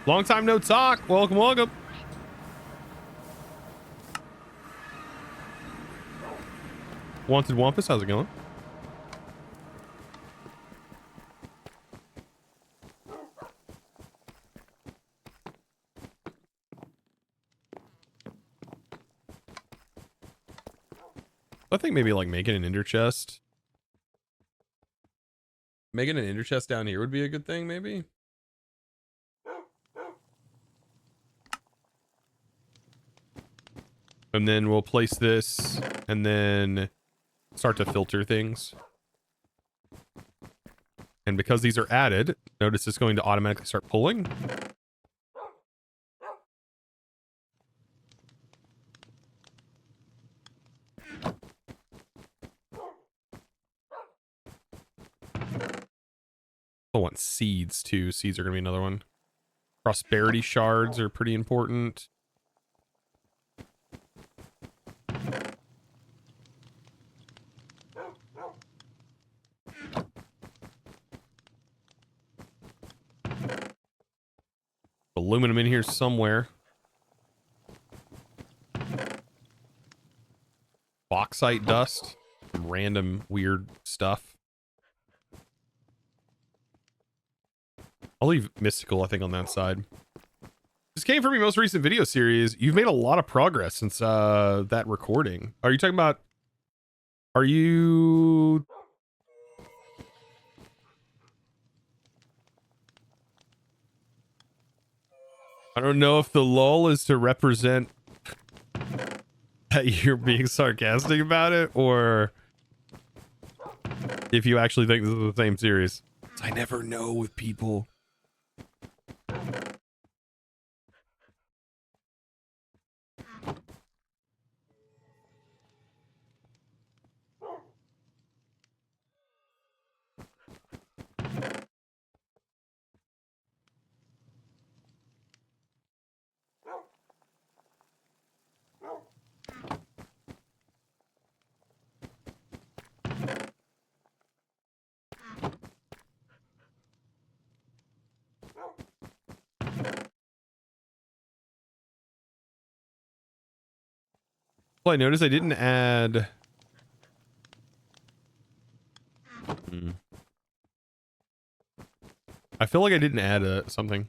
S1: Long time no talk. Welcome, welcome. Wanted Wampus, how's it going? I think maybe like making an ender chest. Making an ender chest down here would be a good thing, maybe. And then we'll place this and then start to filter things. And because these are added, notice it's going to automatically start pulling. I want seeds too. Seeds are going to be another one. Prosperity shards are pretty important. Aluminum in here somewhere. Bauxite dust. Some random weird stuff. I'll leave mystical, I think, on that side. This came from your most recent video series. You've made a lot of progress since that recording. Are you talking about... Are you... I don't know if the lull is to represent that you're being sarcastic about it, or if you actually think this is the same series. I never know with people. Well, I noticed I didn't add... I feel like I didn't add something.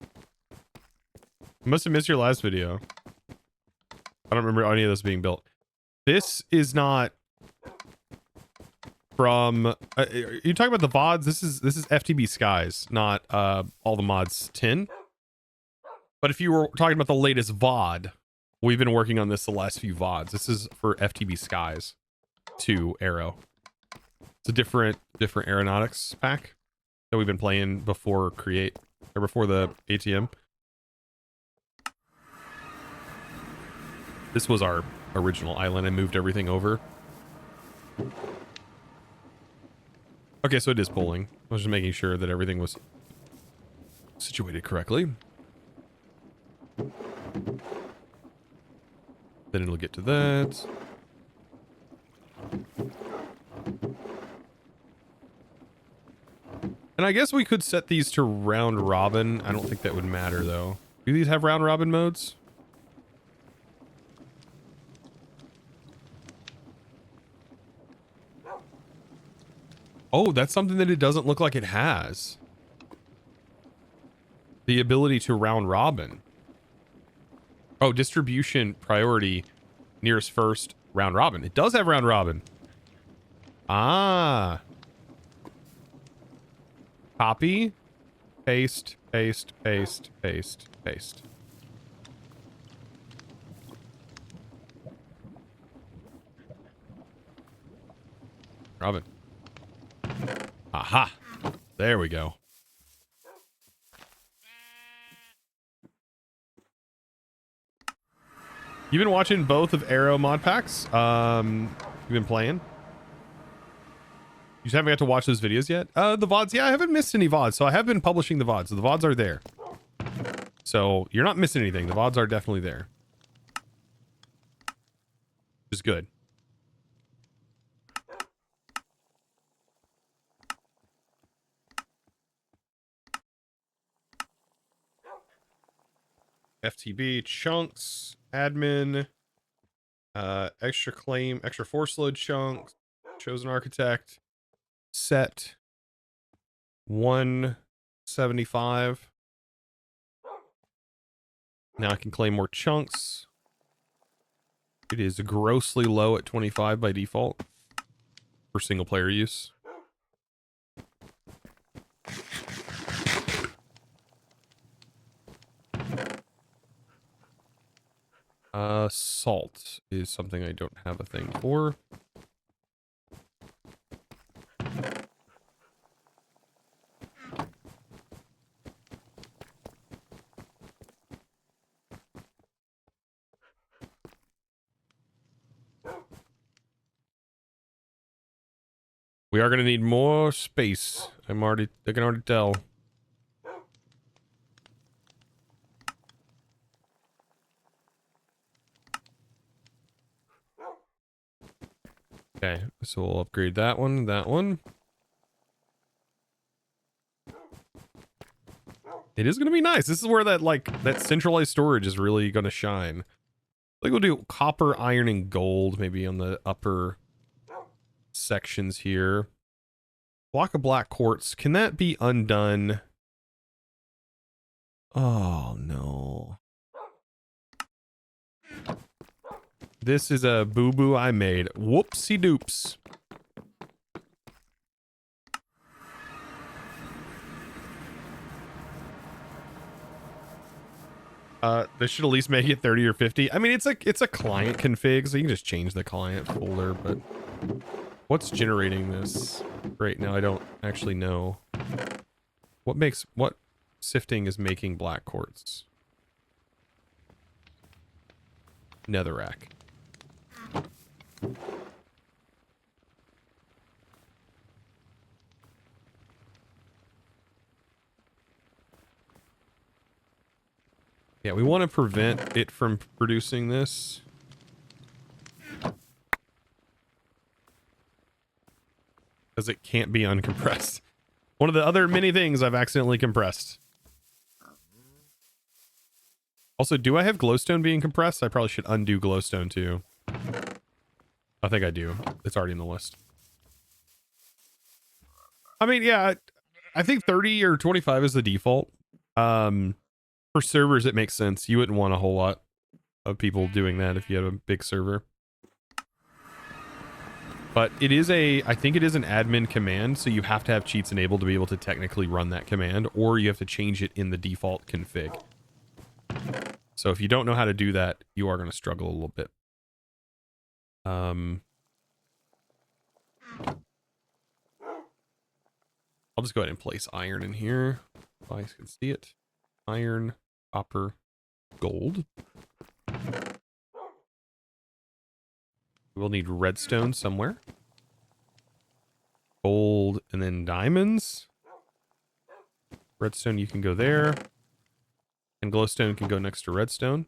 S1: I must have missed your last video. I don't remember any of this being built. This is not from... you talking about the VODs? This is FTB Skies, not all the mods 10. But if you were talking about the latest VOD, we've been working on this the last few VODs. This is for FTB Skies 2 Aero. It's a different aeronautics pack that we've been playing before Create, or before the ATM. This was our original island. I moved everything over. Okay, so it is pulling. I was just making sure that everything was situated correctly. Then it'll get to that. And I guess we could set these to round robin. I don't think that would matter though. Do these have round robin modes? Oh, that's something that it doesn't look like it has. The ability to round robin. Oh, distribution priority nearest first round robin. It does have round robin. Ah. Copy, paste, paste, paste, paste, paste. Robin. Aha. There we go. You've been watching both of Aero mod packs? You've been playing? You just haven't got to watch those videos yet? The VODs, yeah, I haven't missed any VODs, so I have been publishing the VODs. So the VODs are there. So you're not missing anything. The VODs are definitely there. Which is good. FTB, chunks, admin, extra claim, extra force load chunks, chosen architect, set 175. Now I can claim more chunks. It is grossly low at 25 by default for single player use. Salt is something I don't have a thing for. We are going to need more space. I can already tell. Okay, so we'll upgrade that one, that one. It is going to be nice. This is where that centralized storage is really going to shine. I think we'll do copper, iron, and gold maybe on the upper sections here. Block of black quartz. Can that be undone? Oh, no. This is a boo-boo I made. Whoopsie doops. This should at least make it 30 or 50. I mean, it's a client config, so you can just change the client folder, but what's generating this right now? I don't actually know. What sifting is making black quartz? Netherrack. Yeah, we want to prevent it from producing this. Because it can't be uncompressed. One of the other many things I've accidentally compressed. Also, do I have glowstone being compressed? I probably should undo glowstone too. I think I do. It's already in the list. I mean, yeah, I think 30 or 25 is the default. For servers, it makes sense. You wouldn't want a whole lot of people doing that if you had a big server. But it is I think it is an admin command, so you have to have cheats enabled to be able to technically run that command, or you have to change it in the default config. So if you don't know how to do that, you are going to struggle a little bit. I'll just go ahead and place iron in here. So I can see it. Iron, copper, gold. We'll need redstone somewhere. Gold and then diamonds. Redstone, you can go there. And glowstone can go next to redstone.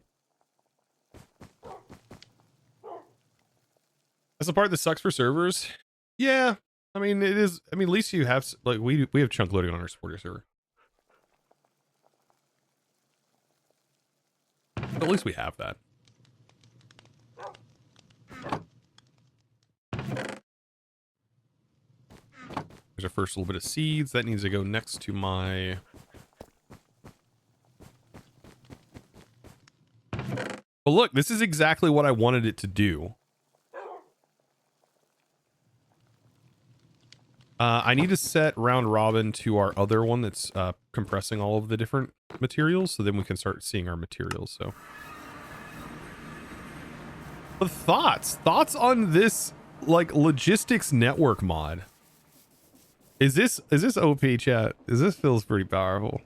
S1: That's the part that sucks for servers. Yeah, I mean, it is. I mean, at least you have, like, we have chunk loading on our supporter server. But at least we have that. There's our first little bit of seeds. That needs to go next to my... But look, this is exactly what I wanted it to do. I need to set round robin to our other one that's compressing all of the different materials, so then we can start seeing our materials. So, but thoughts on this, like, logistics network mod? Is this OP, chat? This feels pretty powerful.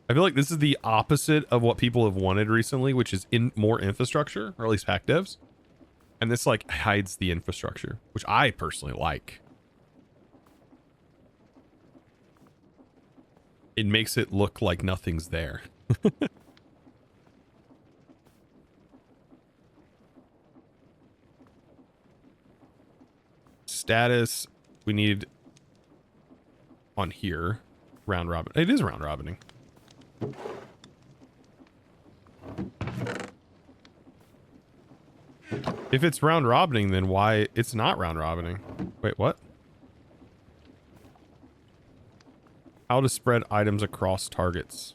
S1: I feel like this is the opposite of what people have wanted recently, which is more infrastructure, or at least hack devs. And this, like, hides the infrastructure, which I personally like. It makes it look like nothing's there. Status, we need on here, round robin. It is round robining. If it's round robining, then why it's not round robining? Wait, what? How to spread items across targets.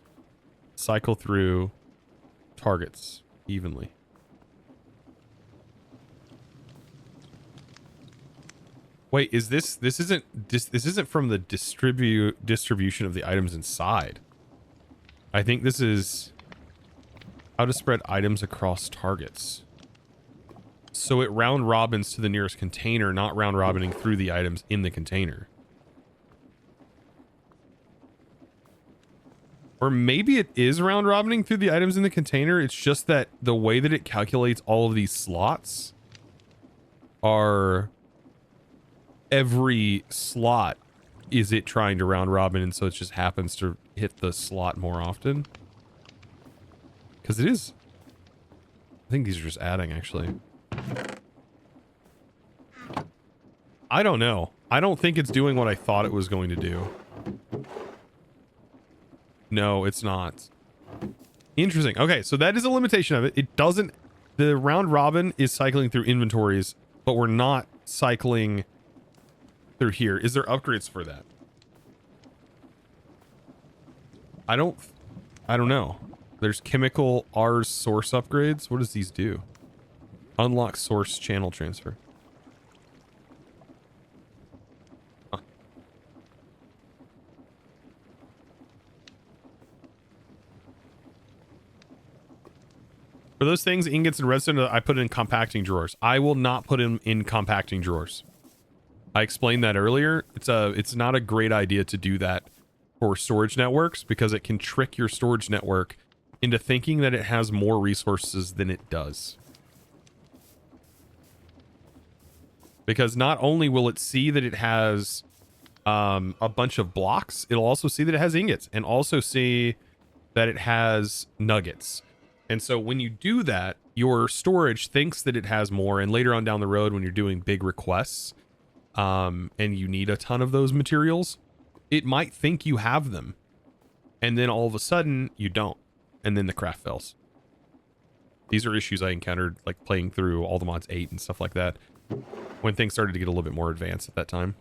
S1: Cycle through targets evenly. Wait, is this isn't from the distribution of the items inside. I think this is how to spread items across targets. So it round robins to the nearest container, not round robining through the items in the container. Or maybe it is round robining through the items in the container. It's just that the way that it calculates all of these slots are every slot is it trying to round robin, and so it just happens to hit the slot more often. Because it is. I think these are just adding, actually. I don't know. I don't think it's doing what I thought it was going to do. No, it's not. Interesting. Okay, so that is a limitation of it. It doesn't... The round robin is cycling through inventories, but we're not cycling through here. Is there upgrades for that? I don't know. There's chemical R's source upgrades. What does these do? Unlock source channel transfer. Huh. For those things, ingots and redstone, I put in compacting drawers. I will not put them in compacting drawers. I explained that earlier. It's not a great idea to do that for storage networks, because it can trick your storage network into thinking that it has more resources than it does. Because not only will it see that it has a bunch of blocks, it'll also see that it has ingots, and also see that it has nuggets. And so when you do that, your storage thinks that it has more, and later on down the road when you're doing big requests, and you need a ton of those materials, it might think you have them. And then all of a sudden, you don't. And then the craft fails. These are issues I encountered, like, playing through all the mods 8 and stuff like that, when things started to get a little bit more advanced at that time.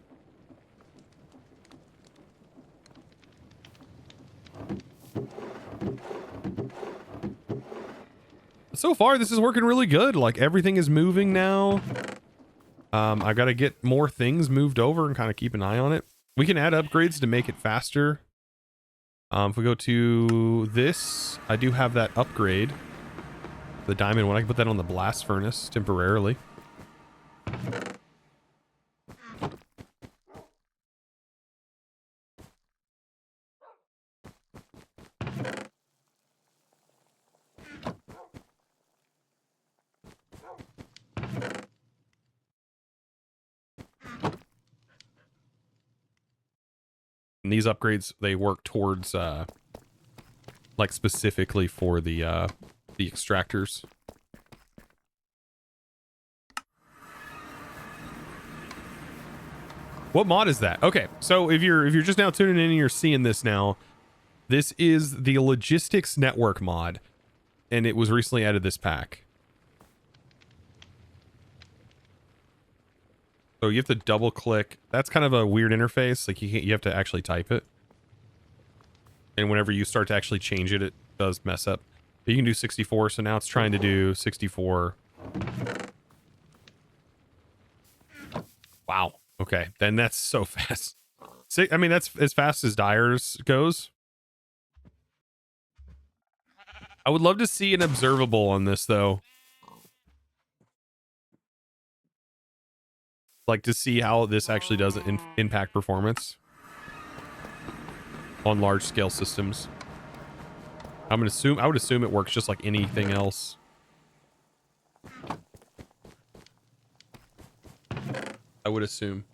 S1: So far, this is working really good. Like, everything is moving now. I got to get more things moved over and kind of keep an eye on it. We can add upgrades to make it faster. If we go to this, I do have that upgrade. The diamond one, I can put that on the blast furnace temporarily. And these upgrades, they work towards like specifically for the extractors. What mod is that? Okay, so if you're just now tuning in and you're seeing this now, this is the logistics network mod, and it was recently added this pack. So you have to double click. That's kind of a weird interface. Like you have to actually type it. And whenever you start to actually change it, it does mess up. But you can do 64. So now it's trying to do 64. Wow. Okay. Then that's so fast. I mean, that's as fast as Dyer's goes. I would love to see an observable on this though. Like to see how this actually does impact performance on large scale systems. I would assume it works just like anything else. I would assume.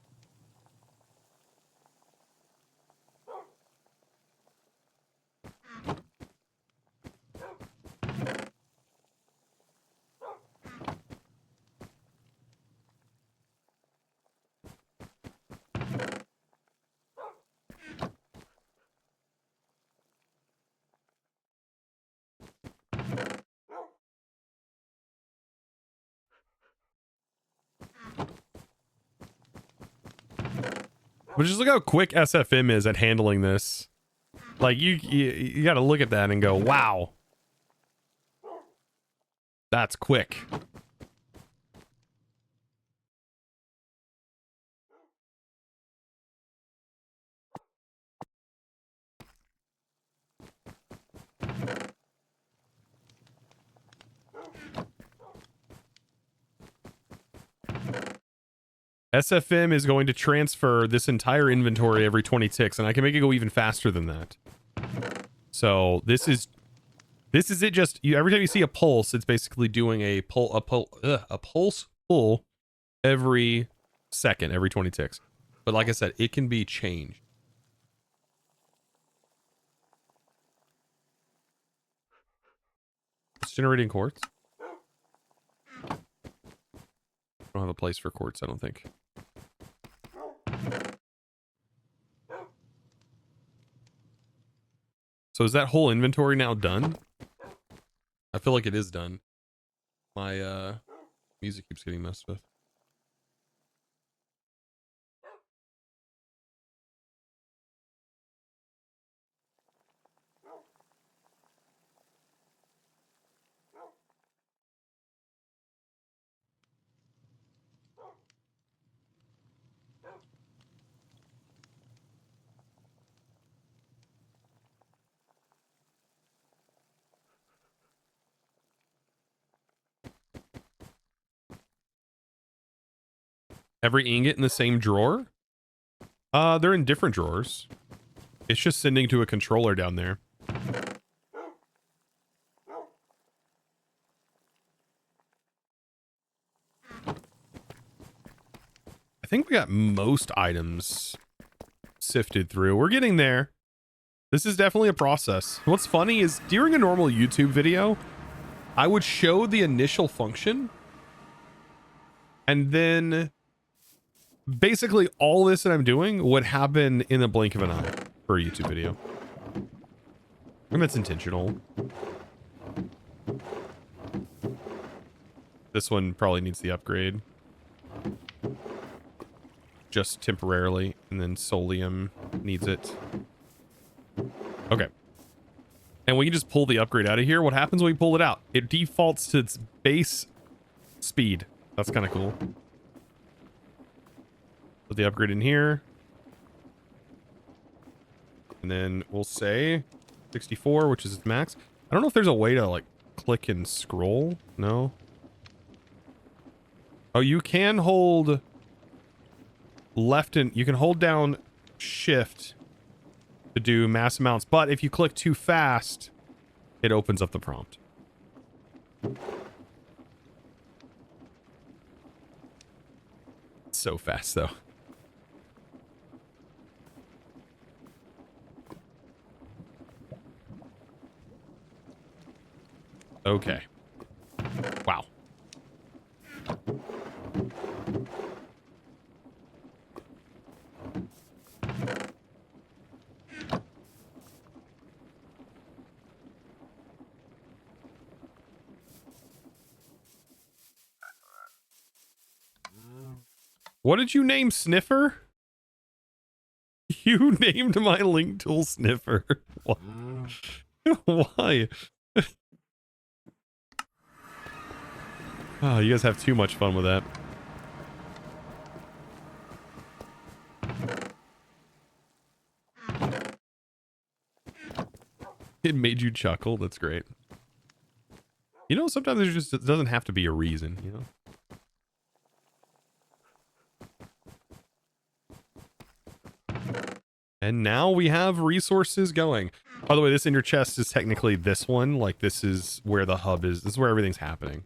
S1: But just look how quick SFM is at handling this. Like you got to look at that and go, wow, that's quick. SFM is going to transfer this entire inventory every 20 ticks, and I can make it go even faster than that. So this is it. Just every time you see a pulse, it's basically doing a pulse pull every second, every 20 ticks. But like I said, it can be changed. It's generating quartz. I don't have a place for quartz, I don't think. So is that whole inventory now done? I feel like it is done. My music keeps getting messed with. Every ingot in the same drawer? They're in different drawers. It's just sending to a controller down there. I think we got most items sifted through. We're getting there. This is definitely a process. What's funny is during a normal YouTube video, I would show the initial function and then basically all this that I'm doing would happen in the blink of an eye for a YouTube video. And that's intentional. This one probably needs the upgrade. Just temporarily, and then Solium needs it. Okay. And we can just pull the upgrade out of here. What happens when we pull it out? It defaults to its base speed. That's kind of cool. Put the upgrade in here. And then we'll say 64, which is its max. I don't know if there's a way to like click and scroll. No. Oh, you can hold left and you can hold down shift to do mass amounts, but if you click too fast, it opens up the prompt. So fast though. Okay. Wow. What did you name Sniffer? You named my link tool Sniffer. Why? Oh, you guys have too much fun with that. It made you chuckle. That's great. You know, sometimes there's just, it doesn't have to be a reason, you know? And now we have resources going. By the way, this in your chest is technically this one. Like, this is where the hub is. This is where everything's happening.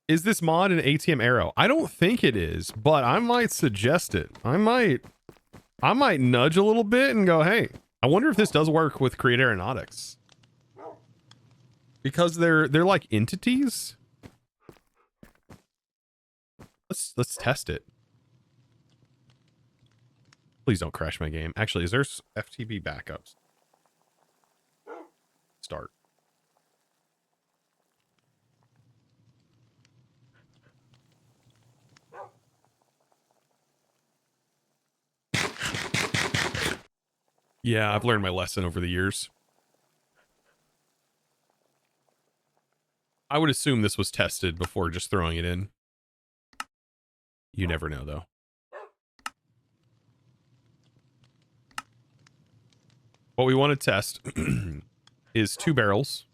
S1: Is this mod an ATM Aero? I don't think it is, but I might suggest it. I might nudge a little bit and go, hey, I wonder if this does work with Create Aeronautics. Because they're like entities. Let's test it. Please don't crash my game. Actually, is there FTB backups? Start. Yeah, I've learned my lesson over the years. I would assume this was tested before just throwing it in. You never know, though. What we want to test is 2 barrels.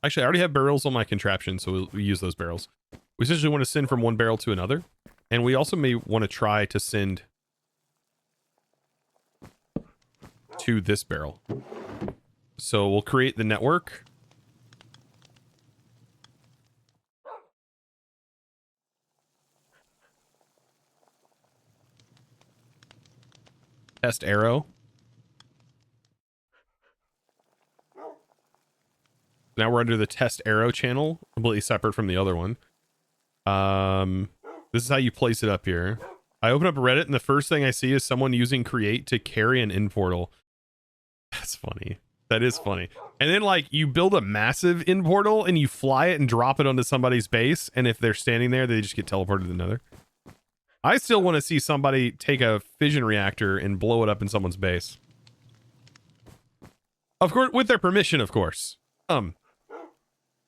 S1: Actually, I already have barrels on my contraption, so we'll use those barrels. We essentially want to send from one barrel to another. And we also may want to try to send to this barrel. So we'll create the network. Test Aero. Now we're under the test Aero channel, completely separate from the other one. This is how you place it up here. I open up Reddit and the first thing I see is someone using Create to carry an in portal. That's funny. That is funny. And then like you build a massive in portal and you fly it and drop it onto somebody's base. And if they're standing there, they just get teleported to another. I still want to see somebody take a fission reactor and blow it up in someone's base. Of course, with their permission, of course.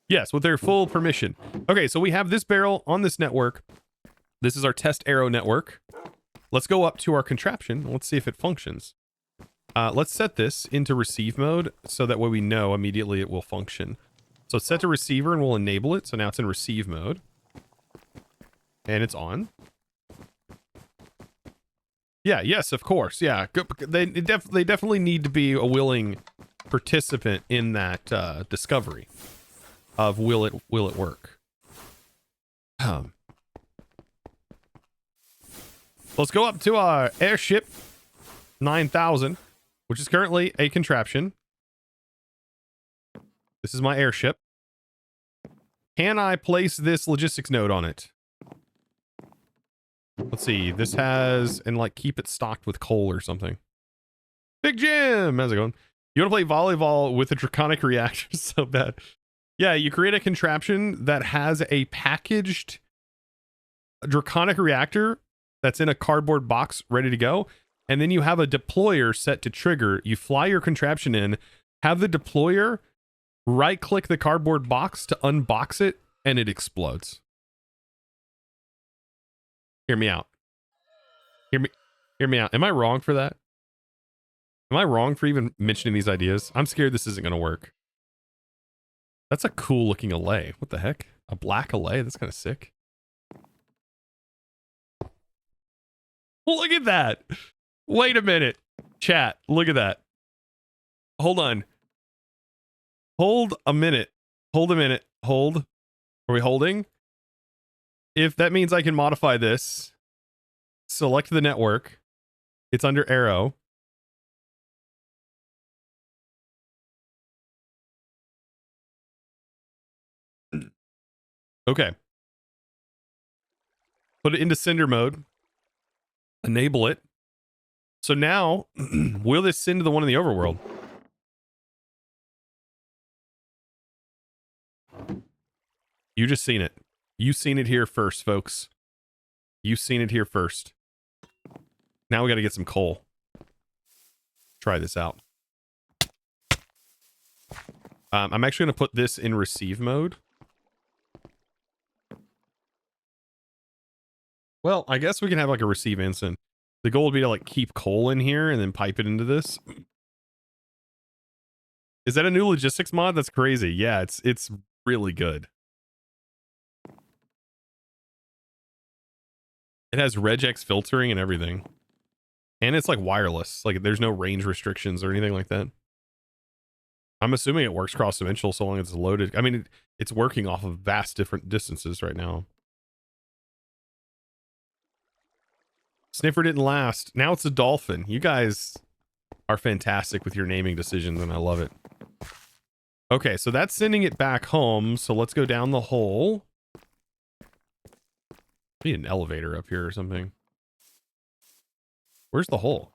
S1: Yes, with their full permission. Okay, so we have this barrel on this network. This is our test Aero network. Let's go up to our contraption. Let's see if it functions. Let's set this into receive mode so that way we know immediately it will function. So it's set to receiver and we'll enable it. So now it's in receive mode. And it's on. Yeah, yes, of course. Yeah, they definitely need to be a willing participant in that discovery of will it work. Let's go up to our airship 9000, which is currently a contraption. This is my airship. Can I place this logistics node on it? Let's see. This has, and like keep it stocked with coal or something. Big Jim, how's it going? You want to play volleyball with a draconic reactor so bad? Yeah, you create a contraption that has a packaged draconic reactor that's in a cardboard box ready to go. And then you have a deployer set to trigger. You fly your contraption in, have the deployer right click the cardboard box to unbox it, and it explodes. Hear me out. Hear me out. Am I wrong for that? Am I wrong for even mentioning these ideas? I'm scared this isn't going to work. That's a cool looking allay. What the heck? A black allay? That's kind of sick. Look at that. Wait a minute. Chat, look at that. Hold on. Hold a minute. Hold a minute. Hold. Are we holding? If that means I can modify this, select the network, It's under Aero. Okay. Put it into cinder mode. Enable it. So now, will this send to the one in the overworld? You just seen it. You seen it here first, folks. You seen it here first. Now we got to get some coal. Try this out. I'm actually going to put this in receive mode. Well, I guess we can have like a receive instant. The goal would be to like keep coal in here and then pipe it into this. Is that a new logistics mod? That's crazy. Yeah, it's really good. It has regex filtering and everything. And it's like wireless. Like there's no range restrictions or anything like that. I'm assuming it works cross-dimensional so long as it's loaded. I mean, it's working off of vast different distances right now. Sniffer didn't last. Now it's a dolphin. You guys are fantastic with your naming decisions, and I love it. Okay, so that's sending it back home. So let's go down the hole. Need an elevator up here or something. Where's the hole?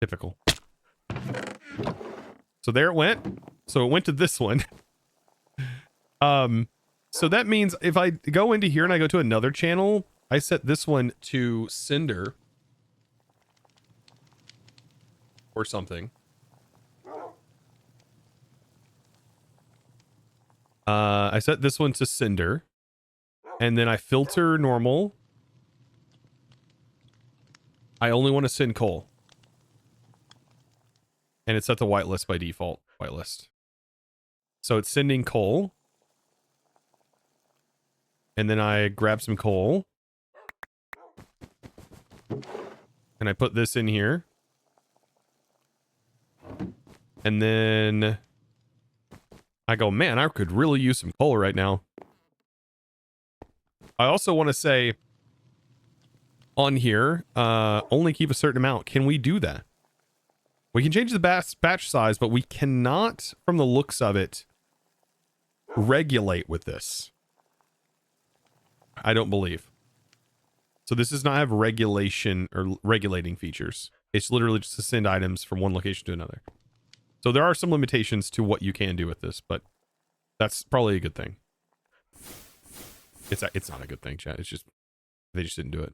S1: Typical. So there it went. So it went to this one. So that means if I go into here and I go to another channel, I set this one to cinder or something. I set this one to cinder and then I filter normal. I only want to send coal. And it's set to whitelist by default. Whitelist. So it's sending coal. And then I grab some coal. And I put this in here. And then I go, man, I could really use some coal right now. I also want to say on here, only keep a certain amount. Can we do that? We can change the batch size, but we cannot, from the looks of it, regulate with this. I don't believe. So this does not have regulation or regulating features. It's literally just to send items from one location to another. So there are some limitations to what you can do with this, but that's probably a good thing. It's not a good thing, chat. It's just, they just didn't do it.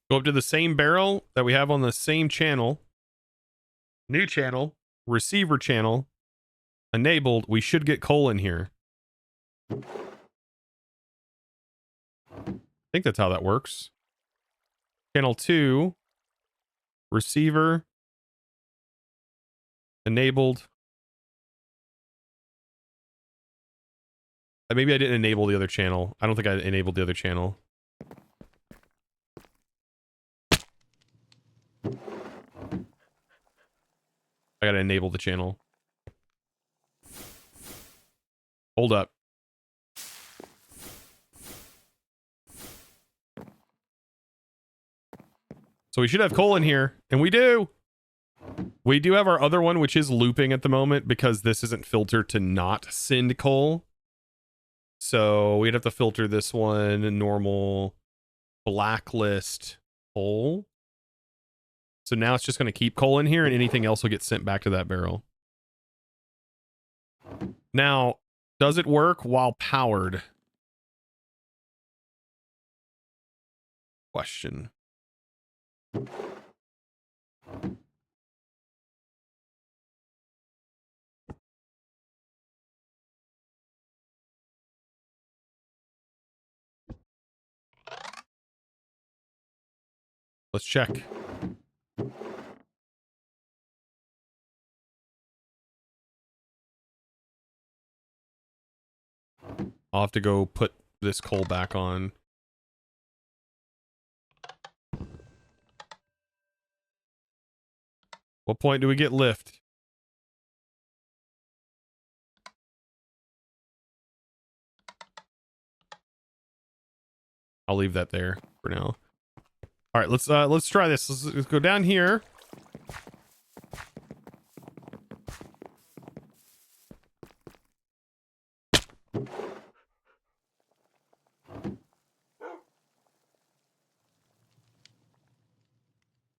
S1: Go up to the same barrel that we have on the same channel. New channel. Receiver channel. Enabled. We should get coal in here. I think that's how that works. Channel 2. Receiver. Enabled. Maybe I didn't enable the other channel. I don't think I enabled the other channel. I gotta enable the channel. Hold up. So we should have coal in here, and we do. We do have our other one, which is looping at the moment because this isn't filtered to not send coal. So we'd have to filter this one, normal, blacklist, coal. So now it's just going to keep coal in here and anything else will get sent back to that barrel. Now, does it work while powered? Question. Let's check. I'll have to go put this coal back on. What point do we get lift? I'll leave that there for now. All right, let's try this. Let's go down here.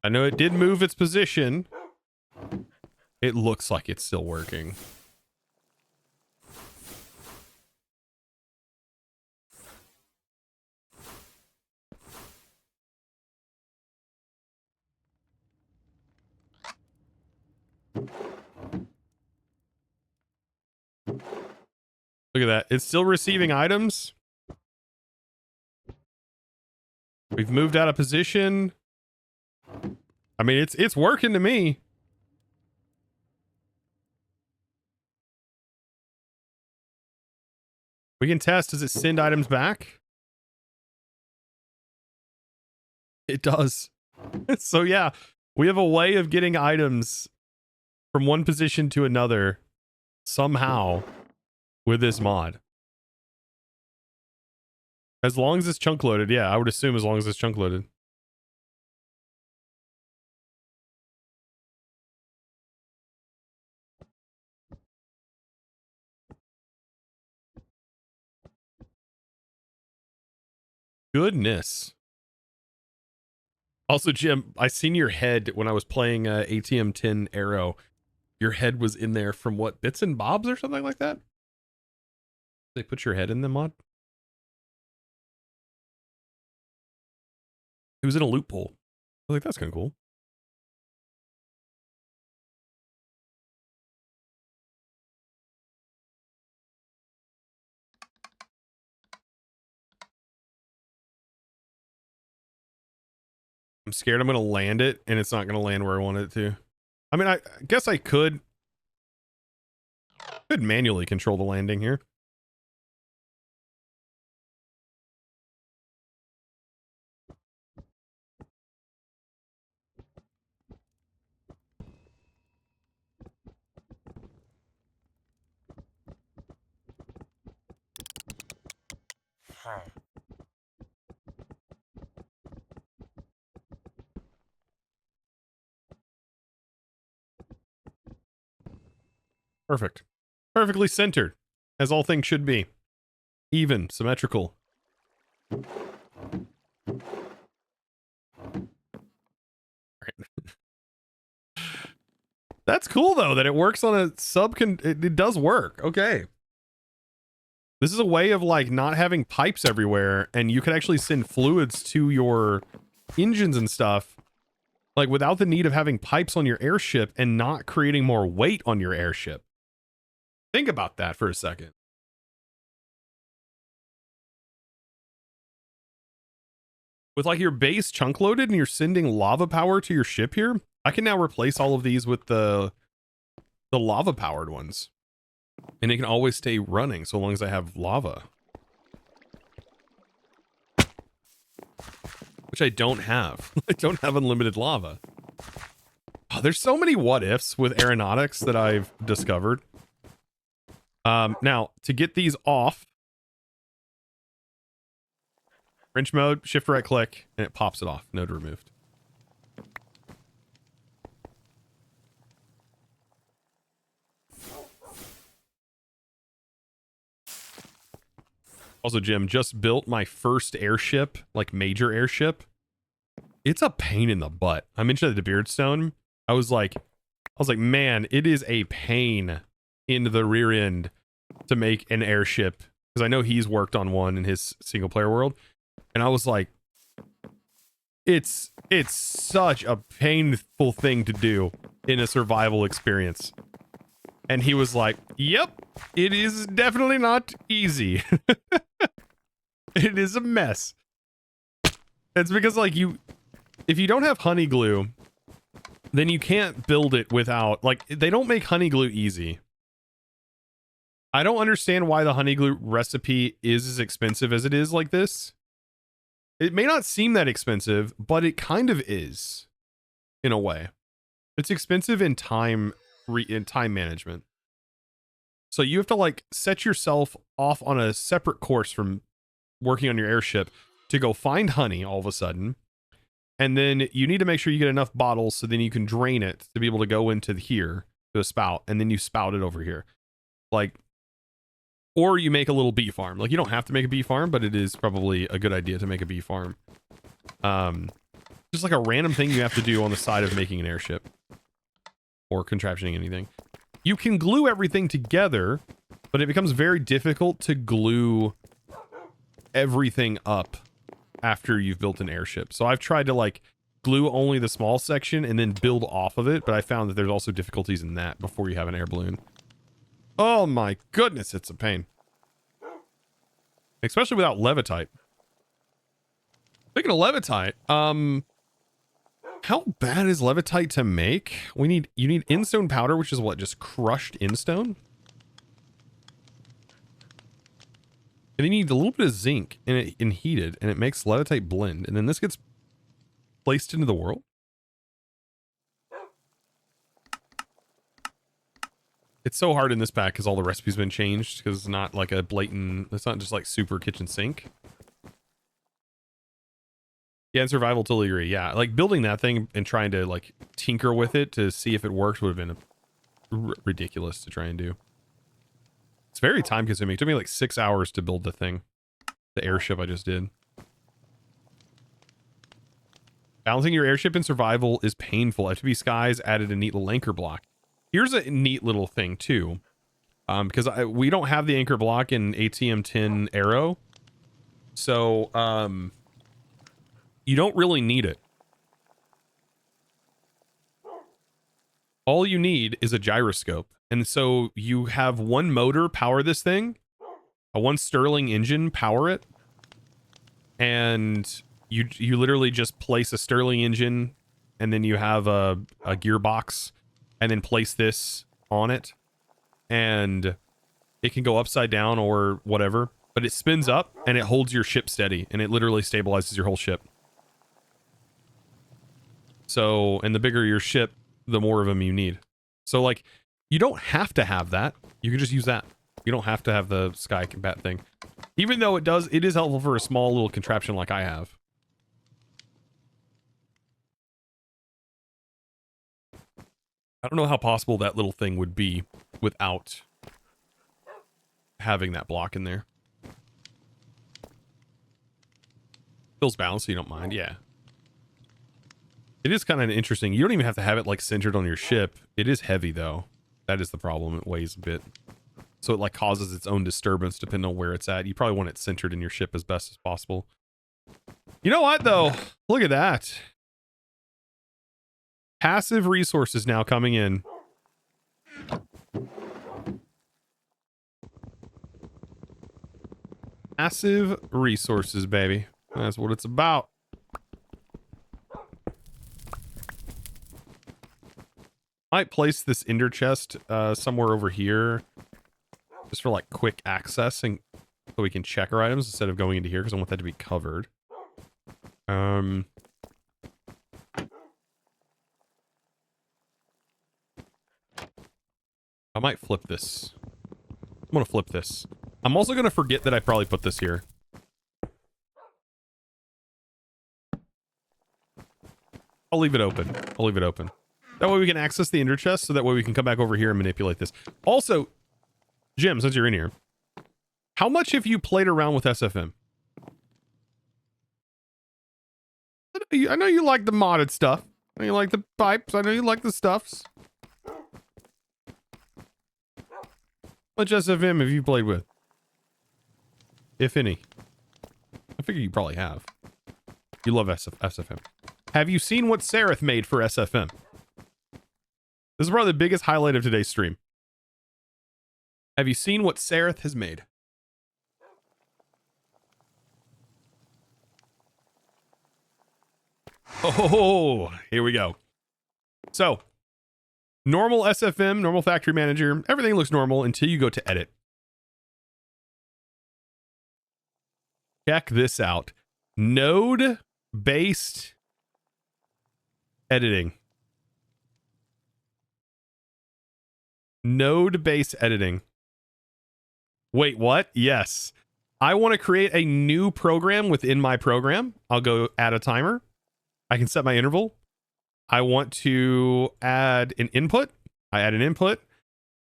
S1: I know it did move its position. It looks like it's still working. Look at that. It's still receiving items. We've moved out of position. I mean, it's working to me. We can test. Does it send items back? It does. So yeah, we have a way of getting items from one position to another somehow with this mod. As long as it's chunk loaded. Yeah, I would assume as long as it's chunk loaded. Goodness. Also, Jim, I seen your head when I was playing ATM 10 Aero. Your head was in there from what, Bits and Bobs or something like that? They put your head in the mod? It was in a loophole. I was like, that's kind of cool. I'm scared I'm going to land it and it's not going to land where I want it to. I mean, I guess I could manually control the landing here. Perfect. Perfectly centered, as all things should be. Even, symmetrical. That's cool, though, that it works on a it does work. Okay. This is a way of, like, not having pipes everywhere, and you can actually send fluids to your engines and stuff, like, without the need of having pipes on your airship and not creating more weight on your airship. Think about that for a second. With like your base chunk loaded and you're sending lava power to your ship here, I can now replace all of these with the lava powered ones. And it can always stay running so long as I have lava. Which I don't have. I don't have unlimited lava. Oh, there's so many what ifs with aeronautics that I've discovered. Now, to get these off, wrench mode, shift right click, and it pops it off. Node removed. Also, Jim, just built my first airship, like major airship. It's a pain in the butt. I mentioned the Beardstone. I was like, man, it is a pain in the rear end to make an airship, because I know he's worked on one in his single player world, and I was like, it's such a painful thing to do in a survival experience. And he was like, yep, it is definitely not easy. It is a mess. It's because, like, if you don't have honey glue, then you can't build it without, like, they don't make honey glue easy. I don't understand why the honey glue recipe is as expensive as it is like this. It may not seem that expensive, but it kind of is in a way. It's expensive in time management. So you have to like set yourself off on a separate course from working on your airship to go find honey all of a sudden. And then you need to make sure you get enough bottles so then you can drain it to be able to go into here to a spout, and then you spout it over here. Like, or you make a little bee farm. Like, you don't have to make a bee farm, but it is probably a good idea to make a bee farm. Just like a random thing you have to do on the side of making an airship or contraptioning anything. You can glue everything together, but it becomes very difficult to glue everything up after you've built an airship. So I've tried to like glue only the small section and then build off of it, but I found that there's also difficulties in that before you have an air balloon. Oh my goodness, it's a pain. Especially without Levitite. Speaking of Levitite, how bad is Levitite to make? You need instone powder, which is what, just crushed instone? And then you need a little bit of zinc and heated, and it makes Levitite blend. And then this gets placed into the world. It's so hard in this pack because all the recipes been changed, because it's not like a blatant, it's not just like super kitchen sink. Yeah, in survival, totally agree. Yeah, like building that thing and trying to like tinker with it to see if it works would have been ridiculous to try and do. It's very time consuming. It took me like 6 hours to build the thing. The airship I just did. Balancing your airship in survival is painful. FTB Skies added a neat little anchor block. Here's a neat little thing too. Because we don't have the anchor block in ATM 10 Aero. So, you don't really need it. All you need is a gyroscope. And so you have one motor power this thing, a one Stirling engine power it, and you literally just place a Stirling engine, and then you have a gearbox, and then place this on it, and it can go upside down or whatever, but it spins up and it holds your ship steady, and it literally stabilizes your whole ship. So, and the bigger your ship, the more of them you need. So like, you don't have to have that. You can just use that. You don't have to have the sky combat thing. Even though it is helpful for a small little contraption like I have. I don't know how possible that little thing would be without having that block in there. Feels balanced, so you don't mind. Yeah. It is kind of interesting. You don't even have to have it like centered on your ship. It is heavy though. That is the problem. It weighs a bit. So it like causes its own disturbance depending on where it's at. You probably want it centered in your ship as best as possible. You know what though? Look at that. Passive resources now coming in. Passive resources, baby. That's what it's about. Might place this ender chest somewhere over here just for like quick access and so we can check our items instead of going into here because I want that to be covered. I might flip this. I'm gonna flip this. I'm also gonna forget that I probably put this here. I'll leave it open. I'll leave it open. That way we can access the ender chest, so that way we can come back over here and manipulate this. Also, Jim, since you're in here, how much have you played around with SFM? I know you like the modded stuff. I know you like the pipes. I know you like the stuffs. How much SFM have you played with? If any. I figure you probably have. You love SFM. Have you seen what Sereth made for SFM? This is probably the biggest highlight of today's stream. Have you seen what Sereth has made? Oh, here we go. So, normal SFM, normal factory manager, everything looks normal until you go to edit. Check this out. Node-based editing. Node-based editing. Wait, what? Yes. I want to create a new program within my program. I'll go add a timer. I can set my interval. I want to add an input. I add an input.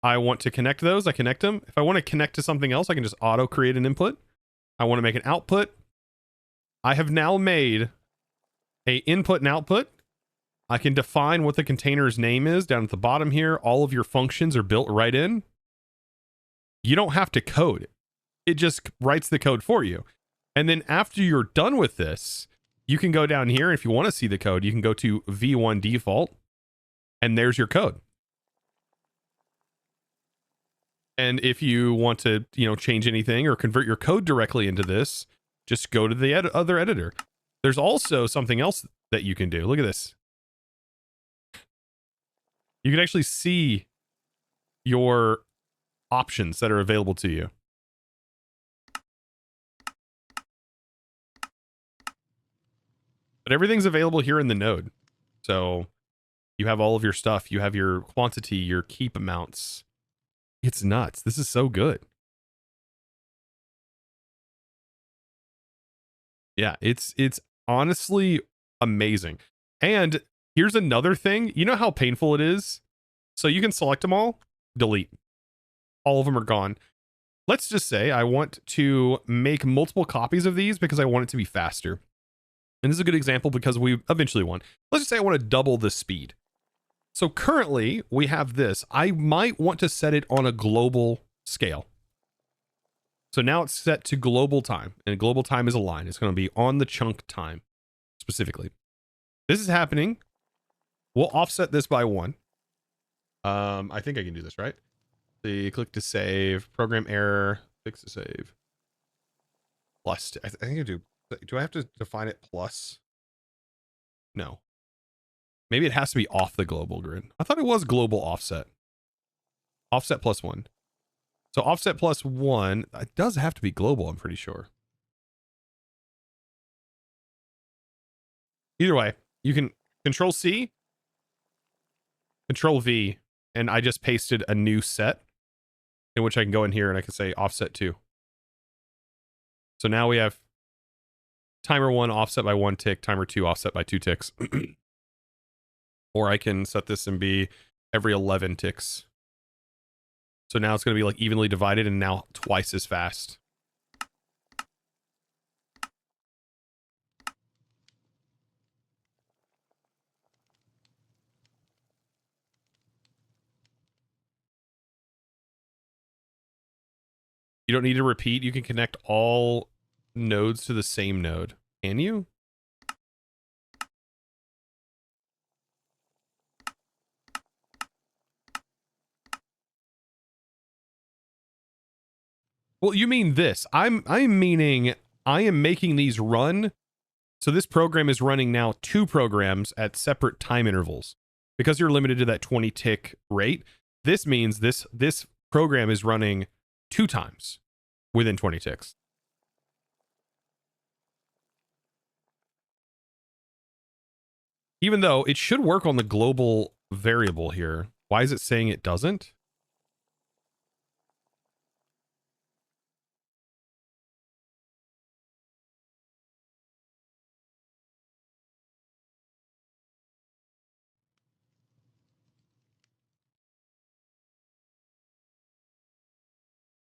S1: I want to connect those. I connect them. If I want to connect to something else, I can just auto create an input. I want to make an output. I have now made a input and output. I can define what the container's name is down at the bottom here. All of your functions are built right in. You don't have to code it. It just writes the code for you. And then after you're done with this, you can go down here. If you want to see the code, you can go to V1 default, and there's your code. And if you want to, change anything or convert your code directly into this, just go to the other editor. There's also something else that you can do. Look at this. You can actually see your options that are available to you. But everything's available here in the node. So you have all of your stuff. You have your quantity, your keep amounts. It's nuts. This is so good. Yeah, it's honestly amazing. And here's another thing. You know how painful it is? So you can select them all, delete. All of them are gone. Let's just say I want to make multiple copies of these because I want it to be faster. And this is a good example because we eventually want. Let's just say I want to double the speed. So currently we have this. I might want to set it on a global scale. So now it's set to global time, and global time is a line. It's going to be on the chunk time specifically. This is happening. We'll offset this by 1. I think I can do this, right? So you click to save, program error, fix to save. Plus, I think I do. Do I have to define it plus? No. Maybe it has to be off the global grid. I thought it was global offset. Offset plus 1. So offset plus 1, it does have to be global, I'm pretty sure. Either way, you can Control C, Control V, and I just pasted a new set in which I can go in here and I can say offset 2. So now we have timer 1 offset by 1 tick, timer 2 offset by 2 ticks. Or I can set this and be every 11 ticks. So now it's going to be like evenly divided and now twice as fast. You don't need to repeat. You can connect all nodes to the same node. Can you? Well, you mean this. I'm meaning I am making these run. So this program is running now 2 programs at separate time intervals. Because you're limited to that 20 tick rate, this means this program is running 2 times within 20 ticks. Even though it should work on the global variable here. Why is it saying it doesn't?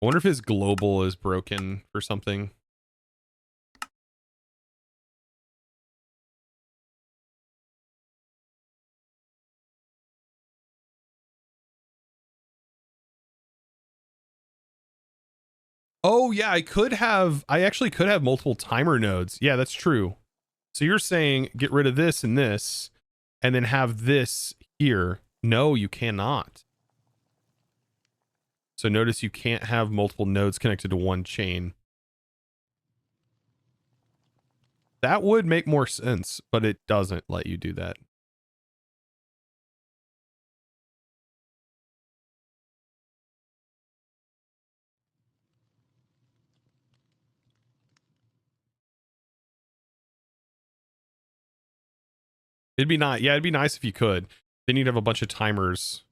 S1: I wonder if his global is broken or something. Oh yeah, I actually could have multiple timer nodes. Yeah, that's true. So you're saying get rid of this and this, and then have this here. No, you cannot. So notice you can't have multiple nodes connected to one chain. That would make more sense, but it doesn't let you do that. It'd be nice. Yeah, it'd be nice if you could. Then you'd have a bunch of timers.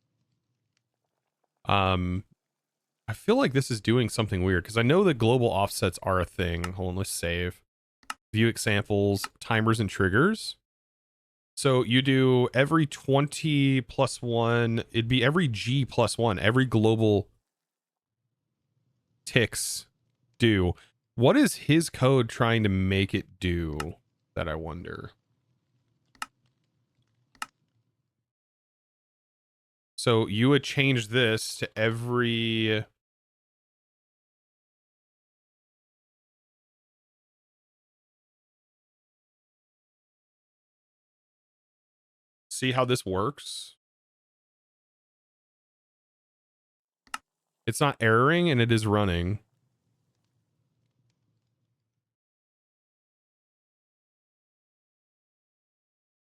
S1: I feel like this is doing something weird because I know that global offsets are a thing. Hold on, let's save. View examples, timers and triggers. So you do every 20 plus 1. It'd be every G plus 1. Every global ticks do. What is his code trying to make it do? That I wonder. So you would change this to every... See how this works? It's not erroring and it is running.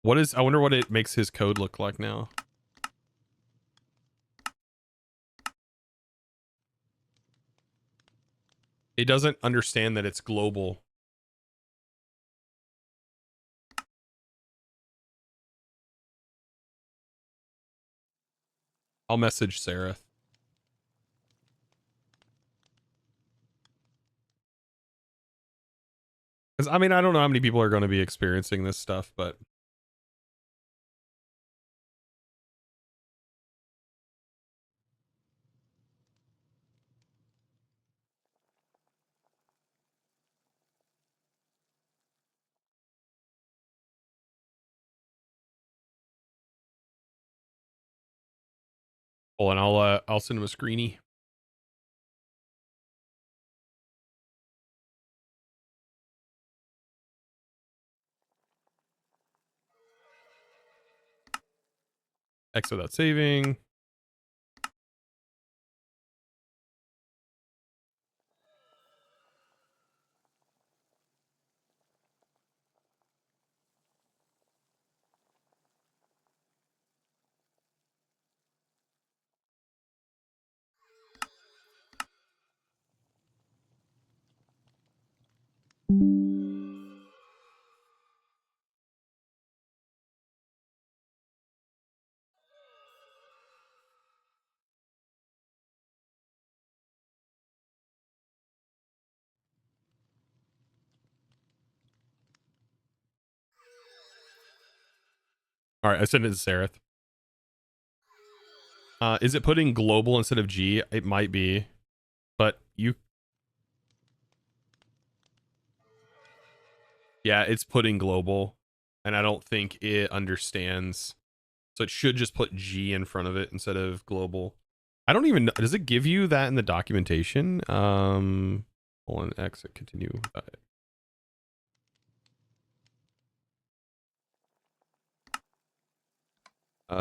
S1: What is... I wonder what it makes his code look like now. It doesn't understand that it's global. I'll message Sarah. Because, I mean, I don't know how many people are going to be experiencing this stuff, but... Hold on, I'll send him a screeny. X without saving. All right, I sent it to Sarah. Is it putting global instead of G? It might be, but you... Yeah, it's putting global, and I don't think it understands. So it should just put G in front of it instead of global. I don't even know. Does it give you that in the documentation? Hold on, exit, continue.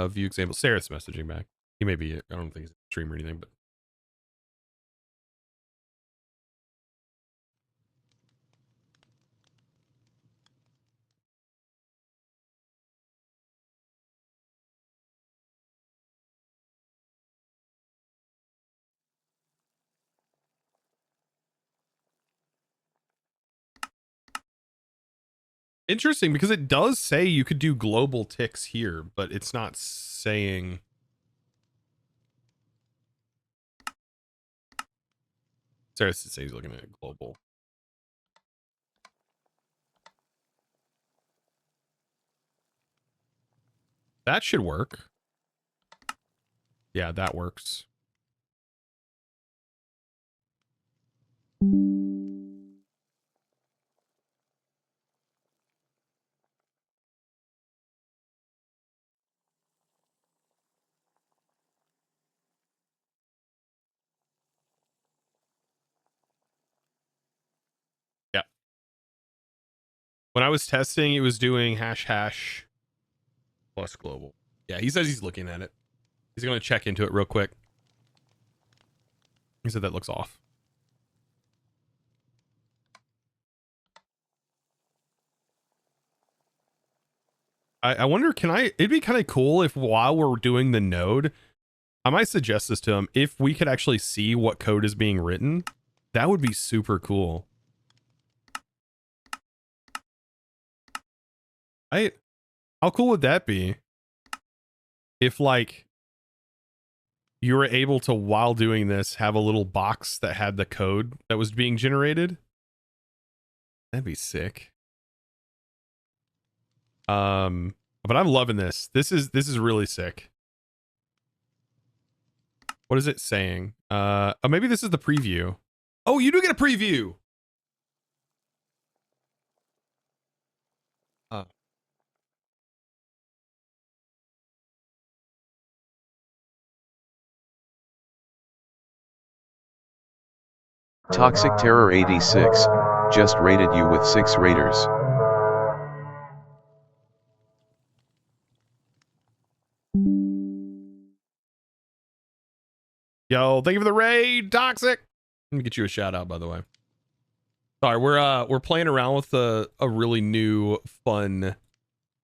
S1: View example. Sarah's messaging back. He may be, I don't think he's stream or anything, but... Interesting, because it does say you could do global ticks here, but it's not saying... Sarah says he's looking at global. That should work. Yeah, that works. Yeah. When I was testing, it was doing ## plus global. Yeah, he says he's looking at it. He's going to check into it real quick. He said that looks off. I wonder, it'd be kind of cool if while we're doing the node, I might suggest this to him, if we could actually see what code is being written, that would be super cool. How cool would that be if like you were able to, while doing this, have a little box that had the code that was being generated? That'd be sick. But I'm loving this. This is really sick. What is it saying? Oh, maybe this is the preview. Oh, you do get a preview.
S6: Toxic Terror 86, just rated you with 6 raters.
S1: Yo, thank you for the raid, Toxic. Let me get you a shout out, by the way. Sorry, we're playing around with a really new, fun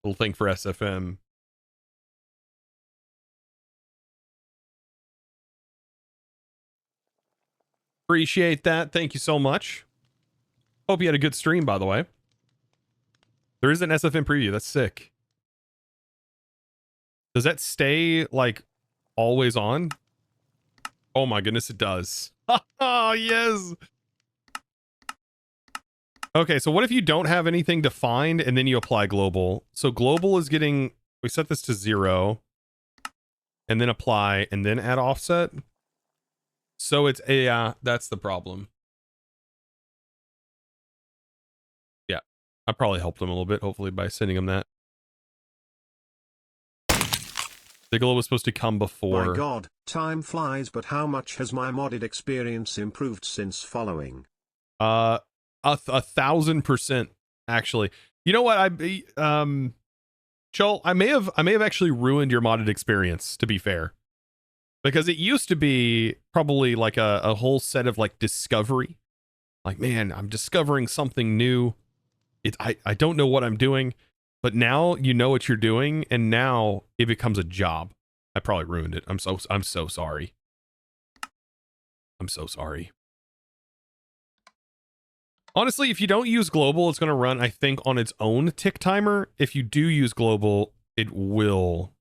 S1: little thing for SFM. Appreciate that. Thank you so much. Hope you had a good stream, by the way. There is an SFM preview. That's sick. Does that stay like always on? Oh my goodness, it does. Oh, yes. Okay, so what if you don't have anything defined and then you apply global? So global is getting, we set this to 0 and then apply and then add offset. So it's a, that's the problem. Yeah, I probably helped him a little bit, hopefully, by sending him that. The global was supposed to come before.
S2: My god, time flies, but how much has my modded experience improved since following?
S1: 1,000%, actually. You know what? Joel, I may have actually ruined your modded experience, to be fair. Because it used to be probably like a whole set of like discovery. Like, man, I'm discovering something new. I don't know what I'm doing, but now you know what you're doing, and now it becomes a job. I probably ruined it. I'm so sorry. I'm so sorry. Honestly, if you don't use global, it's going to run, I think, on its own tick timer. If you do use global, it will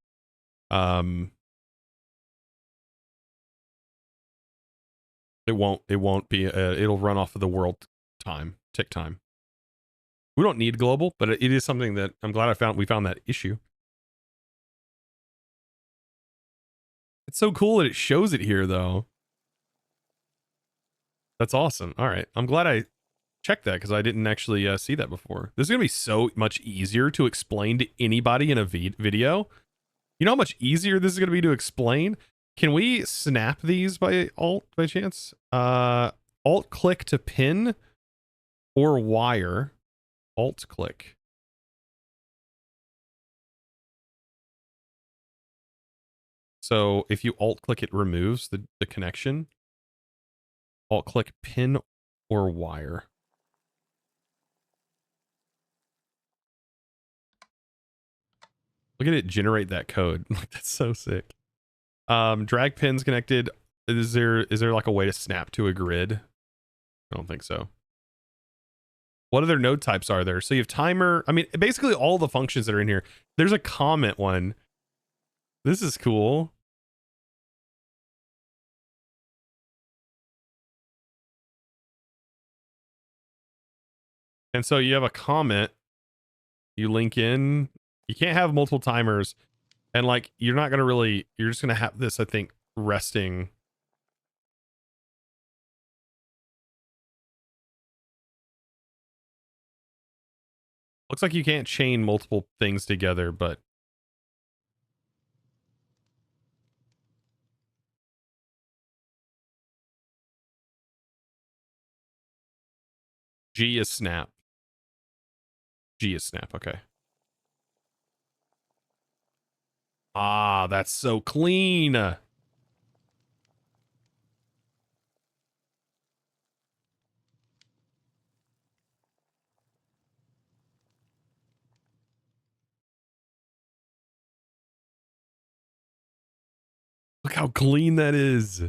S1: it won't be it'll run off of the world time, tick time. We don't need global, but it is something that I'm glad we found that issue. It's so cool that it shows it here, though. That's awesome. All right. I'm glad I checked that because I didn't actually see that before. This is going to be so much easier to explain to anybody in a video. You know how much easier this is going to be to explain? Can we snap these by chance? Alt click to pin or wire. Alt click. So if you alt click, it removes the connection. Alt click pin or wire. Look at it generate that code. Like, that's so sick. Drag pins connected. Is there like a way to snap to a grid? I don't think so. What other node types are there? So you have timer. I mean, basically all the functions that are in here. There's a comment one. This is cool. And so you have a comment. You link in. You can't have multiple timers. And like, you're not going to really, you're just going to have this, I think, resting. Looks like you can't chain multiple things together, but G is snap. G is snap. Okay. Ah, that's so clean. Look how clean that is.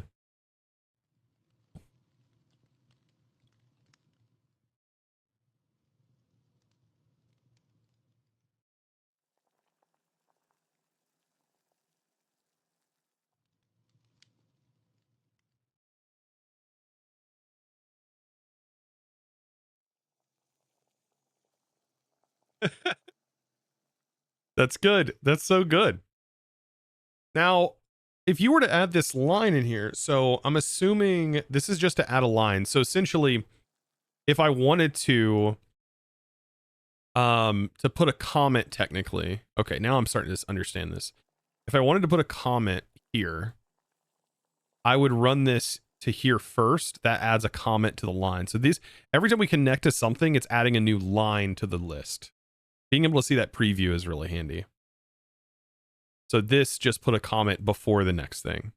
S1: That's good. That's so good. Now, if you were to add this line in here, so I'm assuming this is just to add a line. So essentially, if I wanted to put a comment technically, okay, now I'm starting to understand this. If I wanted to put a comment here, I would run this to here first. That adds a comment to the line. So these, every time we connect to something, it's adding a new line to the list. Being able to see that preview is really handy. So this just put a comment before the next thing.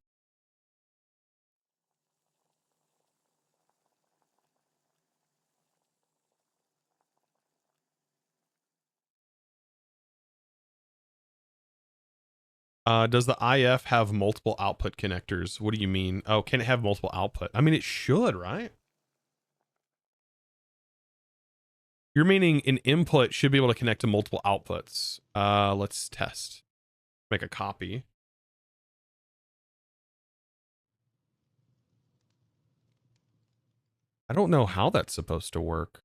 S1: Does the IF have multiple output connectors? What do you mean? Oh, can it have multiple output? I mean, it should, right? You're meaning an input should be able to connect to multiple outputs. Let's test. Make a copy. I don't know how that's supposed to work.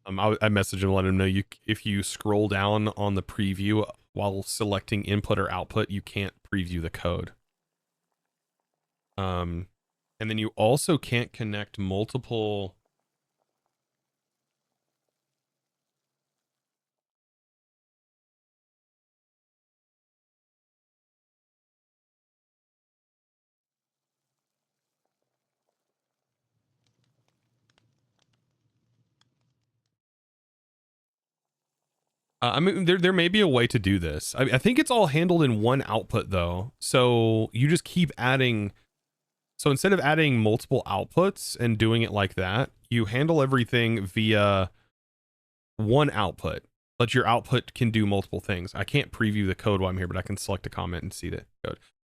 S1: I messaged him, let him know if you scroll down on the preview while selecting input or output, you can't preview the code. And then you also can't connect multiple. I mean, there may be a way to do this. I think it's all handled in one output though. So you just keep adding. So instead of adding multiple outputs and doing it like that, you handle everything via one output. But your output can do multiple things. I can't preview the code while I'm here, but I can select a comment and see the code.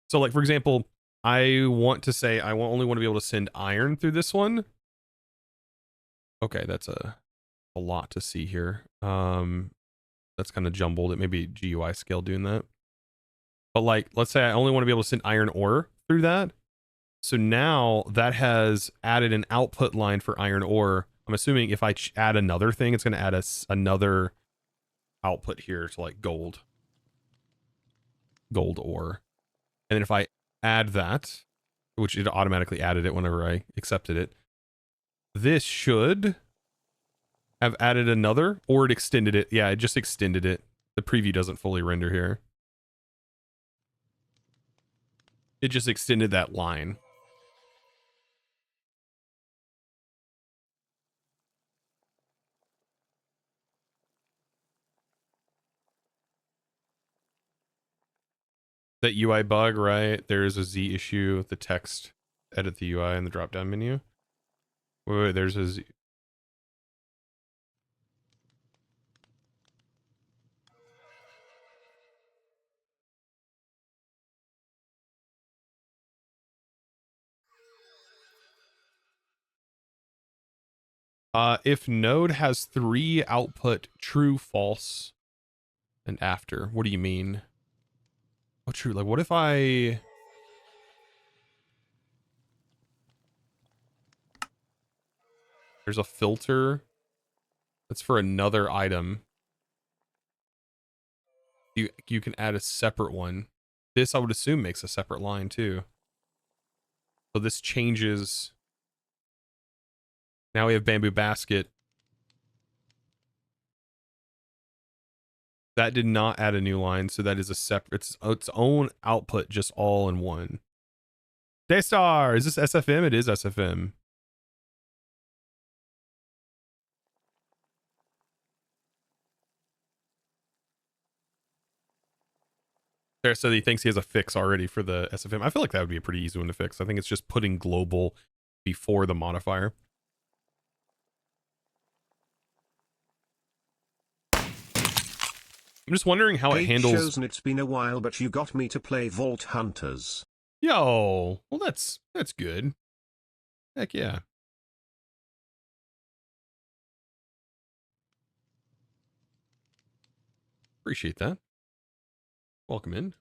S1: So like, for example, I want to say I only want to be able to send iron through this one. Okay, that's a lot to see here. That's kind of jumbled. It may be GUI scale doing that. But like, let's say I only want to be able to send iron ore through that. So now that has added an output line for iron ore. I'm assuming if I add another thing, it's going to add us another output here to like gold ore. And then if I add that, which it automatically added it whenever I accepted it, this should have added another, or it extended it. Yeah, it just extended it. The preview doesn't fully render here. It just extended that line. That UI bug, right? There is a Z issue. The text, edit the UI in the drop-down menu. Wait, there's a Z. If node has 3 output true, false, and after, what do you mean? Oh, true. Like, what if there's a filter that's for another item. You can add a separate one. This, I would assume, makes a separate line too. So this changes. Now we have bamboo basket. That did not add a new line, so that is a separate, its own output, just all in one. Daystar, is this SFM? It is SFM. There, so he thinks he has a fix already for the SFM. I feel like that would be a pretty easy one to fix. I think it's just putting global before the modifier. I'm just wondering how it handles.
S2: Chosen, it's been a while, but you got me to play Vault Hunters.
S1: Yo, well that's good. Heck yeah. Appreciate that. Welcome in.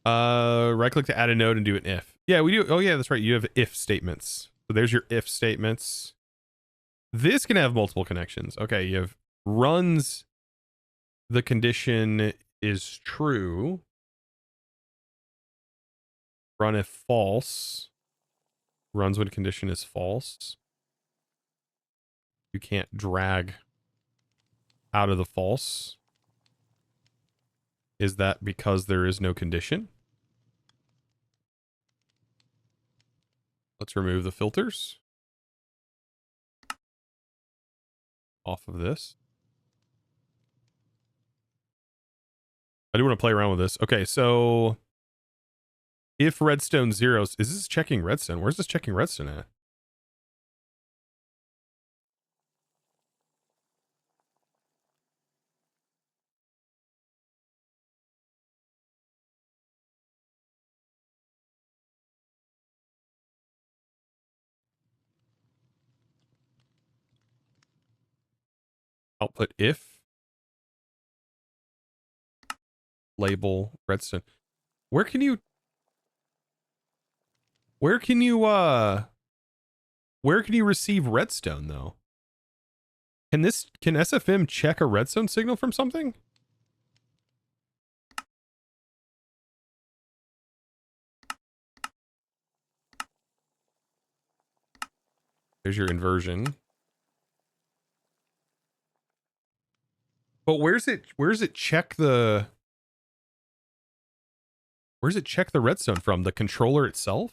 S1: Right click to add a node and do an if. Yeah, we do. Oh yeah, that's right. You have if statements. So there's your if statements. This can have multiple connections. Okay, you have runs. The condition is true. Run if false. Runs when condition is false. You can't drag out of the false. Is that because there is no condition? Let's remove the filters off of this. I do want to play around with this. Okay, so if redstone zeros, is this checking redstone? Where's this checking redstone at? Output if label redstone. Where can you receive redstone though? Can SFM check a redstone signal from something? There's your inversion. But where's it check the redstone from? The controller itself?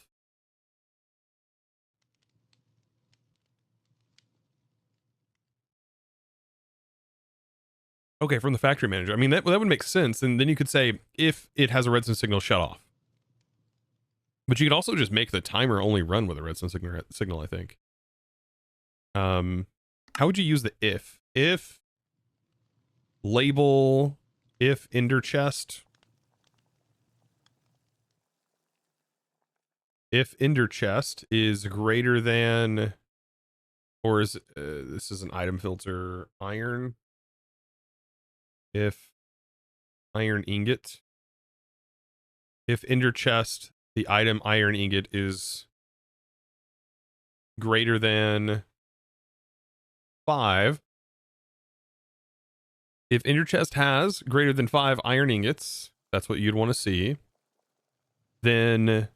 S1: Okay, from the factory manager. I mean, that would make sense. And then you could say, if it has a redstone signal, shut off. But you could also just make the timer only run with a redstone signal, I think. How would you use the if? If label, if ender chest. If ender chest is greater than, or is, this is an item filter, iron. If iron ingot, if ender chest, the item iron ingot is greater than 5. If ender chest has greater than 5 iron ingots, that's what you'd want to see. Then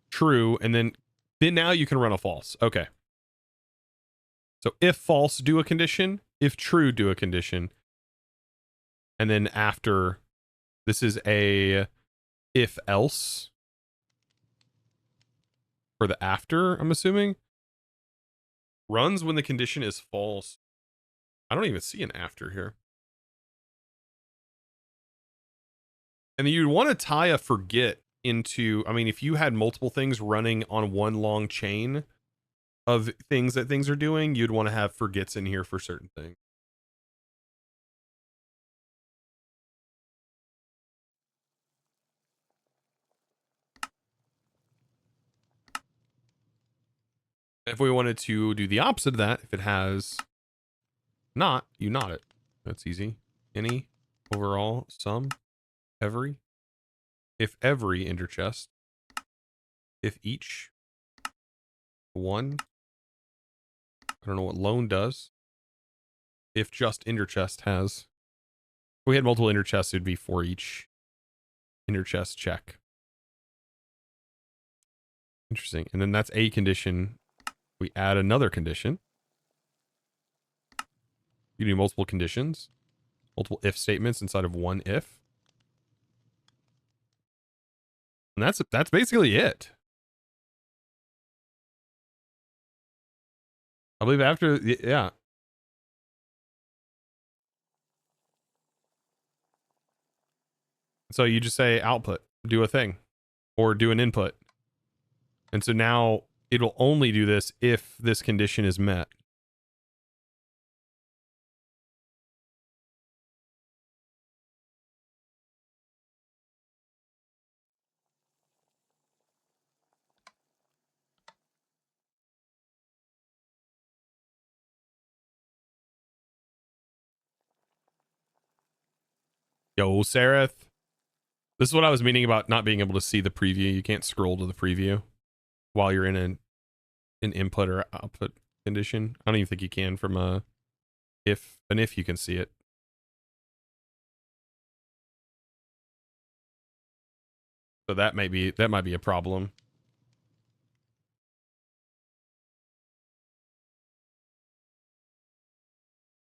S1: true, and then now you can run a false. Okay. So if false, do a condition. If true, do a condition. And then after, this is a if else for the after, I'm assuming. Runs when the condition is false. I don't even see an after here. And then you'd want to tie a forget into, I mean, if you had multiple things running on one long chain of things that things are doing, you'd want to have forgets in here for certain things. If we wanted to do the opposite of that, if it has not, you not it. That's easy. Any, overall, some, every. If every ender chest. If each. One. I don't know what lone does. If just ender chest has. If we had multiple ender chests, it'd be for each ender chest check. Interesting. And then that's a condition. We add another condition. You do multiple conditions, multiple if statements inside of one if. And that's basically it. I believe after, yeah. So you just say output, do a thing, or do an input. And so now it'll only do this if this condition is met. Yo, Sareth. This is what I was meaning about not being able to see the preview. You can't scroll to the preview while you're in an input or output condition. I don't even think you can from a if you can see it. So that might be a problem.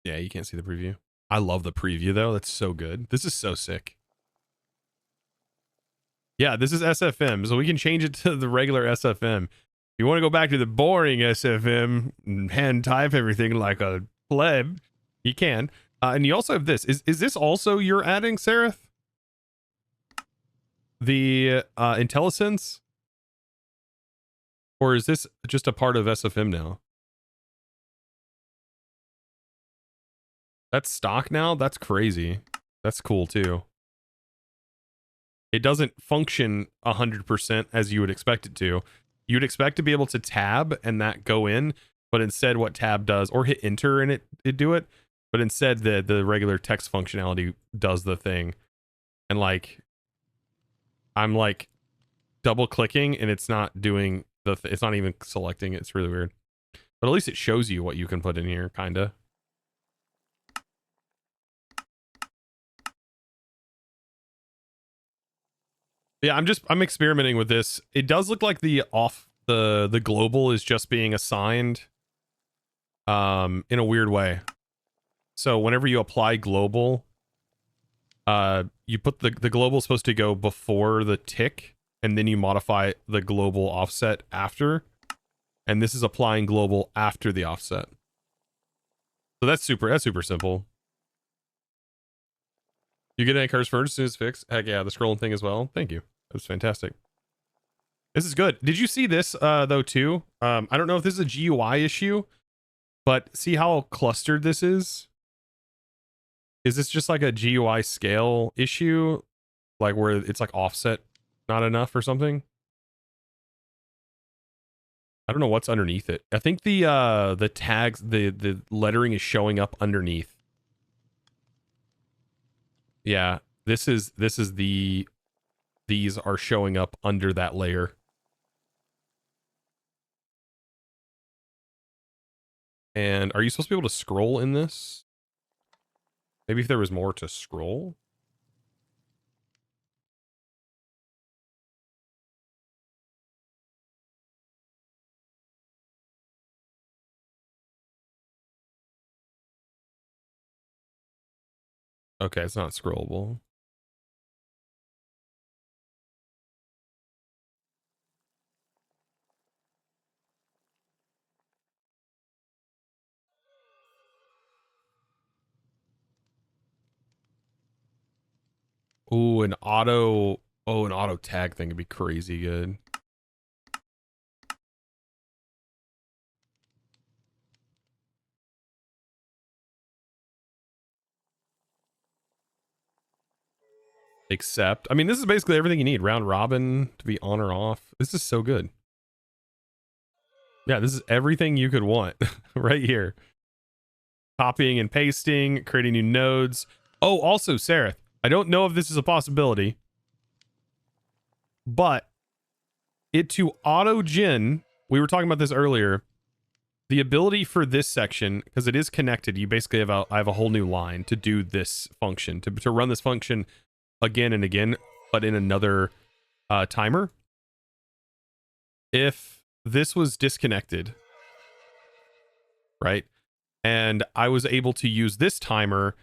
S1: Yeah, you can't see the preview. I love the preview though. That's so good. This is so sick. Yeah, this is SFM, so we can change it to the regular SFM. If you want to go back to the boring SFM and hand type everything like a pleb, you can. And you also have this. Is this also you're adding, Sareth? The IntelliSense? Or is this just a part of SFM now? That's stock now? That's crazy. That's cool too. It doesn't function 100% as you would expect it to. You'd expect to be able to tab and that go in, but instead what tab does, or hit enter and it do it, but instead the regular text functionality does the thing. And like, I'm like double clicking and it's not doing it's not even selecting it. It's really weird. But at least it shows you what you can put in here, kinda. Yeah, I'm experimenting with this. It does look like the global is just being assigned in a weird way. So whenever you apply global, you put the global is supposed to go before the tick, and then you modify the global offset after. And this is applying global after the offset. So that's super simple. You get any cars first as soon as it's fixed? Heck yeah, the scrolling thing as well. Thank you. That was fantastic. This is good. Did you see this though too? I don't know if this is a GUI issue, but see how clustered this is? Is this just like a GUI scale issue? Like where it's like offset not enough or something? I don't know what's underneath it. I think the tags, the lettering is showing up underneath. Yeah, this is these are showing up under that layer. And are you supposed to be able to scroll in this? Maybe if there was more to scroll? Okay, it's not scrollable. Ooh, an auto tag thing would be crazy good. Except, I mean, this is basically everything you need. Round robin to be on or off. This is so good. Yeah, this is everything you could want right here. Copying and pasting, creating new nodes. Oh, also, Sarah, I don't know if this is a possibility, but it to auto gen, we were talking about this earlier, the ability for this section, because it is connected, you basically have I have a whole new line to do this function, to run this function again and again, but in another timer. If this was disconnected, right, and I was able to use this timer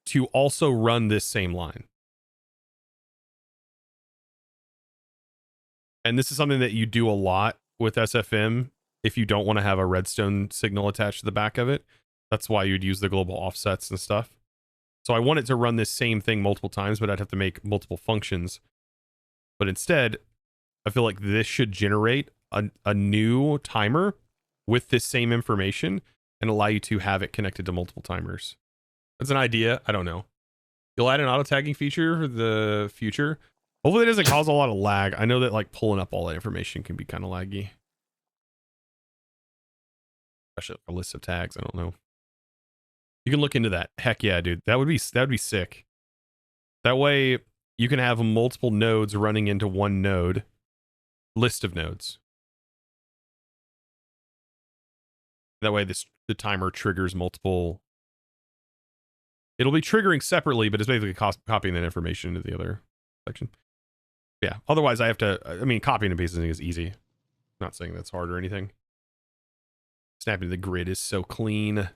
S1: to also run this same line. And this is something that you do a lot with SFM if you don't want to have a redstone signal attached to the back of it. That's why you'd use the global offsets and stuff. So I want it to run this same thing multiple times, but I'd have to make multiple functions. But instead, I feel like this should generate a new timer with this same information and allow you to have it connected to multiple timers. That's an idea. I don't know. You'll add an auto tagging feature for the future. Hopefully it doesn't cause a lot of lag. I know that like pulling up all that information can be kind of laggy. Especially a list of tags. I don't know. You can look into that. Heck yeah, dude. That would be sick. That way you can have multiple nodes running into one node. List of nodes. That way the timer triggers multiple. It'll be triggering separately, but it's basically copying that information into the other section. Yeah. Otherwise, I have to. I mean, copying and pasting is easy. Not saying that's hard or anything. Snapping to the grid is so clean.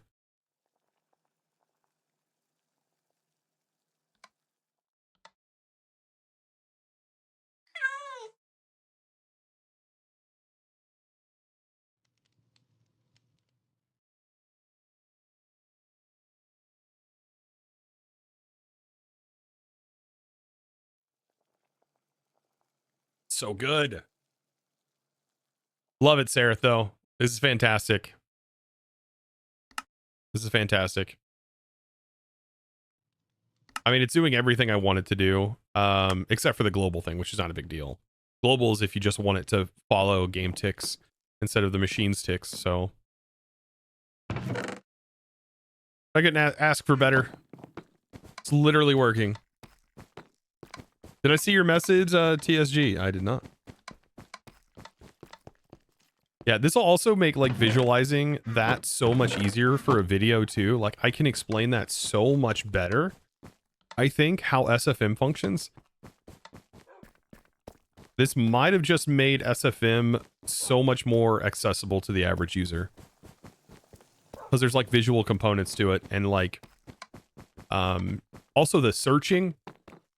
S1: So good. Love it, Sarah, though. This is fantastic. This is fantastic. I mean, it's doing everything I want it to do, except for the global thing, which is not a big deal. Global is if you just want it to follow game ticks instead of the machine's ticks, so. I can ask for better. It's literally working. Did I see your message, TSG? I did not. Yeah, this will also make like visualizing that so much easier for a video too. Like I can explain that so much better. I think how SFM functions. This might have just made SFM so much more accessible to the average user. Because there's like visual components to it and like also the searching.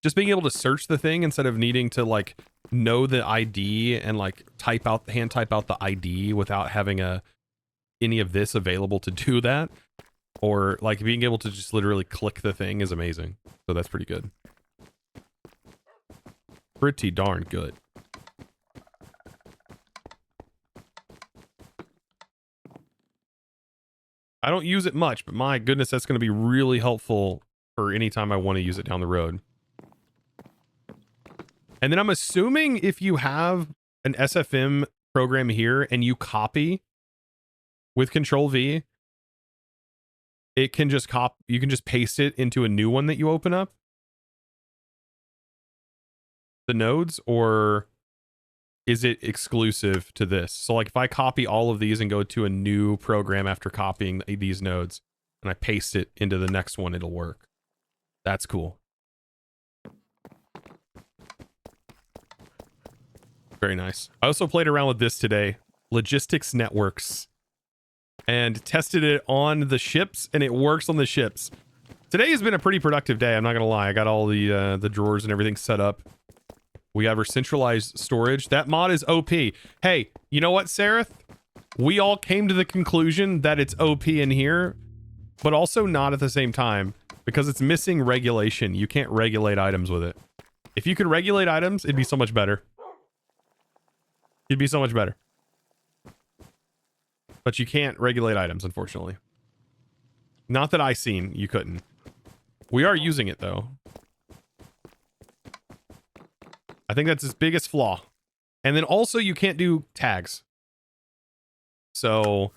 S1: Just being able to search the thing instead of needing to like know the ID and like hand type out the ID without having any of this available to do that, or like being able to just literally click the thing is amazing. So that's pretty good. Pretty darn good. I don't use it much, but my goodness, that's going to be really helpful for any time I want to use it down the road. And then I'm assuming if you have an SFM program here and you copy with Control V, it can just you can just paste it into a new one that you open up. The nodes, or is it exclusive to this? So like if I copy all of these and go to a new program after copying these nodes and I paste it into the next one, it'll work. That's cool. Very nice. I also played around with this today, logistics networks, and tested it on the ships, and it works on the ships. Today has been a pretty productive day. I'm not gonna lie. I got all the drawers and everything set up. We have our centralized storage. That mod is OP. Hey, you know what, Sarah? We all came to the conclusion that it's OP in here, but also not at the same time because it's missing regulation. You can't regulate items with it. If you could regulate items, it'd be so much better. It'd be so much better. But you can't regulate items, unfortunately. Not that I've seen, you couldn't. We are using it, though. I think that's its biggest flaw. And then also, you can't do tags. So,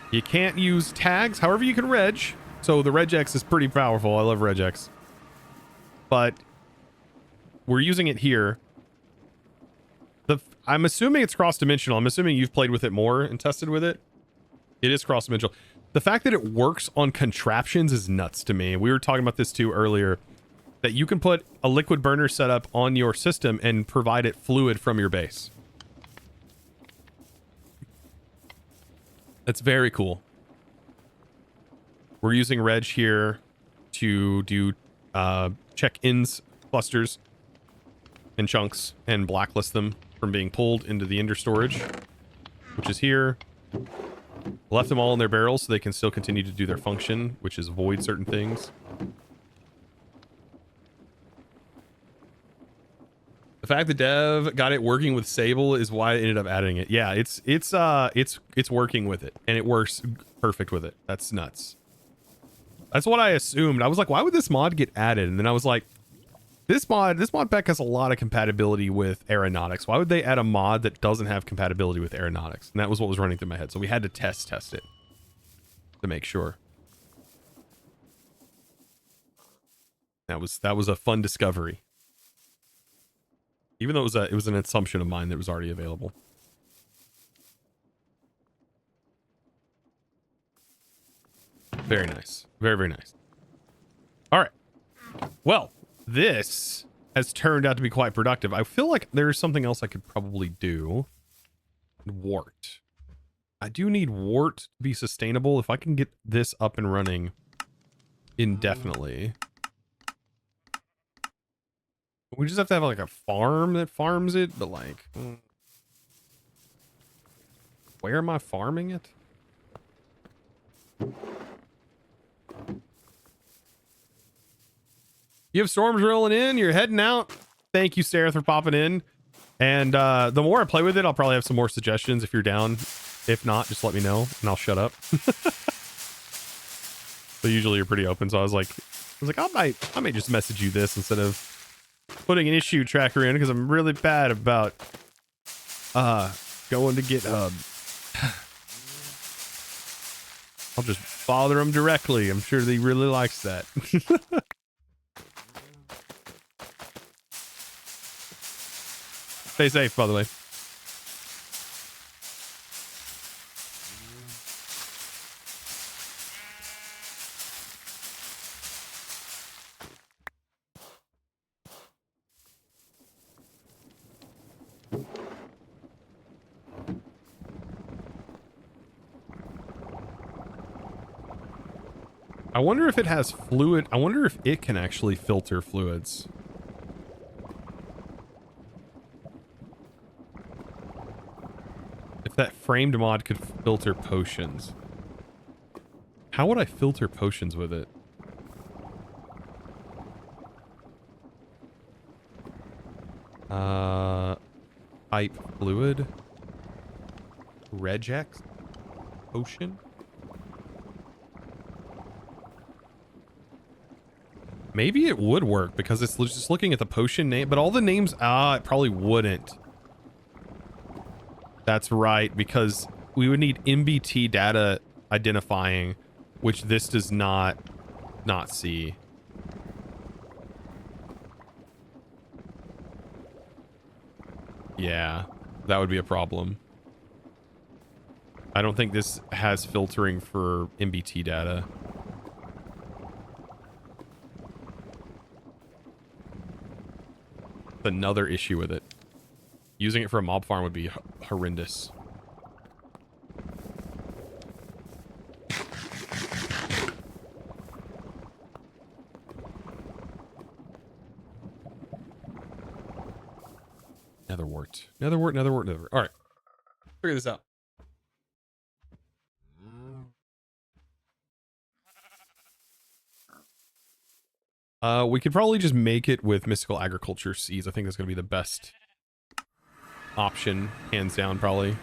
S1: you can't use tags. However, you can reg. So, the regex is pretty powerful. I love regex. But, we're using it here. I'm assuming it's cross-dimensional. I'm assuming you've played with it more and tested with it. It is cross-dimensional. The fact that it works on contraptions is nuts to me. We were talking about this too earlier. That you can put a liquid burner setup on your system and provide it fluid from your base. That's very cool. We're using reg here to do check-ins clusters and chunks and blacklist them from being pulled into the ender storage, which is here. Left them all in their barrels so they can still continue to do their function, which is void certain things. The fact that Dev got it working with Sable is why I ended up adding it. Yeah, it's working with it, and it works perfect with it. That's nuts. That's what I assumed. I was like, why would this mod get added? And then I was like, this mod pack has a lot of compatibility with aeronautics. Why would they add a mod that doesn't have compatibility with aeronautics? And that was what was running through my head. So we had to test it to make sure. That was a fun discovery. Even though it was an assumption of mine that was already available. Very nice. Very, very nice. All right. Well, this has turned out to be quite productive. I feel like there's something else I could probably do. Wart. I do need wart to be sustainable. If I can get this up and running indefinitely. We just have to have like a farm that farms it, but like, where am I farming it? You have storms rolling in, you're heading out. Thank you, Sarah, for popping in. And the more I play with it, I'll probably have some more suggestions if you're down. If not, just let me know and I'll shut up. But usually you're pretty open, so I was like, I might just message you this instead of putting an issue tracker in, because I'm really bad about going to GitHub. I'll just bother him directly. I'm sure that he really likes that. Stay safe, by the way. I wonder if it has fluid. I wonder if it can actually filter fluids. If that framed mod could filter potions. How would I filter potions with it? Pipe fluid. Regex potion. Maybe it would work because it's just looking at the potion name, but all the names, it probably wouldn't. That's right, because we would need MBT data identifying, which this does not see. Yeah, that would be a problem. I don't think this has filtering for MBT data. Another issue with it. Using it for a mob farm would be horrendous. Netherwort. Netherwort. All right. Figure this out. We could probably just make it with mystical agriculture seeds. I think that's going to be the best option, hands down, probably.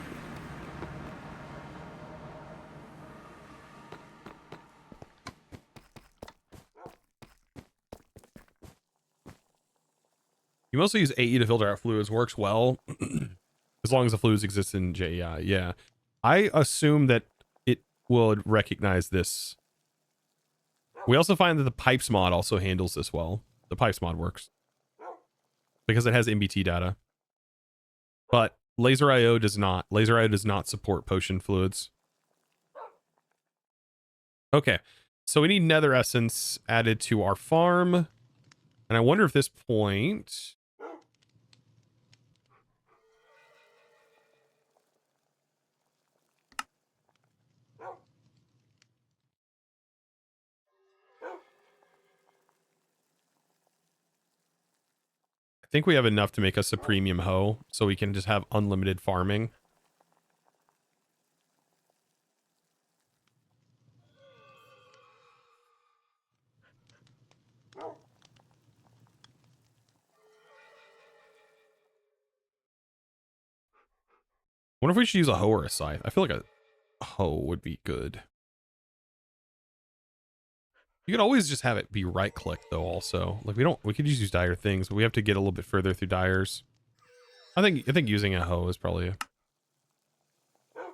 S1: You mostly use AE to filter out fluids. Works well as long as the fluids exist in JEI. Yeah, I assume that it will recognize this. We also find that the pipes mod also handles this well. The pipes mod works because it has MBT data, but Laser.io does not. Laser.io does not support potion fluids. Okay, so we need nether essence added to our farm, and I wonder if this point. think we have enough to make us a premium hoe, so we can just have unlimited farming. Wonder if we should use a hoe or a scythe. I feel like a hoe would be good. You could always just have it be right click though also. Like we could just use dire things, but we have to get a little bit further through dyers. I think using a hoe is probably a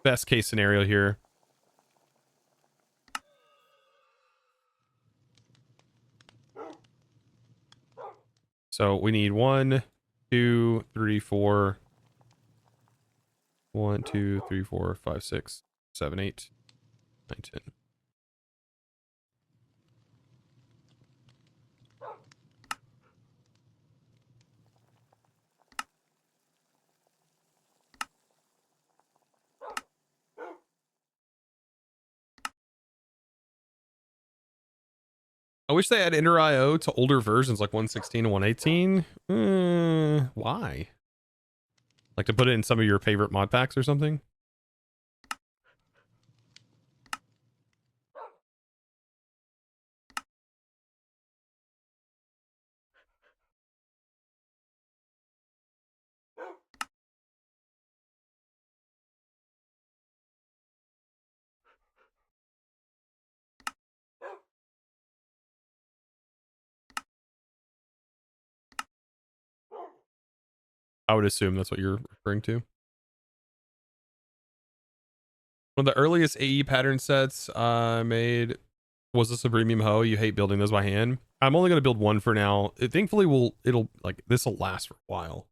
S1: best case scenario here. So we need 1, 2, 3, 4. 1, 2, 3, 4, 5, 6, 7, 8, 9, 10. I wish they had Enter IO to older versions like 116 and 118. Why? Like to put it in some of your favorite mod packs or something? I would assume that's what you're referring to. One of the earliest AE pattern sets I made was this a premium hoe. You hate building those by hand. I'm only going to build one for now. Thankfully, this will last for a while.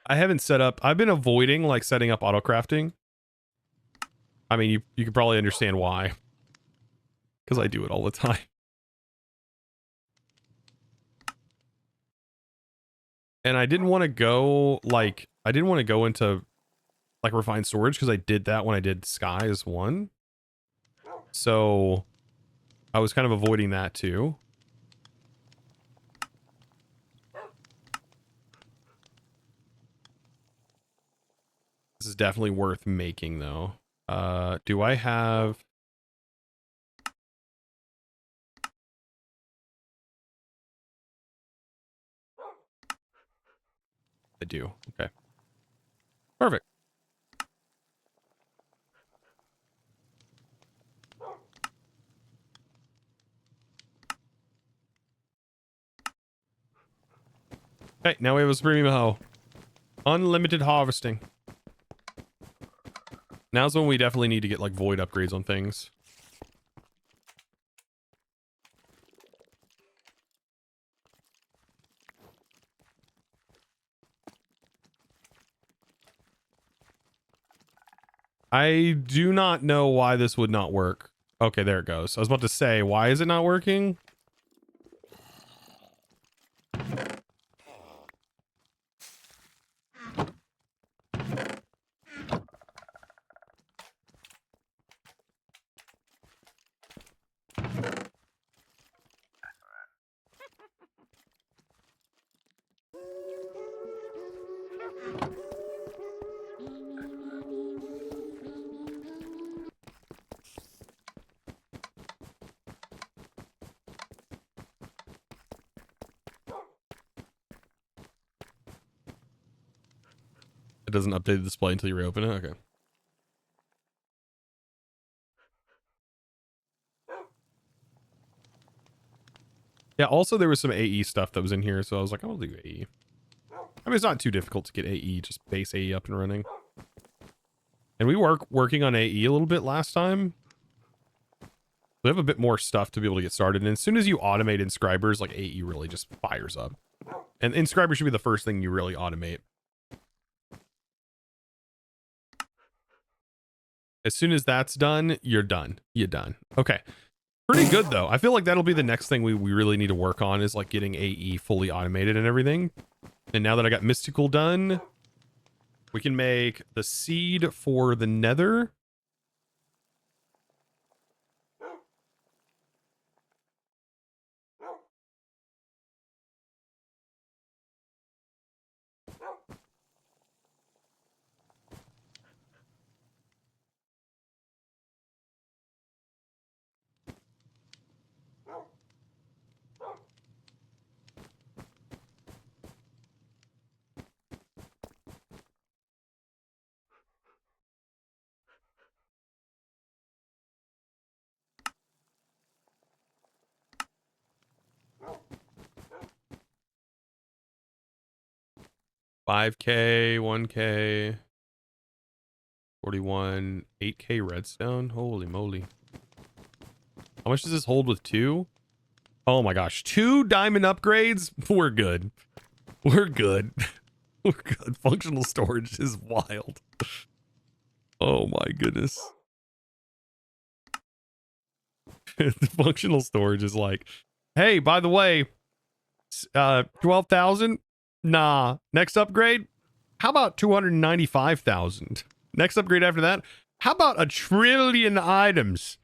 S1: I haven't set up, I've been avoiding like setting up auto crafting. I mean, you can probably understand why. Because I do it all the time. And I didn't want to go into like refined storage because I did that when I did Skies 1. So I was kind of avoiding that too. This is definitely worth making though. Do I have... I do. Okay. Perfect. Okay, now we have a premium hoe. Unlimited harvesting. Now's when we definitely need to get like void upgrades on things. I do not know why this would not work. Okay, there it goes. I was about to say, why is it not working? It doesn't update the display until you reopen it? Okay. Yeah, also there was some AE stuff that was in here, so I was like, I'll do AE. I mean, it's not too difficult to get AE, just base AE up and running. And we were working on AE a little bit last time. We have a bit more stuff to be able to get started. And as soon as you automate inscribers, like AE really just fires up. And inscribers should be the first thing you really automate. As soon as that's done, you're done. You're done. Okay. Pretty good though. I feel like that'll be the next thing we really need to work on is like getting AE fully automated and everything. And now that I got Mystical done, we can make the seed for the Nether. 5K, 1K, 41, 8K redstone. Holy moly. How much does this hold with 2? Oh my gosh. 2 diamond upgrades? We're good. We're good. We're good. Functional storage is wild. Oh my goodness. The functional storage is like, hey, by the way, 12,000? Nah. Next upgrade? How about 295,000? Next upgrade after that? How about 1 trillion items?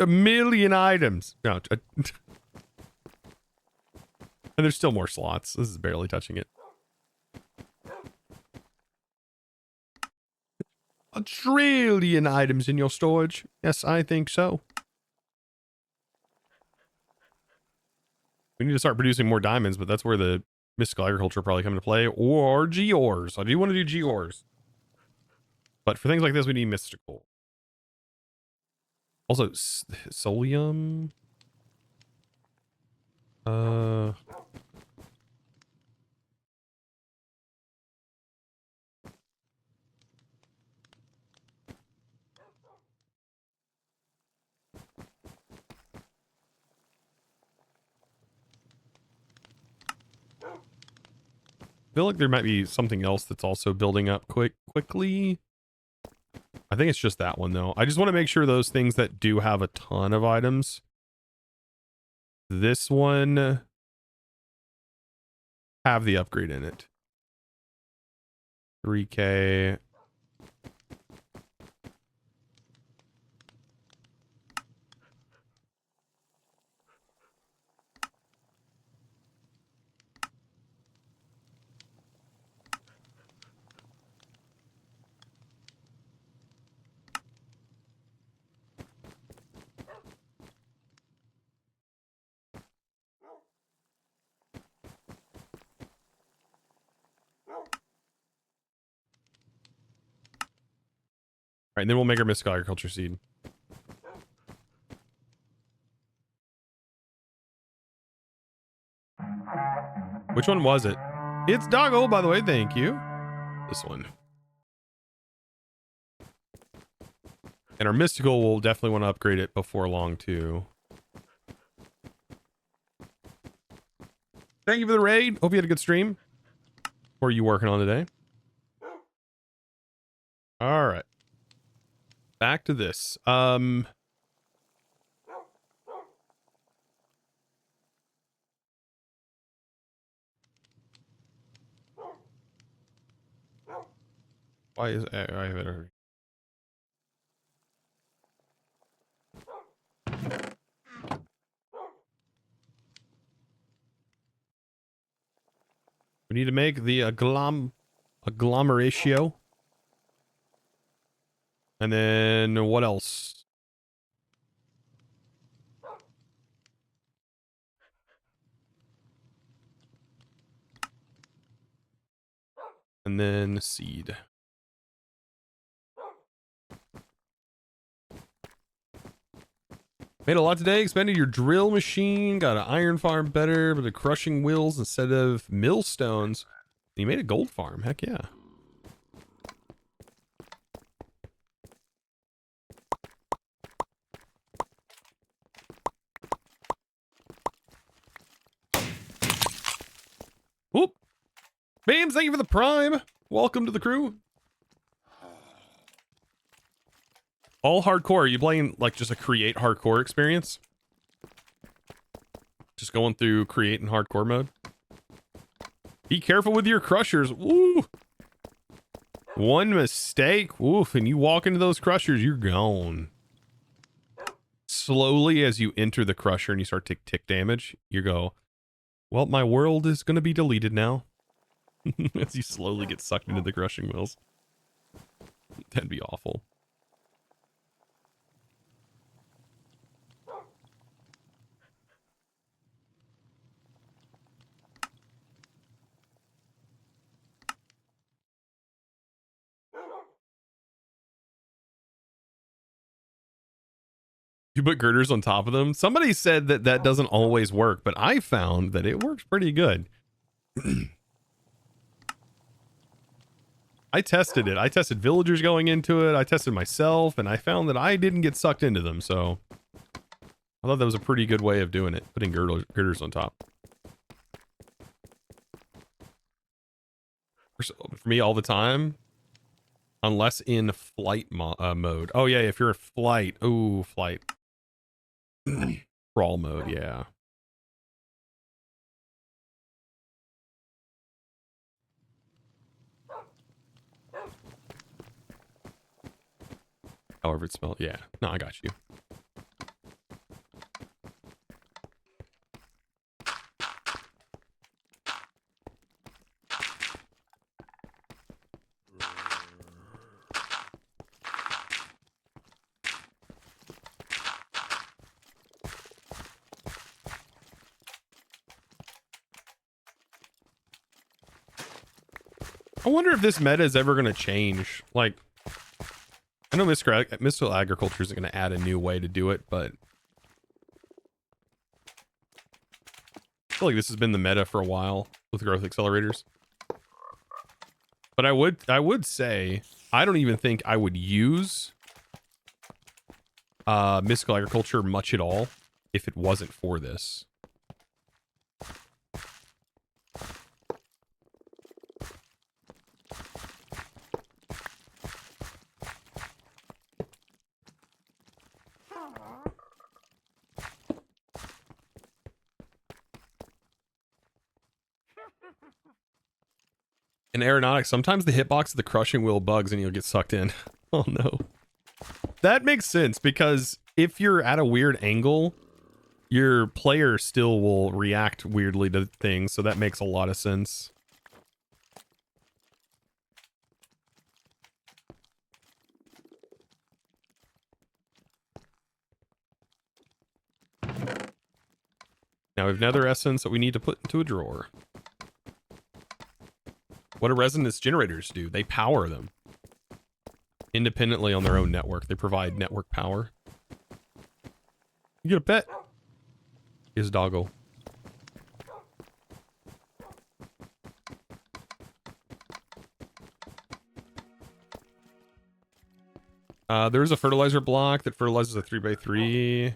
S1: A million items. No. And there's still more slots. This is barely touching it. 1 trillion items in your storage. Yes, I think so. We need to start producing more diamonds, but that's where the mystical agriculture probably come into play. Or gears. I do want to do gears. But for things like this, we need mystical. Also, solium. I feel like there might be something else that's also building up quickly. I think it's just that one though. I just want to make sure those things that do have a ton of items. This one have the upgrade in it. 3K. All right, and then we'll make our mystical agriculture seed. Which one was it? It's Doggo, by the way. Thank you. This one. And our mystical will definitely want to upgrade it before long, too. Thank you for the raid. Hope you had a good stream. What are you working on today? All right. Back to this. Why is I have it already. We need to make the agglomeratio. And then what else? And then seed. Made a lot today. Expanded your drill machine. Got an iron farm better, but the crushing wheels instead of millstones. You made a gold farm. Heck yeah. Whoop. Beams, thank you for the prime. Welcome to the crew. All hardcore. Are you playing like just a create hardcore experience? Just going through create and hardcore mode? Be careful with your crushers. Woo! One mistake. Woof. And you walk into those crushers, you're gone. Slowly as you enter the crusher and you start to tick damage, you go, well, my world is going to be deleted now. As you slowly get sucked into the crushing wheels. That'd be awful. You put girders on top of them. Somebody said that that doesn't always work, but I found that it works pretty good. I tested it. I tested villagers going into it. I tested myself, and I found that I didn't get sucked into them. So I thought that was a pretty good way of doing it, putting girders on top. For me, all the time, unless in flight mode. Oh yeah, if you're in flight. Ooh, flight. Crawl mode, yeah. However it smells. Yeah. No, I got you. I wonder if this meta is ever going to change. Like, I know mystical agriculture isn't going to add a new way to do it, but I feel like this has been the meta for a while with growth accelerators. But I would say I don't even think I would use mystical agriculture much at all if it wasn't for this. In aeronautics, sometimes the hitbox of the crushing wheel bugs and you'll get sucked in. Oh no. That makes sense because if you're at a weird angle, your player still will react weirdly to things, so that makes a lot of sense. Now we have nether essence that we need to put into a drawer. What do resonance generators do? They power them independently on their own network. They provide network power. You get a pet. Here's a doggo. There's a fertilizer block that fertilizes a 3x3.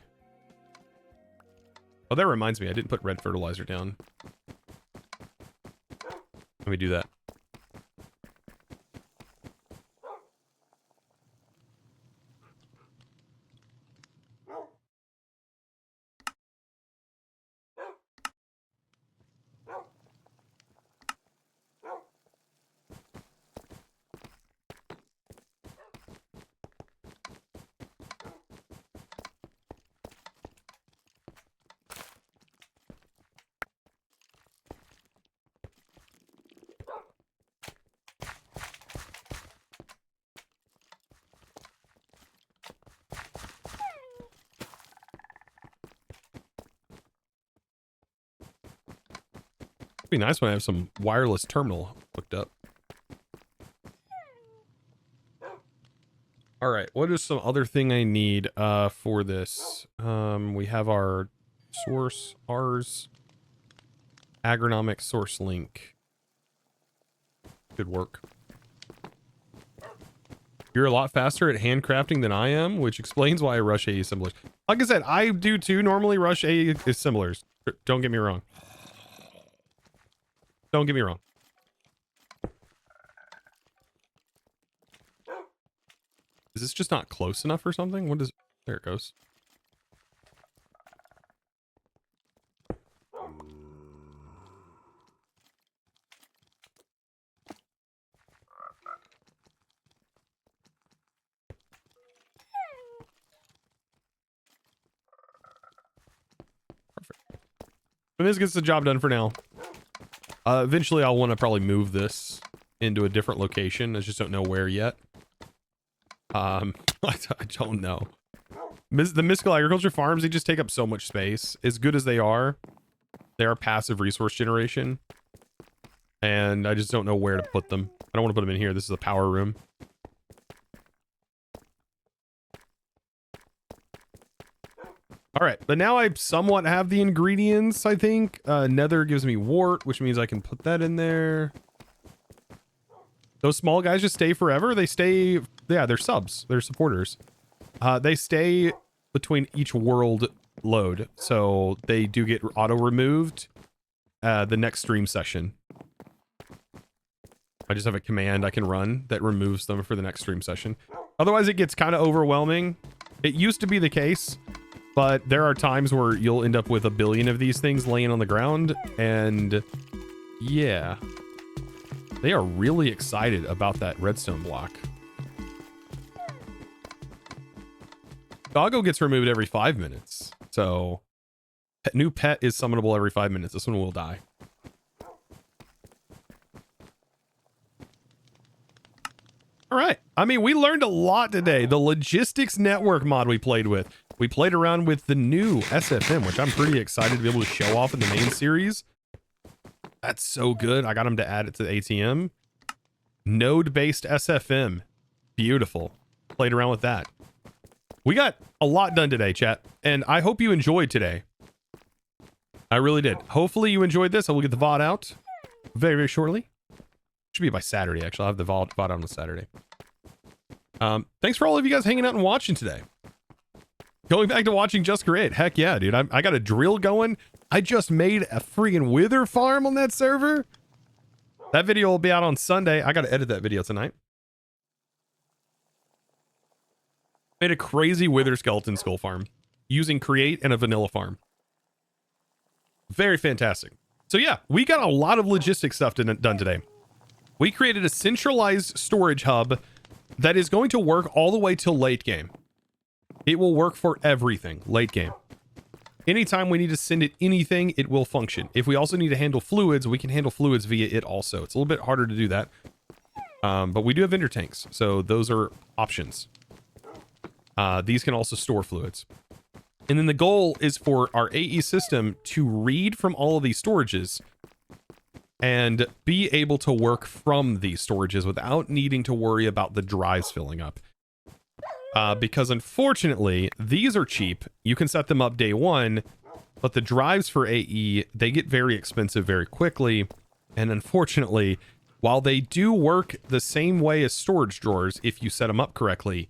S1: Oh, that reminds me. I didn't put red fertilizer down. Let me do that. Be nice when I have some wireless terminal hooked up. All right, what is some other thing I need for this? We have our source, ours, agronomic source link. Good work. You're a lot faster at handcrafting than I am, which explains why I rush AE assemblers. Like I said, I do too normally rush AE assemblers. Don't get me wrong. Don't get me wrong. Is this just not close enough or something? What is... There it goes. Perfect. And this gets the job done for now. Eventually I'll want to probably move this into a different location. I just don't know where yet. I don't know. The mystical agriculture farms, they just take up so much space. As good as they are passive resource generation. And I just don't know where to put them. I don't want to put them in here. This is a power room. All right, but now I somewhat have the ingredients, I think. Nether gives me wart, which means I can put that in there. Those small guys just stay forever. They stay, yeah, they're subs. They're supporters. They stay between each world load. So they do get auto removed the next stream session. I just have a command I can run that removes them for the next stream session. Otherwise, it gets kind of overwhelming. It used to be the case, but there are times where you'll end up with a billion of these things laying on the ground. And yeah, they are really excited about that redstone block. Doggo gets removed every 5 minutes. So new pet is summonable every 5 minutes. This one will die. All right. I mean, we learned a lot today. The logistics network mod we played with. We played around with the new SFM, which I'm pretty excited to be able to show off in the main series. That's so good. I got him to add it to the ATM. Node-based SFM. Beautiful. Played around with that. We got a lot done today, chat. And I hope you enjoyed today. I really did. Hopefully you enjoyed this. I will get the VOD out very, very shortly. Should be by Saturday, actually. I'll have the VOD out on Saturday. Thanks for all of you guys hanging out and watching today. Going back to watching Just Create. Heck yeah, dude. I got a drill going. I just made a freaking wither farm on that server. That video will be out on Sunday. I got to edit that video tonight. Made a crazy wither skeleton skull farm using Create and a vanilla farm. Very fantastic. So yeah, we got a lot of logistics stuff done today. We created a centralized storage hub that is going to work all the way till late game. It will work for everything late game. Anytime we need to send it anything, it will function. If we also need to handle fluids, we can handle fluids via it also. It's a little bit harder to do that. But we do have vendor tanks, so those are options. These can also store fluids. And then the goal is for our AE system to read from all of these storages and be able to work from these storages without needing to worry about the drives filling up. Because unfortunately, these are cheap. You can set them up day one, but the drives for AE, they get very expensive very quickly. And unfortunately, while they do work the same way as storage drawers, if you set them up correctly,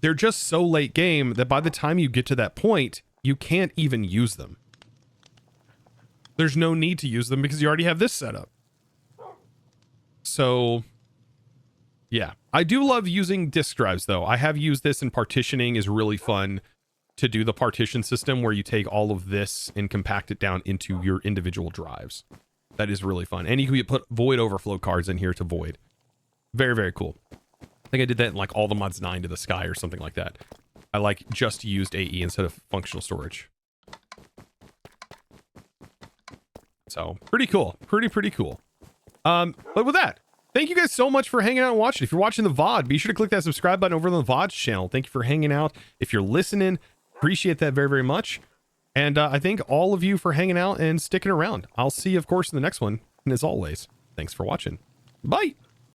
S1: they're just so late game that by the time you get to that point, you can't even use them. There's no need to use them because you already have this set up. So yeah, I do love using disk drives though. I have used this, and partitioning is really fun to do the partition system where you take all of this and compact it down into your individual drives. That is really fun. And you can put void overflow cards in here to void. Very, very cool. I think I did that in like all the mods 9 to the sky or something like that. I like just used AE instead of functional storage. So pretty cool. Pretty cool. But with that, thank you guys so much for hanging out and watching. If you're watching the VOD, be sure to click that subscribe button over on the VOD channel. Thank you for hanging out. If you're listening, appreciate that very, very much. And I thank all of you for hanging out and sticking around. I'll see you, of course, in the next one. And as always, thanks for watching. Bye.